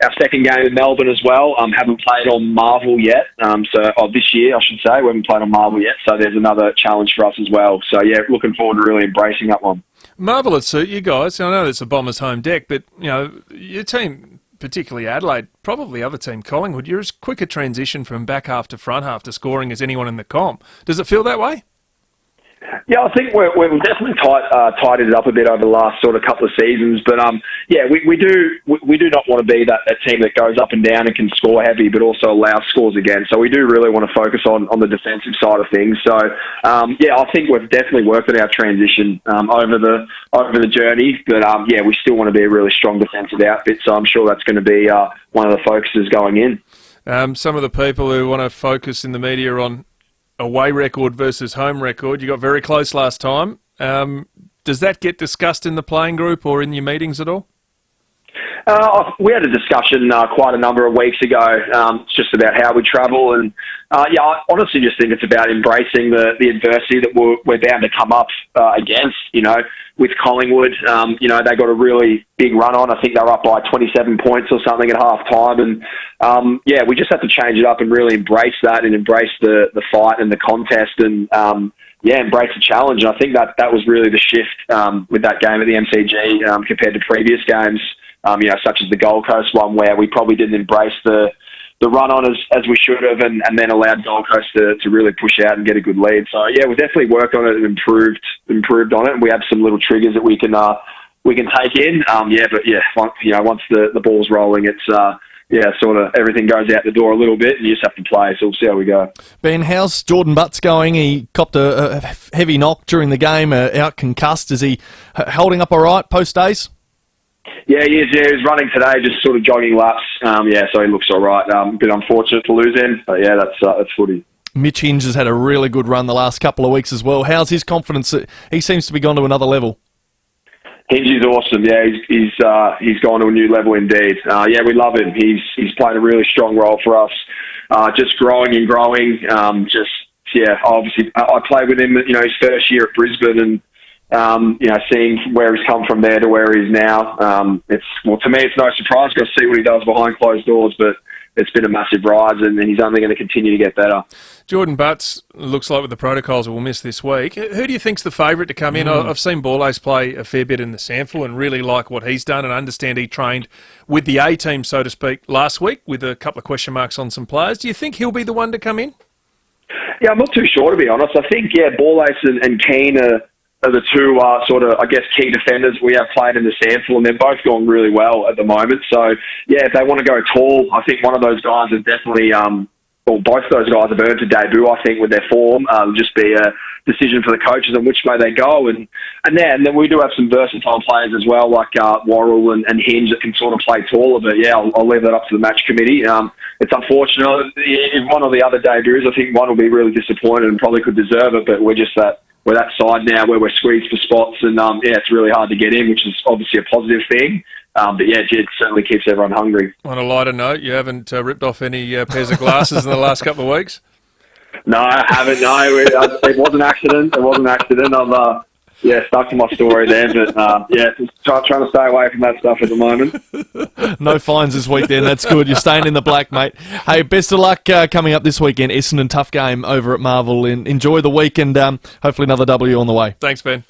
Our second game in Melbourne as well. Haven't played on Marvel yet. This year, I should say, we haven't played on Marvel yet. So there's another challenge for us as well. So yeah, looking forward to really embracing that one. Marvel would suit you guys. I know it's a Bombers' home deck, but your team, particularly Adelaide, probably other team Collingwood, you're as quick a transition from back half to front half to scoring as anyone in the comp. Does it feel that way? Yeah, I think we've definitely tidied it up a bit over the last sort of couple of seasons. But yeah, we do not want to be that team that goes up and down and can score heavy, but also allows scores again. So we do really want to focus on the defensive side of things. So yeah, I think we've definitely worked on our transition over the journey. But yeah, we still want to be a really strong defensive outfit. So I'm sure that's going to be one of the focuses going in. Some of the people who want to focus in the media on away record versus home record. You got very close last time. Does that get discussed in the playing group or in your meetings at all? We had a discussion quite a number of weeks ago, just about how we travel, and yeah, I honestly just think it's about embracing the adversity that we're bound to come up against. With Collingwood, they got a really big run on. I think they were up by 27 points or something at half time, and yeah, we just have to change it up and really embrace that and embrace the fight and the contest, and yeah, embrace the challenge. And I think that was really the shift with that game at the MCG compared to previous games. Such as the Gold Coast one, where we probably didn't embrace the run on as we should have, and then allowed Gold Coast to really push out and get a good lead. So yeah, we definitely worked on it and improved on it, and we have some little triggers that we can take in. Once the ball's rolling, it's sort of everything goes out the door a little bit, and you just have to play. So we'll see how we go. Ben, how's Jordan Butts going? He copped a heavy knock during the game, out concussed. Is he holding up all right post days? Yeah, he is. Yeah, he was running today, just sort of jogging laps. So he looks all right. A bit unfortunate to lose him, but yeah, that's footy. Mitch Hinge has had a really good run the last couple of weeks as well. How's his confidence? He seems to be gone to another level. Hinge is awesome. Yeah, he's gone to a new level indeed. Yeah, we love him. He's played a really strong role for us. Just growing and growing. Obviously I played with him. His first year at Brisbane, and seeing where he's come from there to where he is now, to me, it's no surprise. Got to see what he does behind closed doors, but it's been a massive rise, and he's only going to continue to get better. Jordan Butts looks like with the protocols we'll miss this week. Who do you think's the favourite to come in? I've seen Borlase play a fair bit in the sample and really like what he's done, and understand he trained with the A team, so to speak, last week with a couple of question marks on some players. Do you think he'll be the one to come in? Yeah, I'm not too sure, to be honest. I think, Borlase and Keane are the two sort of, I guess, key defenders we have played in the sample, and they're both going really well at the moment. So, yeah, if they want to go tall, I think one of those guys is definitely, both of those guys have earned a debut, I think, with their form. It'll just be a decision for the coaches on which way they go. And then we do have some versatile players as well, like Worrell and Hinge, that can sort of play taller. But, yeah, I'll leave that up to the match committee. It's unfortunate. If one of the other debuts, I think one will be really disappointed and probably could deserve it, but we're that side now where we're squeezed for spots, and it's really hard to get in, which is obviously a positive thing. But yeah, it certainly keeps everyone hungry. On a lighter note, you haven't ripped off any pairs of glasses in the last couple of weeks? No, I haven't. No, it was an accident. I've stuck to my story there, but just trying to stay away from that stuff at the moment. No fines this week then, that's good. You're staying in the black, mate. Hey, best of luck coming up this weekend. Essendon, tough game over at Marvel. Enjoy the week, and hopefully another W on the way. Thanks, Ben.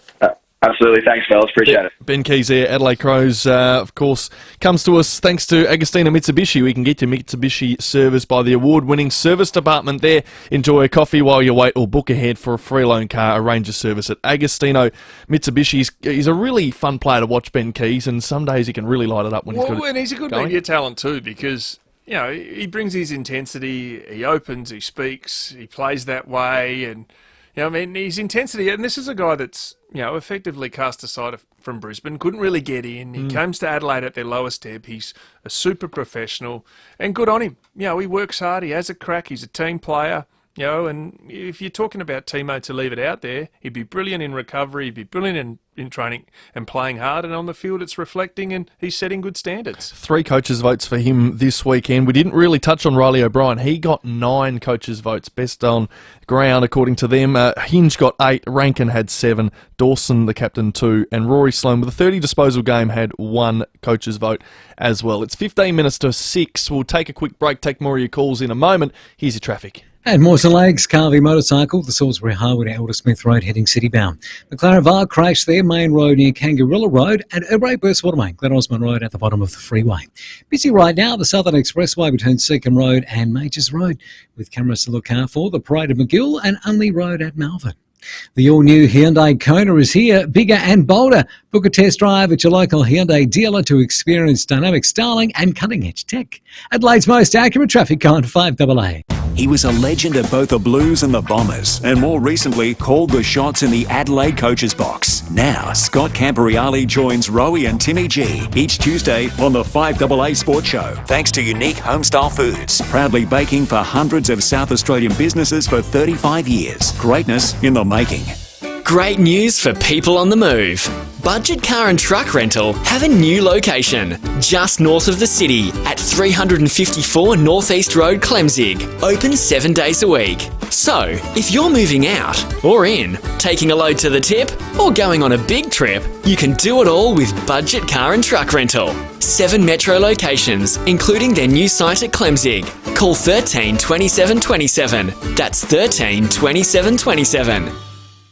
Absolutely. Thanks, fellas. Appreciate it. Ben Keys there, Adelaide Crows, of course, comes to us thanks to Agostino Mitsubishi. We can get your Mitsubishi service by the award-winning service department there. Enjoy a coffee while you wait, or book ahead for a free loan car. Arrange a service at Agostino Mitsubishi. He's a really fun player to watch, Ben Keys, and some days he can really light it up when he's got it. And he's a good media talent too, because he brings his intensity, he opens, he speaks, he plays that way, and his intensity, and this is a guy that's effectively cast aside from Brisbane, couldn't really get in. He comes to Adelaide at their lowest ebb. He's a super professional, and good on him. He works hard. He has a crack. He's a team player. And if you're talking about Timo to leave it out there, he'd be brilliant in recovery, he'd be brilliant in training and playing hard, and on the field it's reflecting and he's setting good standards. 3 coaches' votes for him this weekend. We didn't really touch on Riley O'Brien. He got 9 coaches' votes, best on ground according to them. Hinge got 8, Rankin had 7, Dawson, the captain, 2, and Rory Sloan with a 30 disposal game had 1 coach's vote as well. It's 15 minutes to 6. We'll take a quick break, take more of your calls in a moment. Here's your traffic. At Mawson Lakes, Carvey motorcycle, the Salisbury Highway to Elder Smith Road heading citybound. McLaren Var crash there, Main Road near Kangarilla Road, and Urbray Burst Watermain, Glen Osmond Road at the bottom of the freeway. Busy right now, the Southern Expressway between Seacombe Road and Majors Road, with cameras to look out for the Parade of McGill and Unley Road at Malvern. The all-new Hyundai Kona is here, bigger and bolder. Book a test drive at your local Hyundai dealer to experience dynamic styling and cutting-edge tech. Adelaide's most accurate traffic on 5AA. He was a legend at both the Blues and the Bombers, and more recently called the shots in the Adelaide coaches box. Now, Scott Camporeale joins Rowie and Timmy G each Tuesday on the 5AA Sports Show, thanks to Unique Homestyle Foods, proudly baking for hundreds of South Australian businesses for 35 years. Greatness in the making. Great news for people on the move. Budget Car and Truck Rental have a new location, just north of the city at 354 North East Road, Clemzig. Open 7 days a week. So, if you're moving out or in, taking a load to the tip, or going on a big trip, you can do it all with Budget Car and Truck Rental. 7 metro locations, including their new site at Clemzig. Call 13 27 27. That's 13 27 27.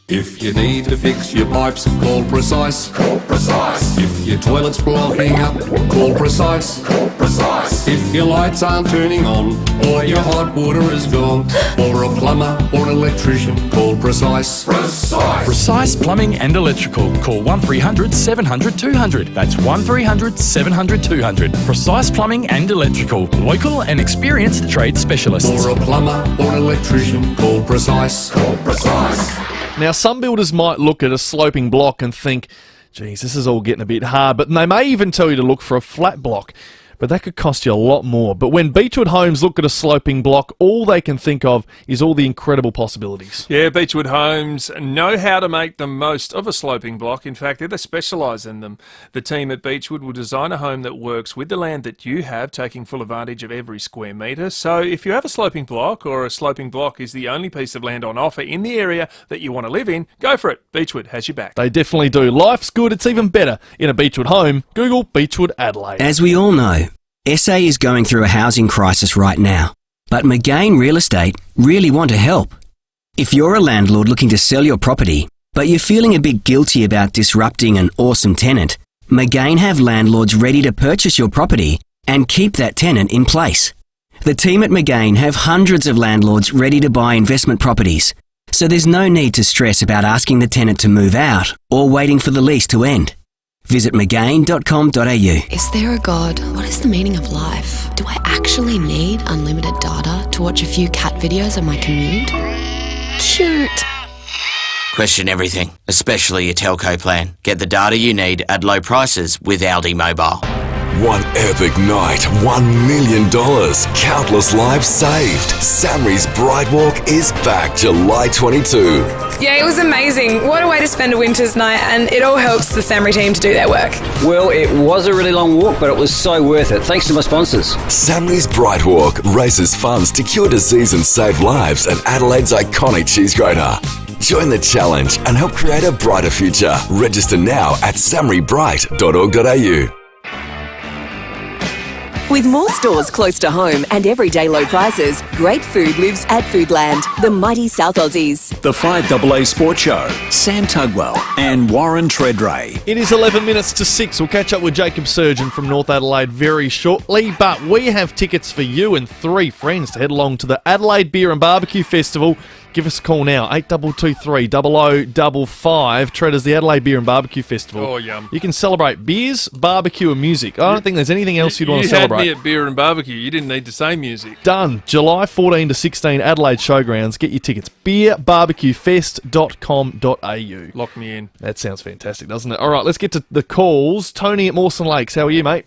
If you need to fix your pipes, call Precise. Call Precise. If your toilet's blocking up, call Precise. Call Precise. If your lights aren't turning on, or your hot water is gone, or a plumber or an electrician, call Precise. Precise. Precise Plumbing and Electrical. Call 1300 700 200. That's 1300 700 200. Precise Plumbing and Electrical. Local and experienced trade specialists. Or a plumber or an electrician, call Precise. Call Precise. Now, some builders might look at a sloping block and think, geez, this is all getting a bit hard, but they may even tell you to look for a flat block. But that could cost you a lot more. But when Beechwood Homes look at a sloping block, all they can think of is all the incredible possibilities. Yeah, Beechwood Homes know how to make the most of a sloping block. In fact, they specialise in them. The team at Beechwood will design a home that works with the land that you have, taking full advantage of every square metre. So if you have a sloping block, or a sloping block is the only piece of land on offer in the area that you want to live in, go for it. Beechwood has your back. They definitely do. Life's good. It's even better in a Beechwood home. Google Beechwood Adelaide. As we all know, SA is going through a housing crisis right now, but McGain Real Estate really want to help. If you're a landlord looking to sell your property, but you're feeling a bit guilty about disrupting an awesome tenant, McGain have landlords ready to purchase your property and keep that tenant in place. The team at McGain have hundreds of landlords ready to buy investment properties, so there's no need to stress about asking the tenant to move out or waiting for the lease to end. Visit McGain.com.au. Is there a God? What is the meaning of life? Do I actually need unlimited data to watch a few cat videos on my commute? Cute. Question everything, especially your telco plan. Get the data you need at low prices with Aldi Mobile. One epic night, $1 million, countless lives saved. Samri's Bright Walk is back July 22. Yeah, it was amazing. What a way to spend a winter's night, and it all helps the Samri team to do their work. Well, it was a really long walk, but it was so worth it. Thanks to my sponsors. Samri's Bright Walk raises funds to cure disease and save lives at Adelaide's iconic cheese grater. Join the challenge and help create a brighter future. Register now at samribright.org.au. With more stores close to home and everyday low prices, great food lives at Foodland, the mighty South Aussies. The 5AA Sports Show, Sam Tugwell and Warren Tredrea. It is 11 minutes to 6. We'll catch up with Jacob Surgeon from North Adelaide very shortly, but we have tickets for you and 3 friends to head along to the Adelaide Beer and Barbecue Festival. Give us a call now, 8223 0055. Treaders, the Adelaide Beer and Barbecue Festival. Oh, yum. You can celebrate beers, barbecue and music. I don't think there's anything else you'd want to celebrate. You had me at beer and barbecue. You didn't need to say music. Done. July 14 to 16, Adelaide Showgrounds. Get your tickets. beerbarbecuefest.com.au. Lock me in. That sounds fantastic, doesn't it? All right, let's get to the calls. Tony at Mawson Lakes. How are you, mate?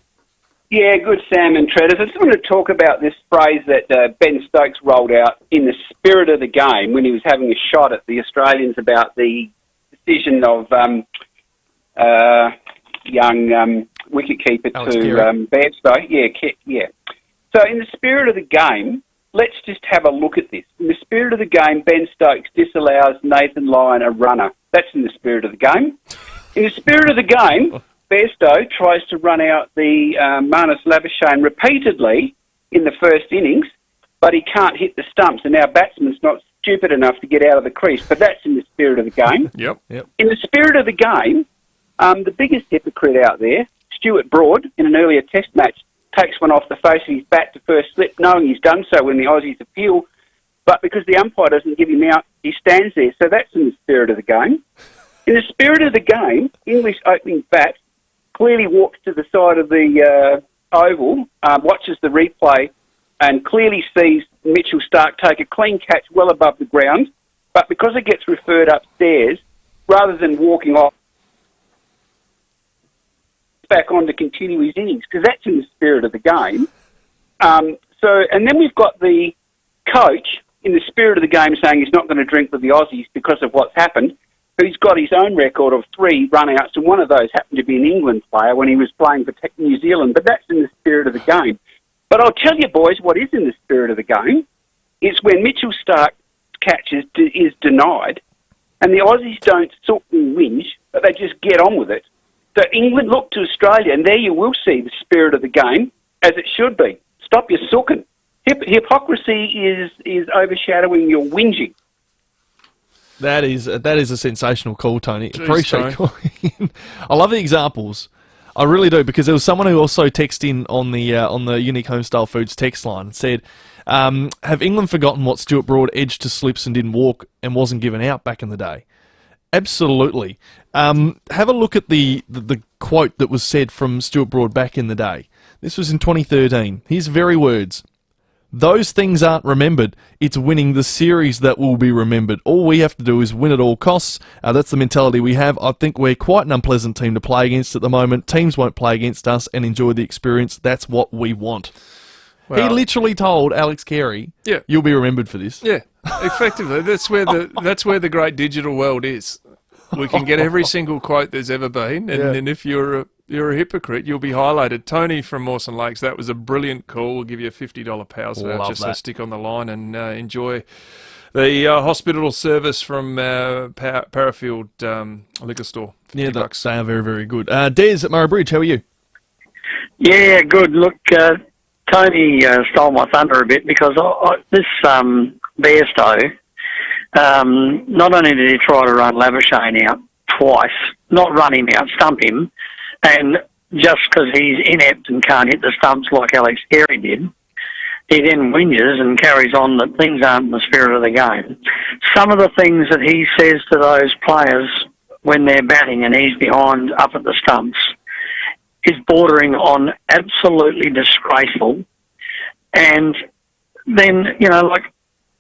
Yeah, good, Sam and Tredrea. I just want to talk about this phrase that Ben Stokes rolled out in the spirit of the game when he was having a shot at the Australians about the decision of young wicketkeeper to Bairstow. Yeah. So in the spirit of the game, let's just have a look at this. In the spirit of the game, Ben Stokes disallows Nathan Lyon a runner. That's in the spirit of the game. In the spirit of the game, Bairstow tries to run out the Marnus Labuschagne repeatedly in the first innings, but he can't hit the stumps, and our batsman's not stupid enough to get out of the crease. But that's in the spirit of the game. Yep. In the spirit of the game, the biggest hypocrite out there, Stuart Broad, in an earlier test match, takes one off the face of his bat to first slip, knowing he's done so when the Aussies appeal, but because the umpire doesn't give him out, he stands there. So that's in the spirit of the game. In the spirit of the game, English opening bat clearly walks to the side of the oval, watches the replay, and clearly sees Mitchell Starc take a clean catch well above the ground, but because it gets referred upstairs, rather than walking off, back on to continue his innings, because that's in the spirit of the game. And then we've got the coach in the spirit of the game saying he's not going to drink with the Aussies because of what's happened, who's got his own record of 3 run-outs, and one of those happened to be an England player when he was playing for New Zealand, but that's in the spirit of the game. But I'll tell you, boys, what is in the spirit of the game. It's when Mitchell Starc's catch is denied, and the Aussies don't sulk and whinge, but they just get on with it. So England look to Australia, and there you will see the spirit of the game, as it should be. Stop your sulking. Hypocrisy is overshadowing your whinging. That is a sensational call, Tony. Jeez, Appreciate calling. I love the examples. I really do, because there was someone who also texted in on the Unique Homestyle Foods text line and said, have England forgotten what Stuart Broad edged to slips and didn't walk and wasn't given out back in the day? Absolutely. Have a look at the quote that was said from Stuart Broad back in the day. This was in 2013. His very words. Those things aren't remembered. It's winning the series that will be remembered. All we have to do is win at all costs. That's the mentality we have. I think we're quite an unpleasant team to play against at the moment. Teams won't play against us and enjoy the experience. That's what we want. Well, he literally told Alex Carey, "Yeah, you'll be remembered for this." Yeah, effectively, that's where the great digital world is. We can get every single quote there's ever been, and if you're a hypocrite, you'll be highlighted. Tony from Mawson Lakes, that was a brilliant call. We'll give you a $50 Powers voucher, so stick on the line and enjoy the hospital service from Parafield Liquor Store. Yeah, they are very, very good. Des at Murray Bridge, how are you? Yeah, good. Look, Tony stole my thunder a bit, because this Bairstow, not only did he try to run Labuschagne out twice, not run him out, stump him, and just because he's inept and can't hit the stumps like Alex Carey did, he then whinges and carries on that things aren't in the spirit of the game. Some of the things that he says to those players when they're batting and he's behind up at the stumps is bordering on absolutely disgraceful. And then,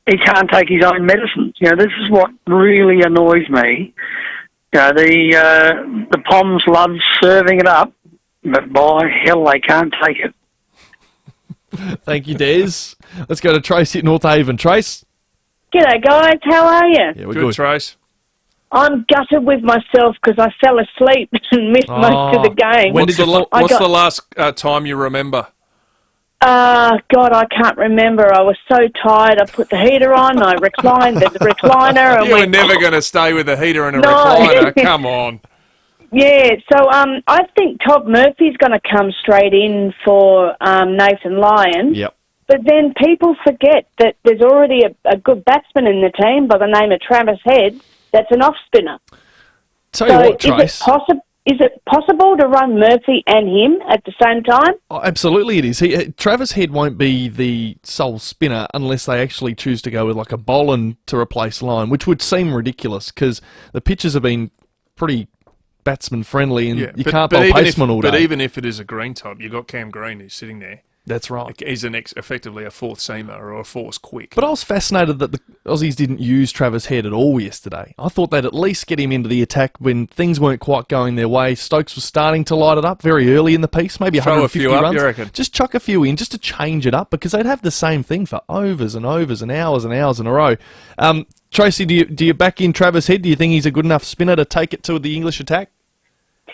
he can't take his own medicine. This is what really annoys me. The Poms love serving it up, but by hell, they can't take it. Thank you, Des. Let's go to Tracy at North Haven. Trace? G'day, guys. How are you? Yeah, we're good. Trace. I'm gutted with myself because I fell asleep and missed most of the game. What's the last time you remember? God, I can't remember. I was so tired. I put the heater on, I reclined, the recliner. And you were never going to stay with a heater and a recliner. Come on. Yeah, so I think Todd Murphy's going to come straight in for Nathan Lyon. Yep. But then people forget that there's already a good batsman in the team by the name of Travis Head that's an off-spinner. Tell you what, Trace. Is it possible to run Murphy and him at the same time? Oh, absolutely it is. Travis Head won't be the sole spinner unless they actually choose to go with like a Boland to replace Lyon, which would seem ridiculous because the pitches have been pretty batsman friendly and you can't bowl paceman all day. But even if it is a green top, you've got Cam Green who's sitting there. That's right. He's effectively a fourth seamer or a force quick. But I was fascinated that the Aussies didn't use Travis Head at all yesterday. I thought they'd at least get him into the attack when things weren't quite going their way. Stokes was starting to light it up very early in the piece, maybe 150 Throw a few runs. up, you reckon? Just chuck a few in just to change it up, because they'd have the same thing for overs and overs and hours in a row. Tracy, do you back in Travis Head? Do you think he's a good enough spinner to take it to the English attack?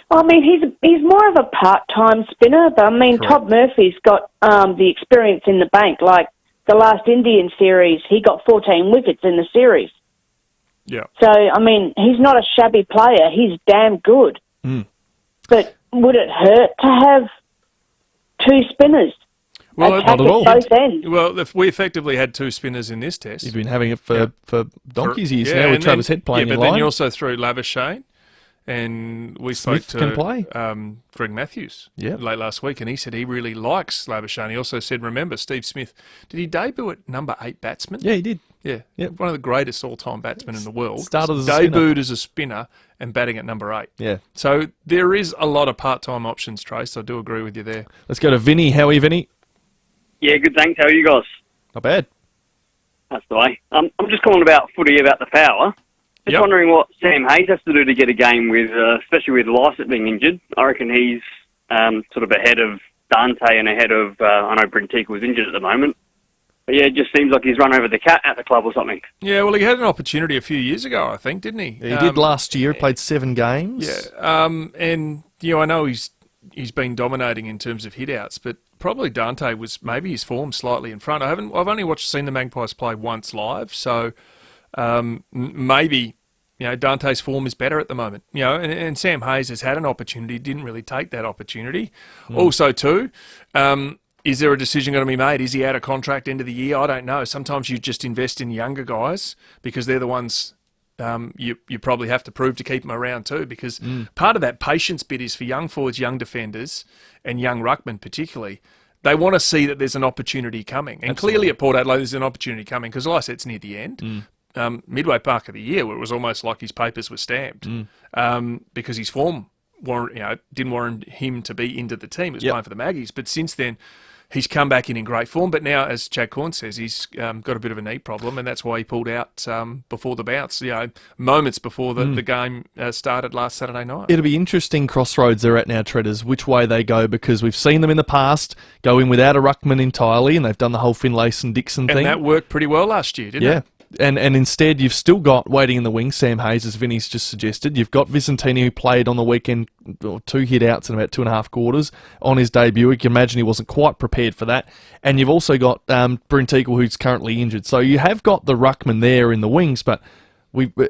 I mean, he's more of a part-time spinner, but I mean, Correct. Todd Murphy's got the experience in the bank. Like the last Indian series, he got 14 wickets in the series. Yeah. So, I mean, he's not a shabby player. He's damn good. But would it hurt to have two spinners? Well, attack at both ends? Well, if we effectively had two spinners in this test. You've been having it for donkey's years now with and Travis then, Head playing in but line. then you also threw Labuschagne, and we Smith spoke to can play. Greg Matthews Yeah. late last week, and he said he really likes Labuschagne. He also said, remember, Steve Smith, did he debut at number 8 batsman? Yeah, he did. Yeah, one of the greatest all-time batsmen in the world. Started as a spinner. Debuted as a spinner and batting at number 8. Yeah. So there is a lot of part-time options, Trace. I do agree with you there. Let's go to Vinny. How are you, Vinny? Yeah, good, thanks. How are you guys? Not bad. That's the way. I'm just calling about footy, about the power. Just wondering what Sam Hayes has to do to get a game with, especially with Lysett being injured. I reckon he's sort of ahead of Dante and ahead of, I know Bryn Teakle was injured at the moment. But yeah, it just seems like he's run over the cat at the club or something. Yeah, well, he had an opportunity a few years ago, I think, didn't he? Yeah, he did last year. He played 7 games. Yeah, and I know he's been dominating in terms of hit-outs, but probably Dante was maybe his form slightly in front. I've only seen the Magpies play once live, so maybe Dante's form is better at the moment. And Sam Hayes has had an opportunity, didn't really take that opportunity. Also, too. Is there a decision going to be made? Is he out of contract end of the year? I don't know. Sometimes you just invest in younger guys because they're the ones you probably have to prove to keep them around too, because part of that patience bit is for young forwards, young defenders, and young ruckmen particularly. They want to see that there's an opportunity coming. And clearly at Port Adelaide there's an opportunity coming because Lysett's near the end. Midway Park of the year where it was almost like his papers were stamped because his form didn't warrant him to be into the team. He was playing for the Maggies. But since then, he's come back in great form, but now, as Chad Corn says, he's got a bit of a knee problem, and that's why he pulled out before the bounce, moments before the game started last Saturday night. It'll be interesting crossroads they're at now, Treaders, which way they go, because we've seen them in the past go in without a ruckman entirely, and they've done the whole Finlayson-Dixon thing. And that worked pretty well last year, didn't it? And instead, you've still got, waiting in the wings, Sam Hayes, as Vinny's just suggested. You've got Vicentini, who played on the weekend, 2 hit-outs in about 2.5 quarters on his debut. You can imagine he wasn't quite prepared for that. And you've also got Bryn Teakle, who's currently injured. So you have got the ruckman there in the wings, but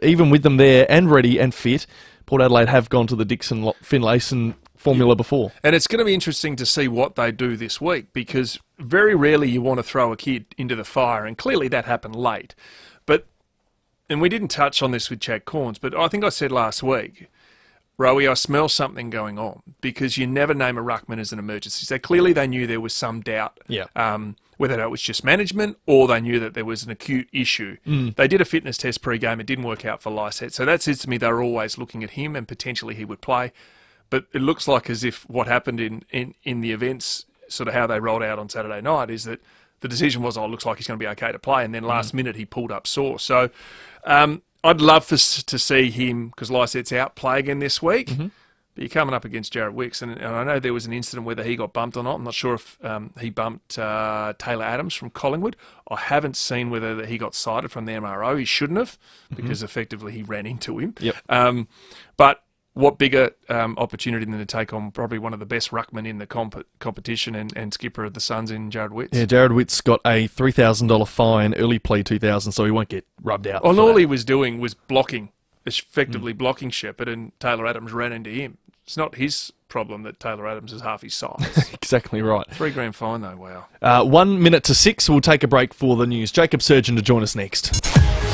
even with them there and ready and fit, Port Adelaide have gone to the Dixon-Finlayson formula before. And it's going to be interesting to see what they do this week, because very rarely you want to throw a kid into the fire, and clearly that happened late. And we didn't touch on this with Chad Corns, but I think I said last week, Rowie, I smell something going on, because you never name a ruckman as an emergency. So clearly they knew there was some doubt, whether that was just management or they knew that there was an acute issue. They did a fitness test pre-game. It didn't work out for Lysett. So that says to me they're always looking at him and potentially he would play. But it looks like as if what happened in the events, sort of how they rolled out on Saturday night, is that the decision was, it looks like he's going to be okay to play, and then last minute he pulled up sore. So I'd love to see him, because Lysett's out, play again this week. But you're coming up against Jarrett Wicks, and I know there was an incident whether he got bumped or not. I'm not sure if he bumped Taylor Adams from Collingwood. I haven't seen whether he got cited from the MRO. He shouldn't have, because effectively he ran into him. But what bigger opportunity than to take on probably one of the best ruckmen in the competition and skipper of the Suns in Jarrod Witts. Yeah, Jarrod Witts got a $3,000 fine, early plea 2000, so he won't get rubbed out. Well, all he was doing was blocking, effectively blocking Shepherd, and Taylor Adams ran into him. It's not his problem that Taylor Adams is half his size. Exactly right. $3,000 fine though, wow. 1 minute to 6, we'll take a break for the news. Jacob Surgeon to join us next.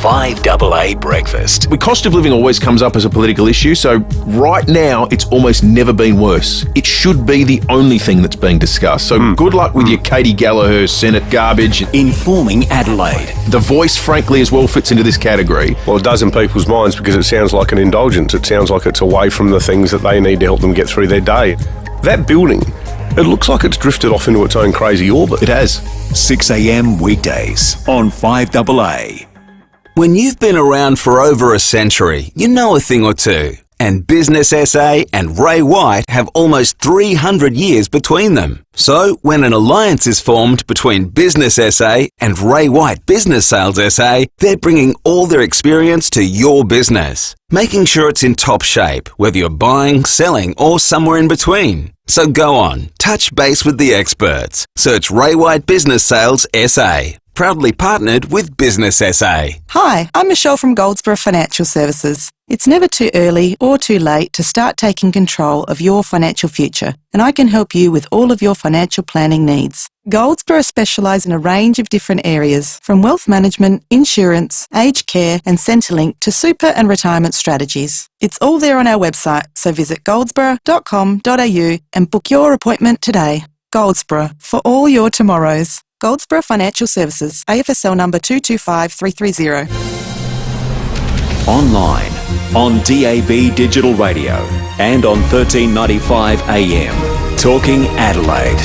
FIVEAA breakfast. The cost of living always comes up as a political issue, so right now it's almost never been worse. It should be the only thing that's being discussed. So good luck with your Katie Gallagher Senate garbage. Informing Adelaide. The Voice, frankly, as well fits into this category. Well, it does in people's minds because it sounds like an indulgence. It sounds like it's away from the things that they need to help them get through their day. That building It looks like it's drifted off into its own crazy orbit. It has. 6 a.m. weekdays on 5AA. When you've been around for over a century, you know a thing or two. And Business SA and Ray White have almost 300 years between them. So, when an alliance is formed between Business SA and Ray White Business Sales SA, they're bringing all their experience to your business, making sure it's in top shape, whether you're buying, selling, or somewhere in between. So go on, touch base with the experts. Search Ray White Business Sales SA. Proudly partnered with Business SA. Hi, I'm Michelle from Goldsboro Financial Services. It's never too early or too late to start taking control of your financial future, and I can help you with all of your financial planning needs. Goldsboro specialise in a range of different areas, from wealth management, insurance, aged care and Centrelink to super and retirement strategies. It's all there on our website, so visit goldsboro.com.au and book your appointment today. Goldsboro, for all your tomorrows. Goldsboro Financial Services, AFSL number 225330. Online, on DAB Digital Radio and on 1395 AM. Talking Adelaide.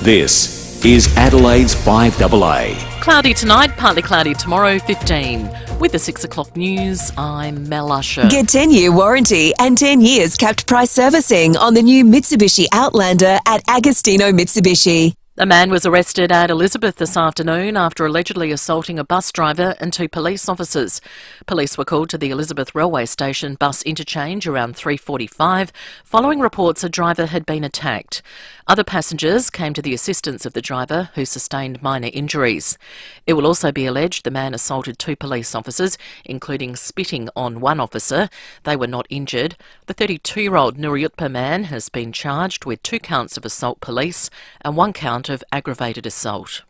This is Adelaide's 5AA. Cloudy tonight, partly cloudy tomorrow, 15. With the 6 o'clock news, I'm Mel Usher. Get 10-year warranty and 10 years capped price servicing on the new Mitsubishi Outlander at Agostino Mitsubishi. A man was arrested at Elizabeth this afternoon after allegedly assaulting a bus driver and 2 police officers. Police were called to the Elizabeth railway station bus interchange around 3:45 following reports a driver had been attacked. Other passengers came to the assistance of the driver, who sustained minor injuries. It will also be alleged the man assaulted 2 police officers, including spitting on one officer. They were not injured. The 32-year-old Nuriyutpa man has been charged with 2 counts of assault police and 1 count of aggravated assault.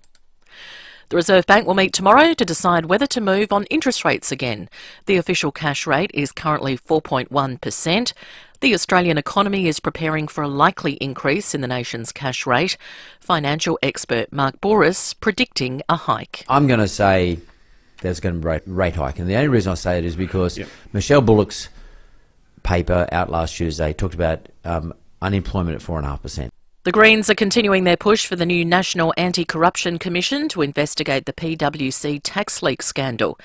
The Reserve Bank will meet tomorrow to decide whether to move on interest rates again. The official cash rate is currently 4.1%. The Australian economy is preparing for a likely increase in the nation's cash rate. Financial expert Mark Boris predicting a hike. I'm going to say there's going to be a rate hike. And the only reason I say it is because Michelle Bullock's paper out last Tuesday talked about unemployment at 4.5%. The Greens are continuing their push for the new National Anti-Corruption Commission to investigate the PwC tax leak scandal.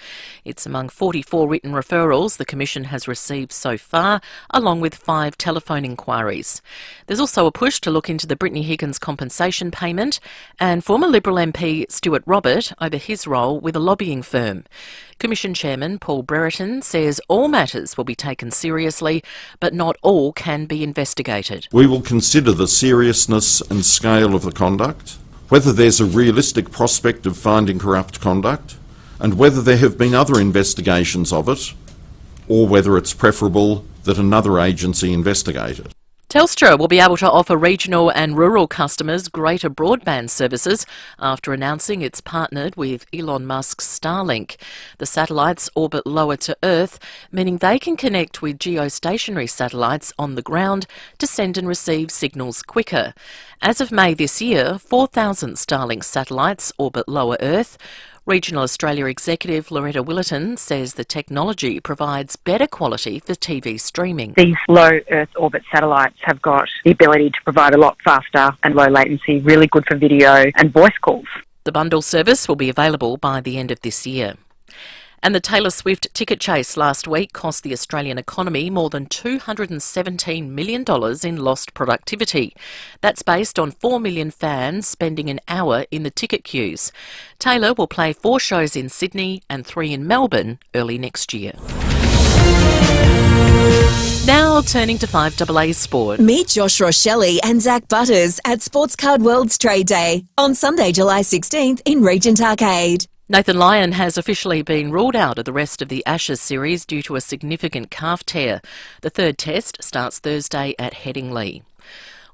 It's among 44 written referrals the Commission has received so far, along with 5 telephone inquiries. There's also a push to look into the Brittany Higgins compensation payment and former Liberal MP Stuart Robert over his role with a lobbying firm. Commission Chairman Paul Brereton says all matters will be taken seriously, but not all can be investigated. We will consider the seriousness and scale of the conduct, whether there's a realistic prospect of finding corrupt conduct, and whether there have been other investigations of it, or whether it's preferable that another agency investigate it. Telstra will be able to offer regional and rural customers greater broadband services after announcing it's partnered with Elon Musk's Starlink. The satellites orbit lower to Earth, meaning they can connect with geostationary satellites on the ground to send and receive signals quicker. As of May this year, 4,000 Starlink satellites orbit lower Earth. Regional Australia Executive Loretta Willerton says the technology provides better quality for TV streaming. These low Earth orbit satellites have got the ability to provide a lot faster and low latency, really good for video and voice calls. The bundle service will be available by the end of this year. And the Taylor Swift ticket chase last week cost the Australian economy more than $217 million in lost productivity. That's based on 4 million fans spending an hour in the ticket queues. Taylor will play 4 shows in Sydney and 3 in Melbourne early next year. Now turning to 5AA Sport. Meet Josh Rochelli and Zach Butters at Sports Card World's Trade Day on Sunday, July 16th in Regent Arcade. Nathan Lyon has officially been ruled out of the rest of the Ashes series due to a significant calf tear. The 3rd test starts Thursday at Headingley.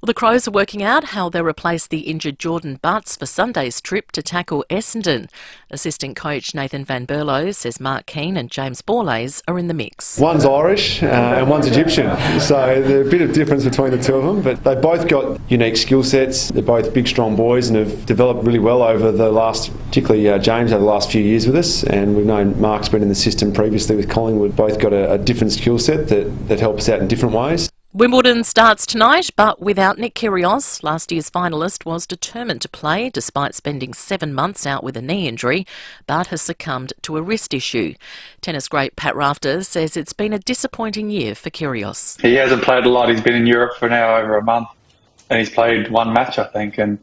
Well, the Crows are working out how they'll replace the injured Jordan Butts for Sunday's trip to tackle Essendon. Assistant coach Nathan Van Berlo says Mark Keane and James Borlase are in the mix. One's Irish and one's Egyptian, so there's a bit of difference between the 2 of them, but they've both got unique skill sets. They're both big, strong boys and have developed really well over the last, particularly James, over the last few years with us, and we've known Mark's been in the system previously with Collingwood. Both got a different skill set that helps out in different ways. Wimbledon starts tonight, but without Nick Kyrgios. Last year's finalist was determined to play despite spending 7 months out with a knee injury, but has succumbed to a wrist issue. Tennis great Pat Rafter says it's been a disappointing year for Kyrgios. He hasn't played a lot. He's been in Europe for now over a month, and he's played one match, I think. And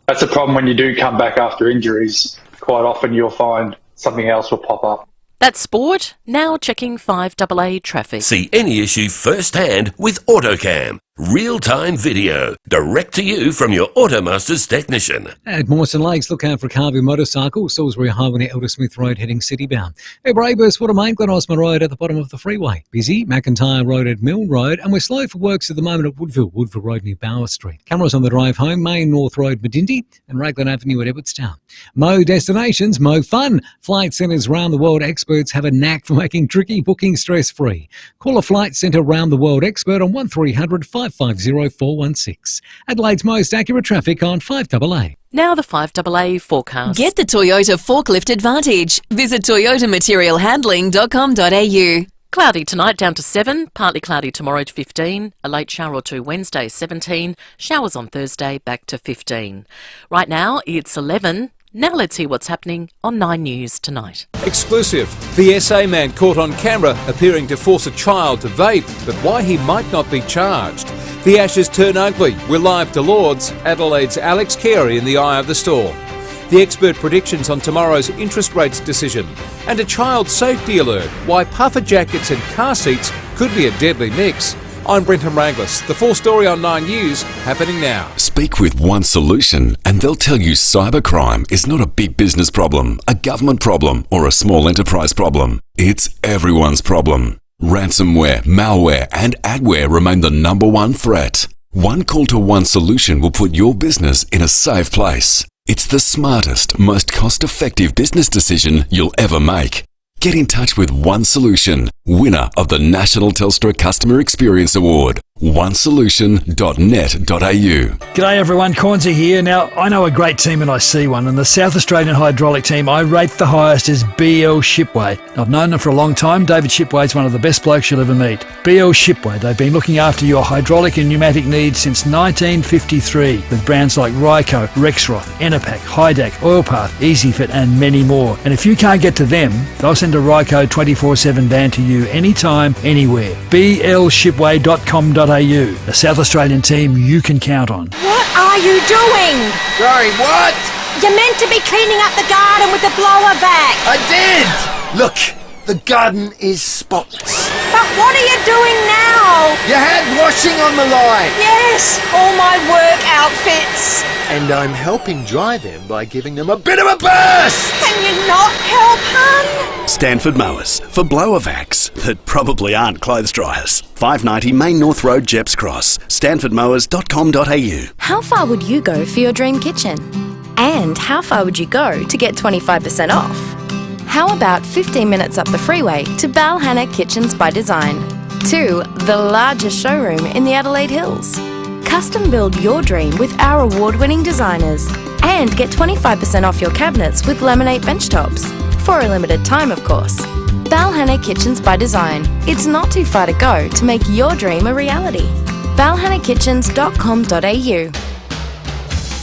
that's the problem when you do come back after injuries. Quite often you'll find something else will pop up. That's sport. Now checking 5AA traffic. See any issue firsthand with AutoCam. Real-time video, direct to you from your Automasters technician. At Mawson Lakes, look out for a car with motorcycle. Salisbury Highway near Elder Smith Road heading city-bound. At Brayburs, Watermain, Glen Osmond Road at the bottom of the freeway. Busy, McIntyre Road at Mill Road, and we're slow for works at the moment at Woodville Road near Bower Street. Cameras on the drive home, Main North Road, Medindi, and Raglan Avenue at Edwardstown. Mo Destinations, Mo Fun. Flight Centres round the world experts have a knack for making tricky booking stress-free. Call a Flight Centre round the world expert on 1300 550 416. Adelaide's most accurate traffic on 5AA. Now the 5AA forecast. Get the Toyota Forklift Advantage. Visit toyotamaterialhandling.com.au. Cloudy tonight down to 7, partly cloudy tomorrow to 15, a late shower or two Wednesday 17, showers on Thursday back to 15. Right now it's 11. Now let's hear what's happening on 9 News tonight. Exclusive. The SA man caught on camera appearing to force a child to vape, but why he might not be charged. The Ashes turn ugly. We're live to Lords. Adelaide's Alex Carey in the eye of the storm. The expert predictions on tomorrow's interest rates decision. And a child safety alert. Why puffer jackets and car seats could be a deadly mix. I'm Brenton Ranglis. The full story on 9 News, happening now. Speak with One Solution and they'll tell you cybercrime is not a big business problem, a government problem, or a small enterprise problem. It's everyone's problem. Ransomware, malware, and adware remain the #1 threat. One call to One Solution will put your business in a safe place. It's the smartest, most cost-effective business decision you'll ever make. Get in touch with One Solution, winner of the National Telstra Customer Experience Award. onesolution.net.au. G'day everyone, Cornsey here. Now, I know a great team and I see one, and the South Australian hydraulic team I rate the highest is BL Shipway. I've known them for a long time. David Shipway is one of the best blokes you'll ever meet. BL Shipway, they've been looking after your hydraulic and pneumatic needs since 1953 with brands like Ryco, Rexroth, Enerpac, Hydac, Oilpath, EasyFit and many more. And if you can't get to them, they'll send a Ryco 24/7 van to you anytime, anywhere. blshipway.com.au. A South Australian team you can count on. What are you doing? Sorry, what? You're meant to be cleaning up the garden with the blower vac. I did! Look, the garden is spotless. But what are you doing now? Your hand washing on the line. Yes, all my work outfits. And I'm helping dry them by giving them a bit of a burst! Can you not help, hun? Stanford Mowers for blower vacs that probably aren't clothes dryers. 590 Main North Road, Jeps Cross. stanfordmowers.com.au. How far would you go for your dream kitchen? And how far would you go to get 25% off? How about 15 minutes up the freeway to Balhanna Kitchens by Design? To the largest showroom in the Adelaide Hills. Custom build your dream with our award-winning designers. And get 25% off your cabinets with laminate bench tops. For a limited time, of course. Balhanna Kitchens by Design. It's not too far to go to make your dream a reality. balhannakitchens.com.au.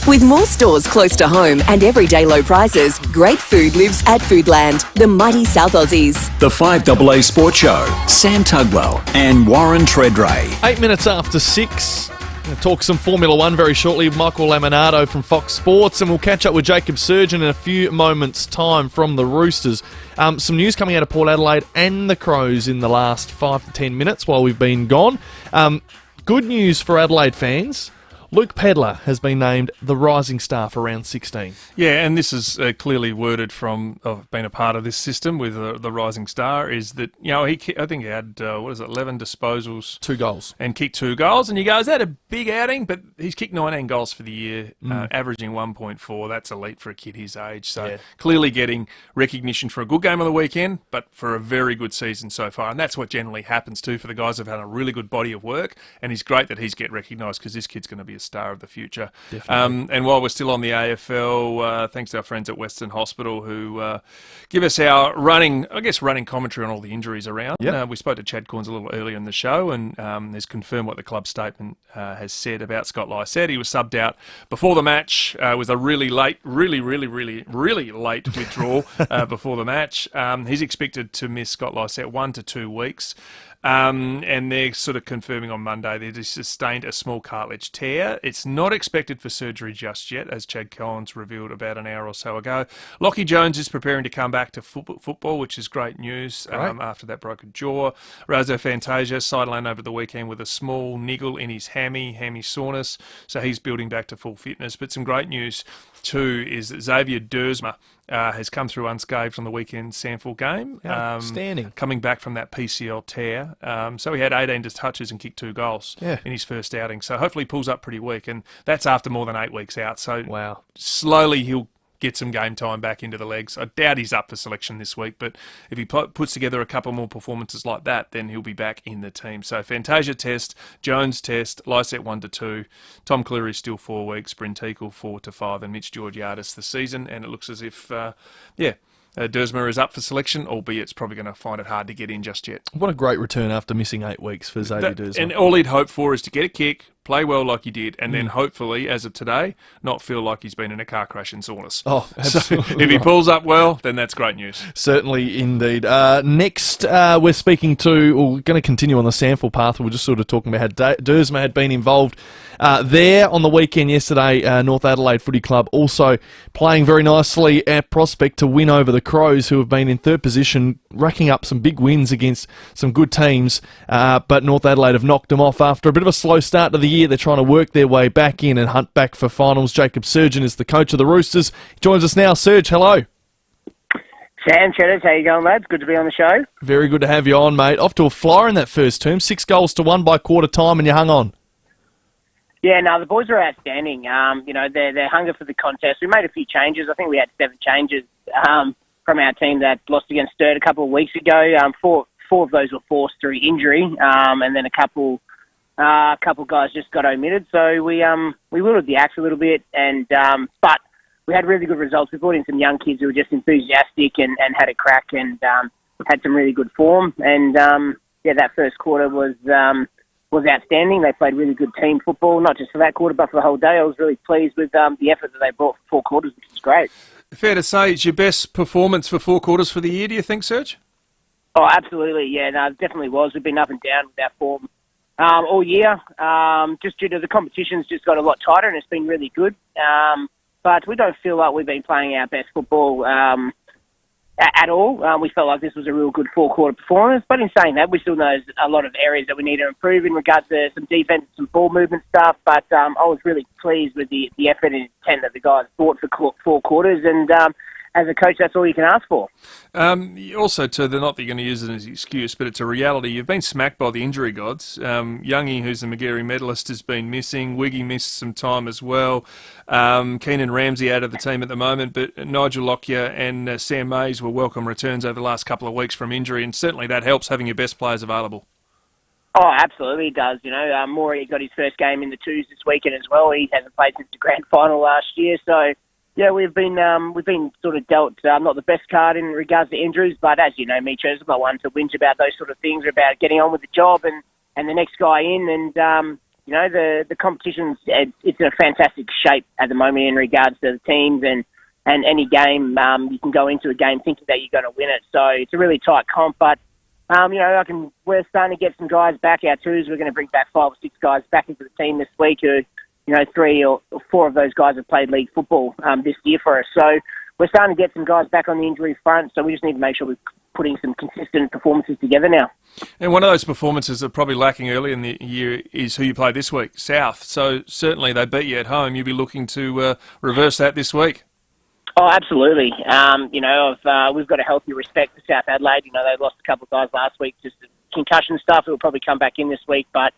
With more stores close to home and everyday low prices, great food lives at Foodland, the mighty South Aussies. The 5AA Sports Show, Sam Tugwell and Warren Tredrea. 8 minutes after 6. We'll talk some Formula One very shortly with Michael Laminato from Fox Sports, and we'll catch up with Jacob Surgeon in a few moments' time from the Roosters. Some news coming out of Port Adelaide and the Crows in the last 5 to 10 minutes while we've been gone. Good news for Adelaide fans. Luke Pedlar has been named the rising star for round 16. Yeah, and this is clearly worded from being a part of this system with the rising star, is that, you know, I think he had, 11 disposals. 2 goals. And kicked 2 goals. And you go, is that a big outing? But he's kicked 19 goals for the year, averaging 1.4. That's elite for a kid his age. So clearly getting recognition for a good game on the weekend, but for a very good season so far. And that's what generally happens too for the guys who've had a really good body of work. And it's great that he's get recognised because this kid's going to be a star of the future. Definitely. And while we're still on the AFL, thanks to our friends at Western Hospital who give us our running commentary on all the injuries around. Yep. We spoke to Chad Corns a little earlier in the show, and has confirmed what the club statement has said about Scott Lycett. He was subbed out before the match with a really late withdrawal before the match. He's expected to miss Scott Lycett 1 to 2 weeks. And they're sort of confirming on Monday that he sustained a small cartilage tear. It's not expected for surgery just yet, as Chad Collins revealed about an hour or so ago. Lachie Jones is preparing to come back to football, which is great news after that broken jaw. Razo Fantasia sidelined over the weekend with a small niggle in his hammy soreness, so he's building back to full fitness. But some great news too is that Xavier Dersma has come through unscathed on the weekend Sandford game. Outstanding. Coming back from that PCL tear. So he had 18 touches and kicked 2 goals in his first outing. So hopefully he pulls up pretty weak. And that's after more than 8 weeks out. So slowly he'll get some game time back into the legs. I doubt he's up for selection this week, but if he puts together a couple more performances like that, then he'll be back in the team. So Fantasia test, Jones test, Lycett 1 to 2, Tom Cleary still 4 weeks, Brent Teakle 4 to 5, and Mitch Georgiadis the season. And it looks as if, Dersma is up for selection, albeit it's probably going to find it hard to get in just yet. What a great return after missing 8 weeks for Xavier Dersma. And all he'd hope for is to get a kick, play well like he did, and then hopefully, as of today, not feel like he's been in a car crash in soreness. Oh, absolutely. So if he pulls up well, then that's great news. Certainly, indeed. Next, we're speaking to, or we're going to continue on the Sandford path. We're just sort of talking about how Dersma had been involved there on the weekend yesterday. North Adelaide Footy Club also playing very nicely at prospect to win over the Crows, who have been in third position, racking up some big wins against some good teams. But North Adelaide have knocked them off after a bit of a slow start to the year. They're trying to work their way back in and hunt back for finals. Jacob Surgeon is the coach of the Roosters. He joins us now. Serge, hello. Sam Cheddars, how you going, lads? Good to be on the show. Very good to have you on, mate. Off to a flyer in that first term. 6 goals to 1 by quarter time, and you hung on. Yeah, no, the boys are outstanding. They're hungry for the contest. We made a few changes. I think we had 7 changes from our team that lost against Sturt a couple of weeks ago. Four of those were forced through injury, and then a couple guys just got omitted. So we whittled the axe a little bit, but we had really good results. We brought in some young kids who were just enthusiastic and had a crack and had some really good form. And that first quarter was outstanding. They played really good team football, not just for that quarter, but for the whole day. I was really pleased with the effort that they brought for 4 quarters, which is great. Fair to say it's your best performance for 4 quarters for the year, do you think, Serge? Oh, absolutely. Yeah, no, it definitely was. We've been up and down with our form all year, just due to the competition's just got a lot tighter and it's been really good. But we don't feel like we've been playing our best football at all. We felt like this was a real good 4-quarter performance. But in saying that, we still know there's a lot of areas that we need to improve in regards to some defense, some ball movement stuff. But I was really pleased with the effort and intent that the guys brought for 4 quarters. And as a coach, that's all you can ask for. Also, too, they're not that you're going to use it as an excuse, but it's a reality. You've been smacked by the injury gods. Youngie, who's a Magarey medalist, has been missing. Wiggy missed some time as well. Keenan Ramsey out of the team at the moment, but Nigel Lockyer and Sam Mays were welcome returns over the last couple of weeks from injury, and certainly that helps having your best players available. Oh, absolutely it does. Morey got his first game in the 2s this weekend as well. He hasn't played since the grand final last year, so... Yeah, we've been sort of dealt not the best card in regards to injuries, but as you know, me, I'm not one to whinge about those sort of things, about getting on with the job and the next guy in. And the competition's it's in a fantastic shape at the moment in regards to the teams and any game. You can go into a game thinking that you're going to win it, so it's a really tight comp. But we're starting to get some guys back. Our 2s, we're going to bring back 5 or 6 guys back into the team this week who. 3 or 4 of those guys have played league football this year for us. So we're starting to get some guys back on the injury front, so we just need to make sure we're putting some consistent performances together now. And one of those performances that are probably lacking early in the year is who you play this week, South. So certainly they beat you at home. You'll be looking to reverse that this week. Oh, absolutely. We've got a healthy respect for South Adelaide. They lost a couple of guys last week, just concussion stuff. It will probably come back in this week, but...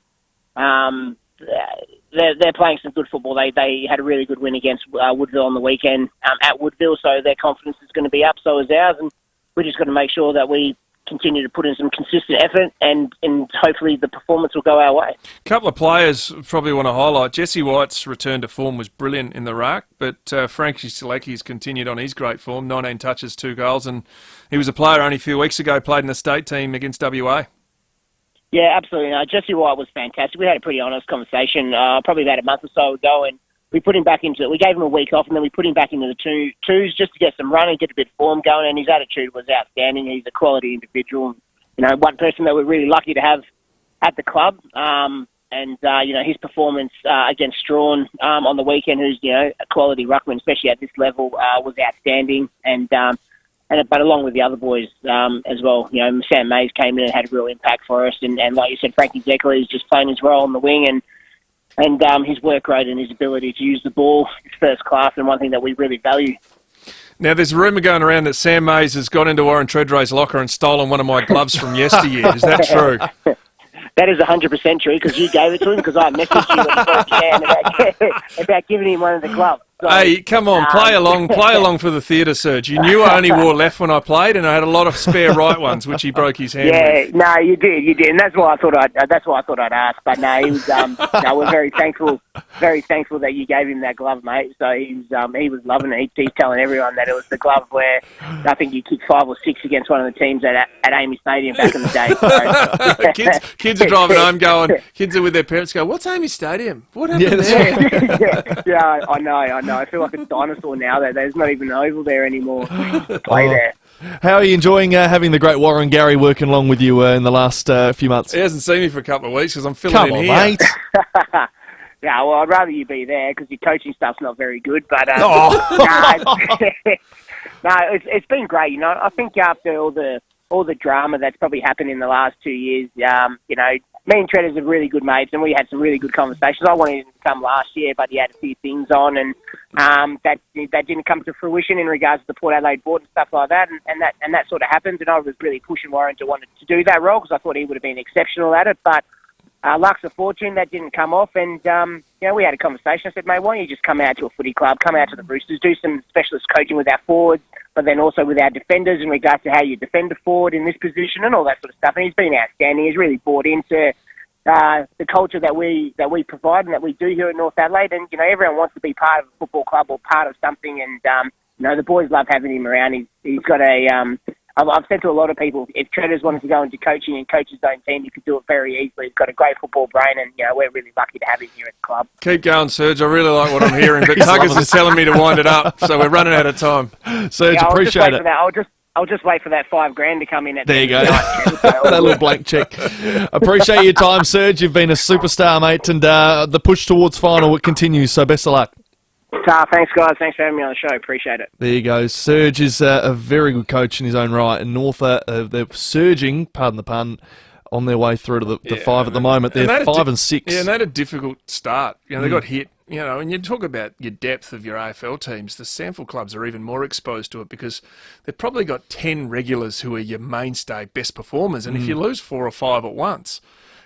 They're playing some good football. They had a really good win against Woodville on the weekend at Woodville, so their confidence is going to be up, so is ours, and we just got to make sure that we continue to put in some consistent effort, and hopefully the performance will go our way. A couple of players probably want to highlight. Jesse White's return to form was brilliant in the ruck, but Frankie Selecki's continued on his great form, 19 touches, 2 goals, and he was a player only a few weeks ago, played in the state team against WA. Yeah, absolutely. Jesse White was fantastic. We had a pretty honest conversation probably about a month or so ago, and we put him back into it. We gave him a week off, and then we put him back into the twos just to get some running, get a bit of form going, and his attitude was outstanding. He's a quality individual. You know, one person that we're really lucky to have at the club. You know, his performance against Strawn on the weekend, who's, you know, a quality ruckman, especially at this level, was outstanding. But along with the other boys as well, you know, Sam Mays came in and had a real impact for us. And like you said, Frankie Zekler is just playing his role on the wing, and his work rate and his ability to use the ball is first class, and one thing that we really value. Now, there's a rumour going around that Sam Mays has got into Warren Tredrea's locker and stolen one of my gloves from yesteryear. Is that true? That is 100% true, because you gave it to him, because I messaged you when you first about giving him one of the gloves. So, hey, come on, play along for the theatre, Serge. You knew I only wore left when I played, and I had a lot of spare right ones, which he broke his hand with. Yeah, no, you did, and that's why I thought I'd ask. But no, he was. No, we're very thankful that you gave him that glove, mate. So he was loving it. He's telling everyone that it was the glove where I think you kicked 5 or 6 against one of the teams at Amy Stadium back in the day. So. kids are driving home going. Kids are with their parents going, "What's Amy Stadium? What happened there?" Yeah, I know. I feel like a dinosaur now. There's not even an oval there anymore. Play there. How are you enjoying having the great Warren Gary working along with you in the last few months? He hasn't seen me for a couple of weeks because I'm filling in here. Mate. Yeah, well, I'd rather you be there because your coaching stuff's not very good. But it's been great. You know, I think after all the drama that's probably happened in the last 2 years, you know, me and Tredera's are really good mates, and we had some really good conversations. I wanted him to come last year, but he had a few things on, and that didn't come to fruition in regards to the Port Adelaide board and stuff like that, and that sort of happened. And I was really pushing Warren to want to do that role because I thought he would have been exceptional at it. But luck's of fortune, that didn't come off, and you know, we had a conversation. I said, mate, why don't you just come out to a footy club, come out to the Roosters, do some specialist coaching with our forwards, but then also with our defenders in regards to how you defend a forward in this position and all that sort of stuff. And he's been outstanding. He's really bought into the culture that we provide and that we do here at North Adelaide. And, you know, everyone wants to be part of a football club or part of something. And, you know, the boys love having him around. He's got I've said to a lot of people, if Tredera's wanted to go into coaching and coach his own team, he could do it very easily. He's got a great football brain, and, you know, we're really lucky to have him here at the club. Keep going, Serge. I really like what I'm hearing, but Tuggers is telling me to wind it up, so we're running out of time. Serge, appreciate it. I'll just wait for that $5,000 to come in. There you go. That little blank check. Appreciate your time, Serge. You've been a superstar, mate, and the push towards final continues, so best of luck. Thanks, guys. Thanks for having me on the show. Appreciate it. There you go. Serge is a very good coach in his own right, and North, they're surging, pardon the pun, on their way through to the 5 at the moment. They're 5 and 6. Yeah, and they had a difficult start. You know, they got hit. You know, and you talk about your depth of your AFL teams, the Sample clubs are even more exposed to it because they've probably got 10 regulars who are your mainstay best performers. And if you lose 4 or 5 at once,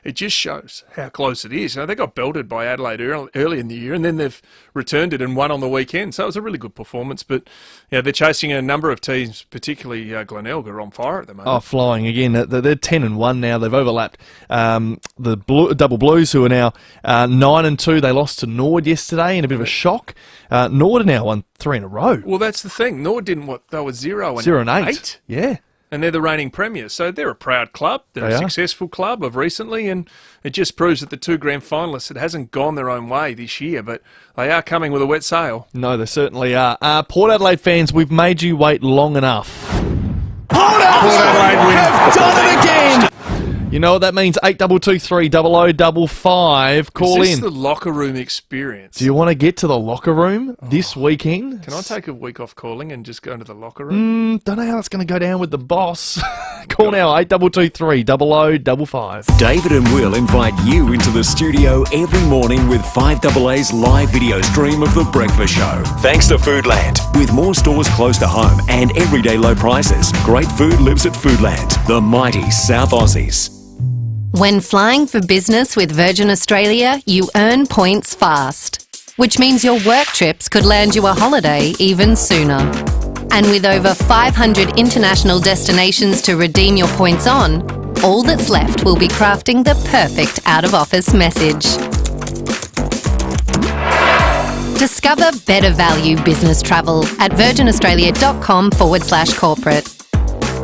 it just shows how close it is. You know, they got belted by Adelaide early in the year, and then they've returned it and won on the weekend. So it was a really good performance. But yeah, they're chasing a number of teams, particularly Glenelg, are on fire at the moment. Oh, flying again. They're 10-1 now. They've overlapped the Double Blues, who are now 9-2. They lost to Nord yesterday in a bit of a shock. Nord are now won 3 in a row. Well, that's the thing. Nord didn't. They were 0-8. Yeah. And they're the reigning premiers, so they're a proud club. They're a successful club of recently, and it just proves that the 2 grand finalists, it hasn't gone their own way this year, but they are coming with a wet sail. No, they certainly are. Port Adelaide fans, we've made you wait long enough. Port Adelaide have done it again! You know what that means? 8223 0055. Call in. Is this the locker room experience? Do you want to get to the locker room this weekend? Can I take a week off calling and just go into the locker room? Don't know how that's going to go down with the boss. Call now, 8223 0055. David and Will invite you into the studio every morning with 5AA's live video stream of The Breakfast Show. Thanks to Foodland. With more stores close to home and everyday low prices, great food lives at Foodland, the mighty South Aussies. When flying for business with Virgin Australia, you earn points fast, which means your work trips could land you a holiday even sooner. And with over 500 international destinations to redeem your points on, all that's left will be crafting the perfect out-of-office message. Discover better value business travel at virginaustralia.com/corporate.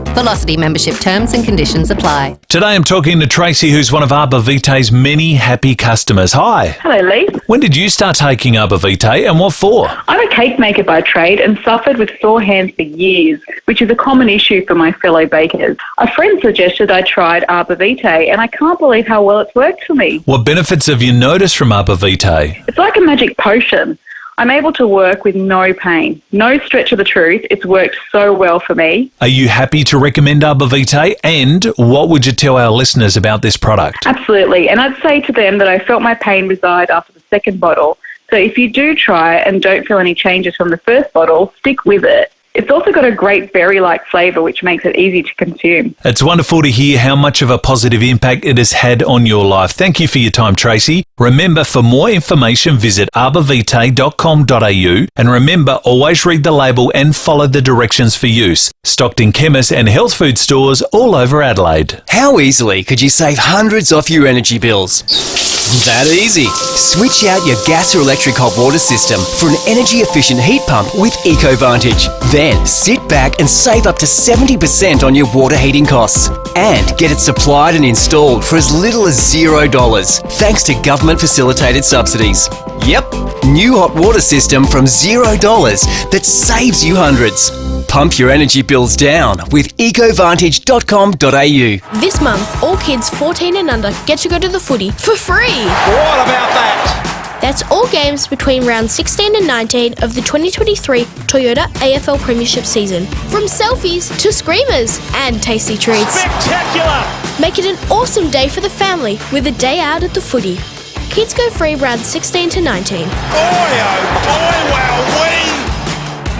Velocity membership terms and conditions apply. Today I'm talking to Tracy, who's one of Arbor Vitae's many happy customers. Hi. Hello, Lee. When did you start taking Arbor Vitae and what for? I'm a cake maker by trade and suffered with sore hands for years, which is a common issue for my fellow bakers. A friend suggested I tried Arbor Vitae and I can't believe how well it's worked for me. What benefits have you noticed from Arbor Vitae? It's like a magic potion. I'm able to work with no pain. No stretch of the truth. It's worked so well for me. Are you happy to recommend Arbor Vitae? And what would you tell our listeners about this product? Absolutely. And I'd say to them that I felt my pain reside after the second bottle. So if you do try it and don't feel any changes from the first bottle, stick with it. It's also got a great berry-like flavour, which makes it easy to consume. It's wonderful to hear how much of a positive impact it has had on your life. Thank you for your time, Tracy. Remember, for more information, visit arborvitae.com.au. And remember, always read the label and follow the directions for use. Stocked in chemists and health food stores all over Adelaide. How easily could you save hundreds off your energy bills? That easy. Switch out your gas or electric hot water system for an energy-efficient heat pump with EcoVantage. Then sit back and save up to 70% on your water heating costs. And get it supplied and installed for as little as $0, thanks to government-facilitated subsidies. Yep, new hot water system from $0 that saves you hundreds. Pump your energy bills down with ecovantage.com.au. This month, all kids 14 and under get to go to the footy for free. What about that? That's all games between rounds 16 and 19 of the 2023 Toyota AFL Premiership season. From selfies to screamers and tasty treats. Spectacular! Make it an awesome day for the family with a day out at the footy. Kids go free rounds 16 to 19. Boy, oh boy, wow-wee!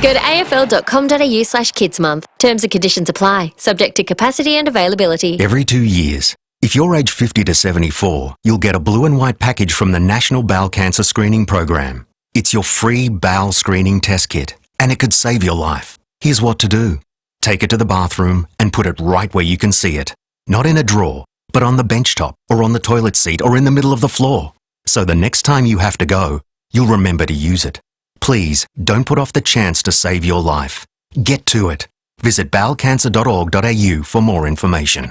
Go to afl.com.au/kidsmonth. Terms and conditions apply, subject to capacity and availability. Every 2 years, if you're aged 50 to 74, you'll get a blue and white package from the National Bowel Cancer Screening Program. It's your free bowel screening test kit, and it could save your life. Here's what to do. Take it to the bathroom and put it right where you can see it. Not in a drawer, but on the bench top or on the toilet seat or in the middle of the floor. So the next time you have to go, you'll remember to use it. Please don't put off the chance to save your life. Get to it. Visit bowelcancer.org.au for more information.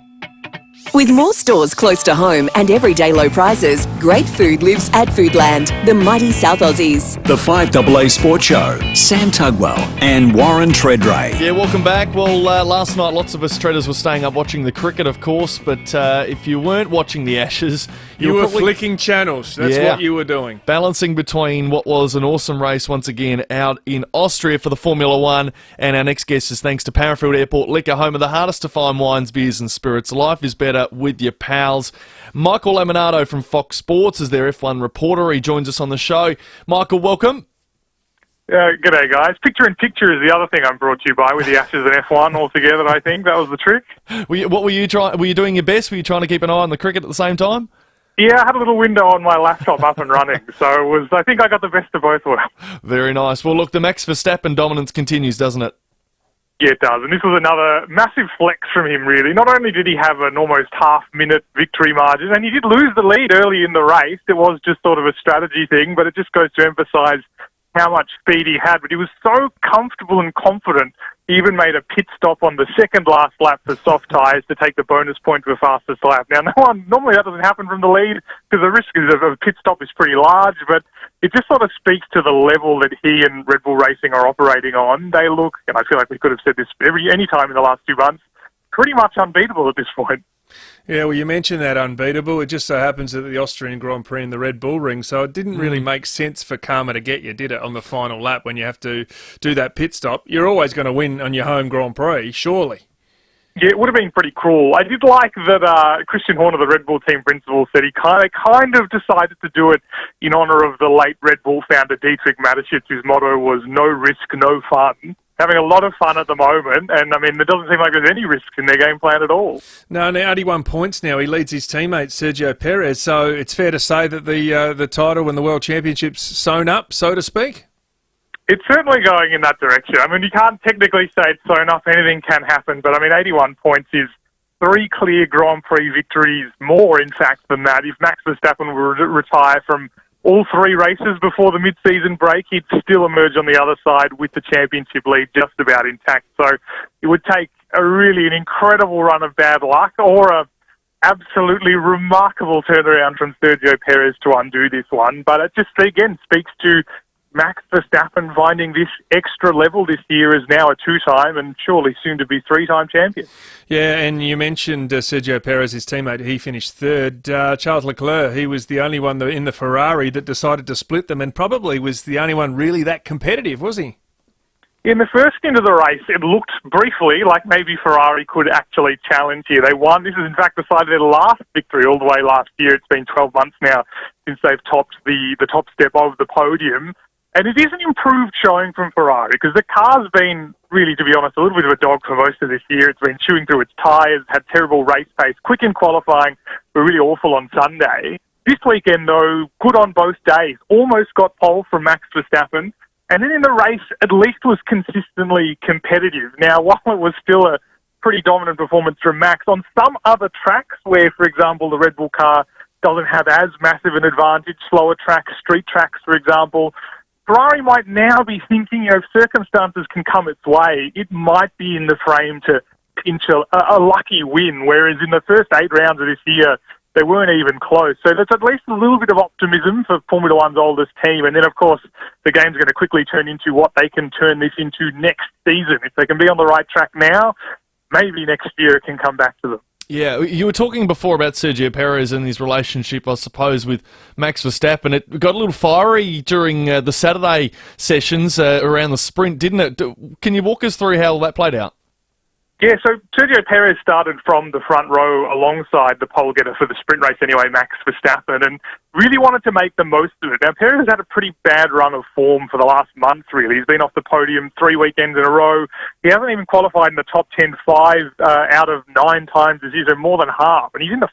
With more stores close to home and everyday low prices, great food lives at Foodland, the mighty South Aussies. The 5AA Sports Show, Sam Tugwell and Warren Tredrea. Yeah, welcome back. Well, last night lots of us Treaders were staying up watching the cricket, of course, but if you weren't watching the Ashes... You were flicking channels. That's what you were doing. Balancing between what was an awesome race once again out in Austria for the Formula One, and our next guest is thanks to Parafield Airport Liquor, home of the hardest to find wines, beers and spirits. Life is better with your pals. Michael Laminato from Fox Sports is their F1 reporter. He joins us on the show. Michael, welcome. G'day, guys. Picture-in-picture is the other thing I'm brought to you by with the Ashes and F1 altogether, I think. That was the trick. What were you trying? Were you doing your best? Were you trying to keep an eye on the cricket at the same time? Yeah, I had a little window on my laptop up and running, so I think I got the best of both worlds. Very nice. Well, look, the Max Verstappen dominance continues, doesn't it? Yeah, it does, and this was another massive flex from him, really. Not only did he have an almost half-minute victory margin, and he did lose the lead early in the race, it was just sort of a strategy thing, but it just goes to emphasise how much speed he had. But he was so comfortable and confident, he even made a pit stop on the second last lap for soft tyres to take the bonus point for fastest lap. Now, normally that doesn't happen from the lead because the risk of a pit stop is pretty large, but it just sort of speaks to the level that he and Red Bull Racing are operating on. They look, and I feel like we could have said this any time in the last 2 months, pretty much unbeatable at this point. Yeah, well, you mentioned that unbeatable. It just so happens that the Austrian Grand Prix in the Red Bull Ring, so it didn't really make sense for Karma to get you, did it, on the final lap when you have to do that pit stop? You're always going to win on your home Grand Prix, surely. Yeah, it would have been pretty cruel. I did like that Christian Horner, the Red Bull team principal, said he kind of decided to do it in honour of the late Red Bull founder Dietrich Mateschitz, whose motto was no risk, no fun. Having a lot of fun at the moment, and I mean, it doesn't seem like there's any risk in their game plan at all. No, 81 points now. He leads his teammate Sergio Perez, so it's fair to say that the title and the World Championship's sewn up, so to speak. It's certainly going in that direction. I mean, you can't technically say it's sewn up. Anything can happen. But, I mean, 81 points is 3 clear Grand Prix victories, more, in fact, than that. If Max Verstappen were to retire from all 3 races before the mid-season break, he'd still emerge on the other side with the championship lead just about intact. So it would take an incredible run of bad luck or a absolutely remarkable turnaround from Sergio Perez to undo this one. But it just, again, speaks to Max Verstappen finding this extra level this year as now a 2-time and surely soon to be 3-time champion. Yeah, and you mentioned Sergio Perez, his teammate, he finished 3rd. Charles Leclerc, he was the only one in the Ferrari that decided to split them and probably was the only one really that competitive, was he? In the first end of the race, it looked briefly like maybe Ferrari could actually challenge here. They won. This is, in fact, decided their last victory all the way last year. It's been 12 months now since they've topped the top step of the podium. And it is an improved showing from Ferrari because the car's been really, to be honest, a little bit of a dog for most of this year. It's been chewing through its tyres, had terrible race pace, quick in qualifying, but really awful on Sunday. This weekend, though, good on both days. Almost got pole from Max Verstappen. And then in the race, at least was consistently competitive. Now, while it was still a pretty dominant performance from Max, on some other tracks where, for example, the Red Bull car doesn't have as massive an advantage, slower tracks, street tracks, for example, Ferrari might now be thinking, if circumstances can come its way, it might be in the frame to pinch a lucky win, whereas in the first 8 rounds of this year, they weren't even close. So there's at least a little bit of optimism for Formula One's oldest team. And then, of course, the game's going to quickly turn into what they can turn this into next season. If they can be on the right track now, maybe next year it can come back to them. Yeah, you were talking before about Sergio Perez and his relationship, I suppose, with Max Verstappen. It got a little fiery during the Saturday sessions around the sprint, didn't it? Can you walk us through how that played out? Yeah, so Sergio Perez started from the front row alongside the pole getter for the sprint race anyway, Max Verstappen, and really wanted to make the most of it. Now, Perez has had a pretty bad run of form for the last month, really. He's been off the podium 3 weekends in a row. He hasn't even qualified in the top 10 out of 9 times this year, so more than half. And he's in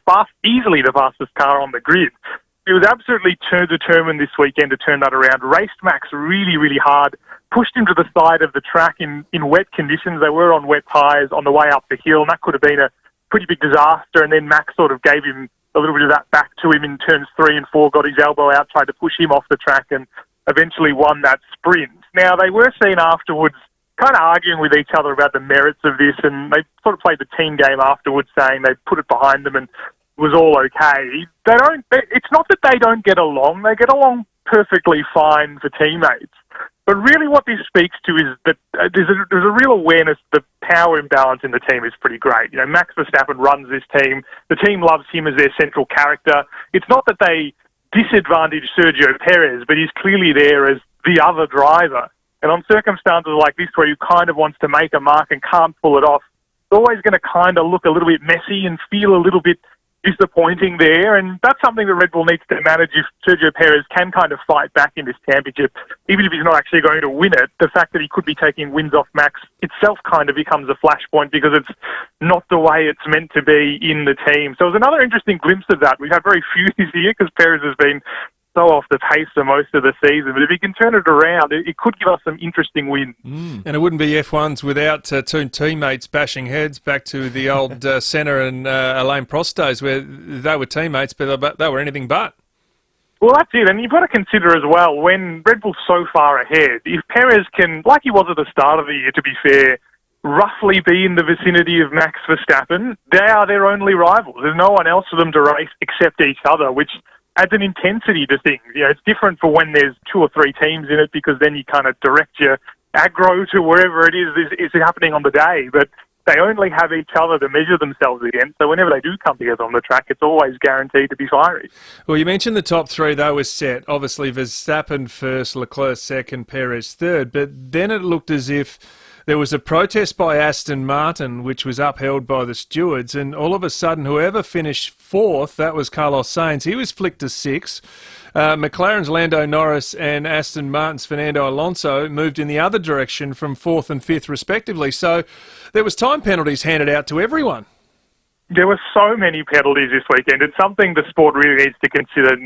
easily the fastest car on the grid. He was absolutely determined this weekend to turn that around. Raced Max really, really hard. Pushed him to the side of the track in wet conditions. They were on wet tyres on the way up the hill, and that could have been a pretty big disaster. And then Max sort of gave him a little bit of that back to him in turns 3 and 4, got his elbow out, tried to push him off the track, and eventually won that sprint. Now, they were seen afterwards kind of arguing with each other about the merits of this, and they sort of played the team game afterwards, saying they put it behind them and it was all okay. It's not that they don't get along. They get along perfectly fine for teammates. But really what this speaks to is that there's a real awareness that the power imbalance in the team is pretty great. You know, Max Verstappen runs this team. The team loves him as their central character. It's not that they disadvantage Sergio Perez, but he's clearly there as the other driver. And on circumstances like this where he kind of wants to make a mark and can't pull it off, it's always going to kind of look a little bit messy and feel a little bit disappointing there, and that's something that Red Bull needs to manage if Sergio Perez can kind of fight back in this championship. Even if he's not actually going to win it, the fact that he could be taking wins off Max itself kind of becomes a flashpoint because it's not the way it's meant to be in the team. So it was another interesting glimpse of that. We've had very few this year because Perez has been so off the pace for most of the season. But if he can turn it around, it could give us some interesting wins. And it wouldn't be F1s without 2 teammates bashing heads back to the old Senna and Alain Prost days where they were teammates, but they were anything but. Well, that's it. And you've got to consider as well, when Red Bull's so far ahead, if Perez can, like he was at the start of the year, to be fair, roughly be in the vicinity of Max Verstappen, they are their only rivals. There's no one else for them to race except each other, which adds an intensity to things. You know, it's different for when there's 2 or 3 teams in it because then you kind of direct your aggro to wherever it is happening on the day. But they only have each other to measure themselves against. So whenever they do come together on the track, it's always guaranteed to be fiery. Well, you mentioned the top 3, they were set. Obviously, Verstappen first, Leclerc second, Perez third. But then it looked as if there was a protest by Aston Martin, which was upheld by the stewards, and all of a sudden, whoever finished 4th, that was Carlos Sainz, he was flicked to 6th. McLaren's Lando Norris and Aston Martin's Fernando Alonso moved in the other direction from 4th and 5th, respectively. So there was time penalties handed out to everyone. There were so many penalties this weekend. It's something the sport really needs to consider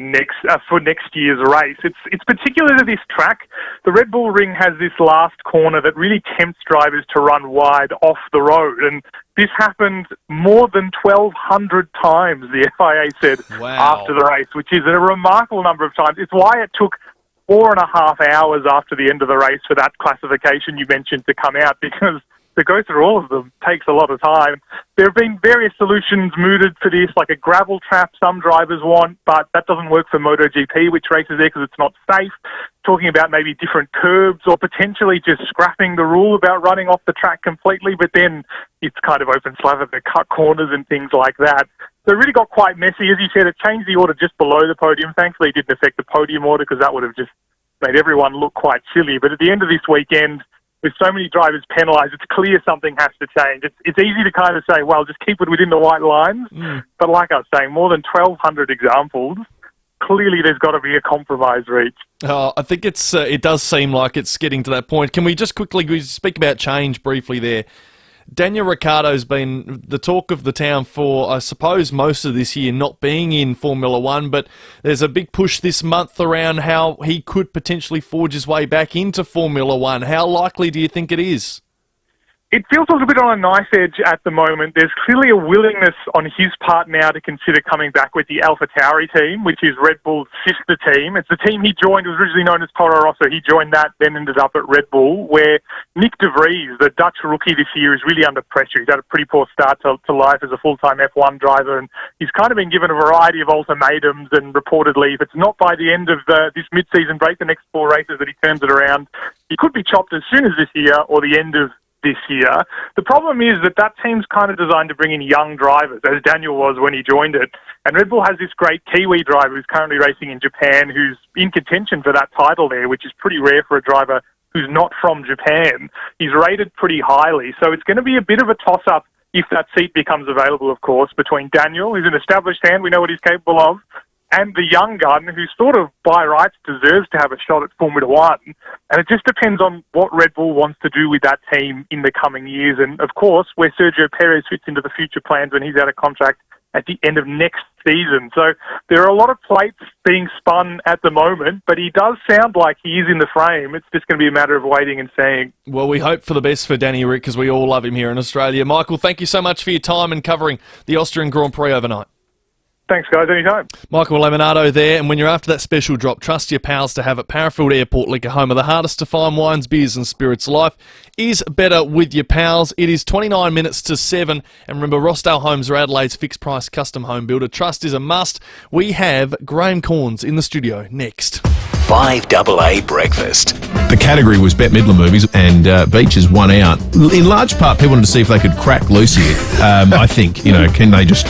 for next year's race. It's particular to this track. The Red Bull Ring has this last corner that really tempts drivers to run wide off the road, and this happened more than 1,200 times, the FIA said, after the race, which is a remarkable number of times. It's why it took 4.5 hours after the end of the race for that classification you mentioned to come out, because to go through all of them takes a lot of time. There have been various solutions mooted for this, like a gravel trap some drivers want, but that doesn't work for MotoGP, which races there because it's not safe. Talking about maybe different curbs or potentially just scrapping the rule about running off the track completely, but then it's kind of open slather to cut corners and things like that. So it really got quite messy. As you said, it changed the order just below the podium. Thankfully, it didn't affect the podium order because that would have just made everyone look quite silly. But at the end of this weekend, with so many drivers penalised, it's clear something has to change. It's easy to kind of say, well, just keep it within the white lines. But like I was saying, more than 1,200 examples, clearly there's got to be a compromise reached. I think it does seem like it's getting to that point. Can we just quickly speak about change briefly there? Daniel Ricciardo's been the talk of the town for, I suppose, most of this year not being in Formula One, but there's a big push this month around how he could potentially forge his way back into Formula One. How likely do you think it is? It feels a little bit on a knife edge at the moment. There's clearly a willingness on his part now to consider coming back with the AlphaTauri team, which is Red Bull's sister team. It's the team he joined. It was originally known as Toro Rosso. He joined that, then ended up at Red Bull, where Nick de Vries, the Dutch rookie this year, is really under pressure. He's had a pretty poor start to life as a full-time F1 driver, and he's kind of been given a variety of ultimatums, and reportedly, if it's not by the end of this mid-season break, the next 4 races that he turns it around, he could be chopped as soon as this year or the end of this year. The problem is that team's kind of designed to bring in young drivers, as Daniel was when he joined it. And Red Bull has this great Kiwi driver who's currently racing in Japan, who's in contention for that title there, which is pretty rare for a driver who's not from Japan. He's rated pretty highly. So it's going to be a bit of a toss-up if that seat becomes available, of course, between Daniel, who's an established hand, we know what he's capable of, and the young gun, who sort of, by rights, deserves to have a shot at Formula One. And it just depends on what Red Bull wants to do with that team in the coming years. And, of course, where Sergio Perez fits into the future plans when he's out of contract at the end of next season. So there are a lot of plates being spun at the moment, but he does sound like he is in the frame. It's just going to be a matter of waiting and seeing. Well, we hope for the best for Danny Rick, because we all love him here in Australia. Michael, thank you so much for your time and covering the Austrian Grand Prix overnight. Thanks, guys. Anytime. Michael Laminato there, and when you're after that special drop, trust your pals to have it. Parafield Airport Liquor, home of the hardest to find wines, beers and spirits. Life is better with your pals. It is 29 minutes to 7, and remember, Rossdale Homes are Adelaide's fixed price custom home builder. Trust is a must. We have Graham Corns in the studio next. 5AA Breakfast. The category was Bette Midler movies, and Beaches won out. In large part, people wanted to see if they could crack Lucy. I think, can they just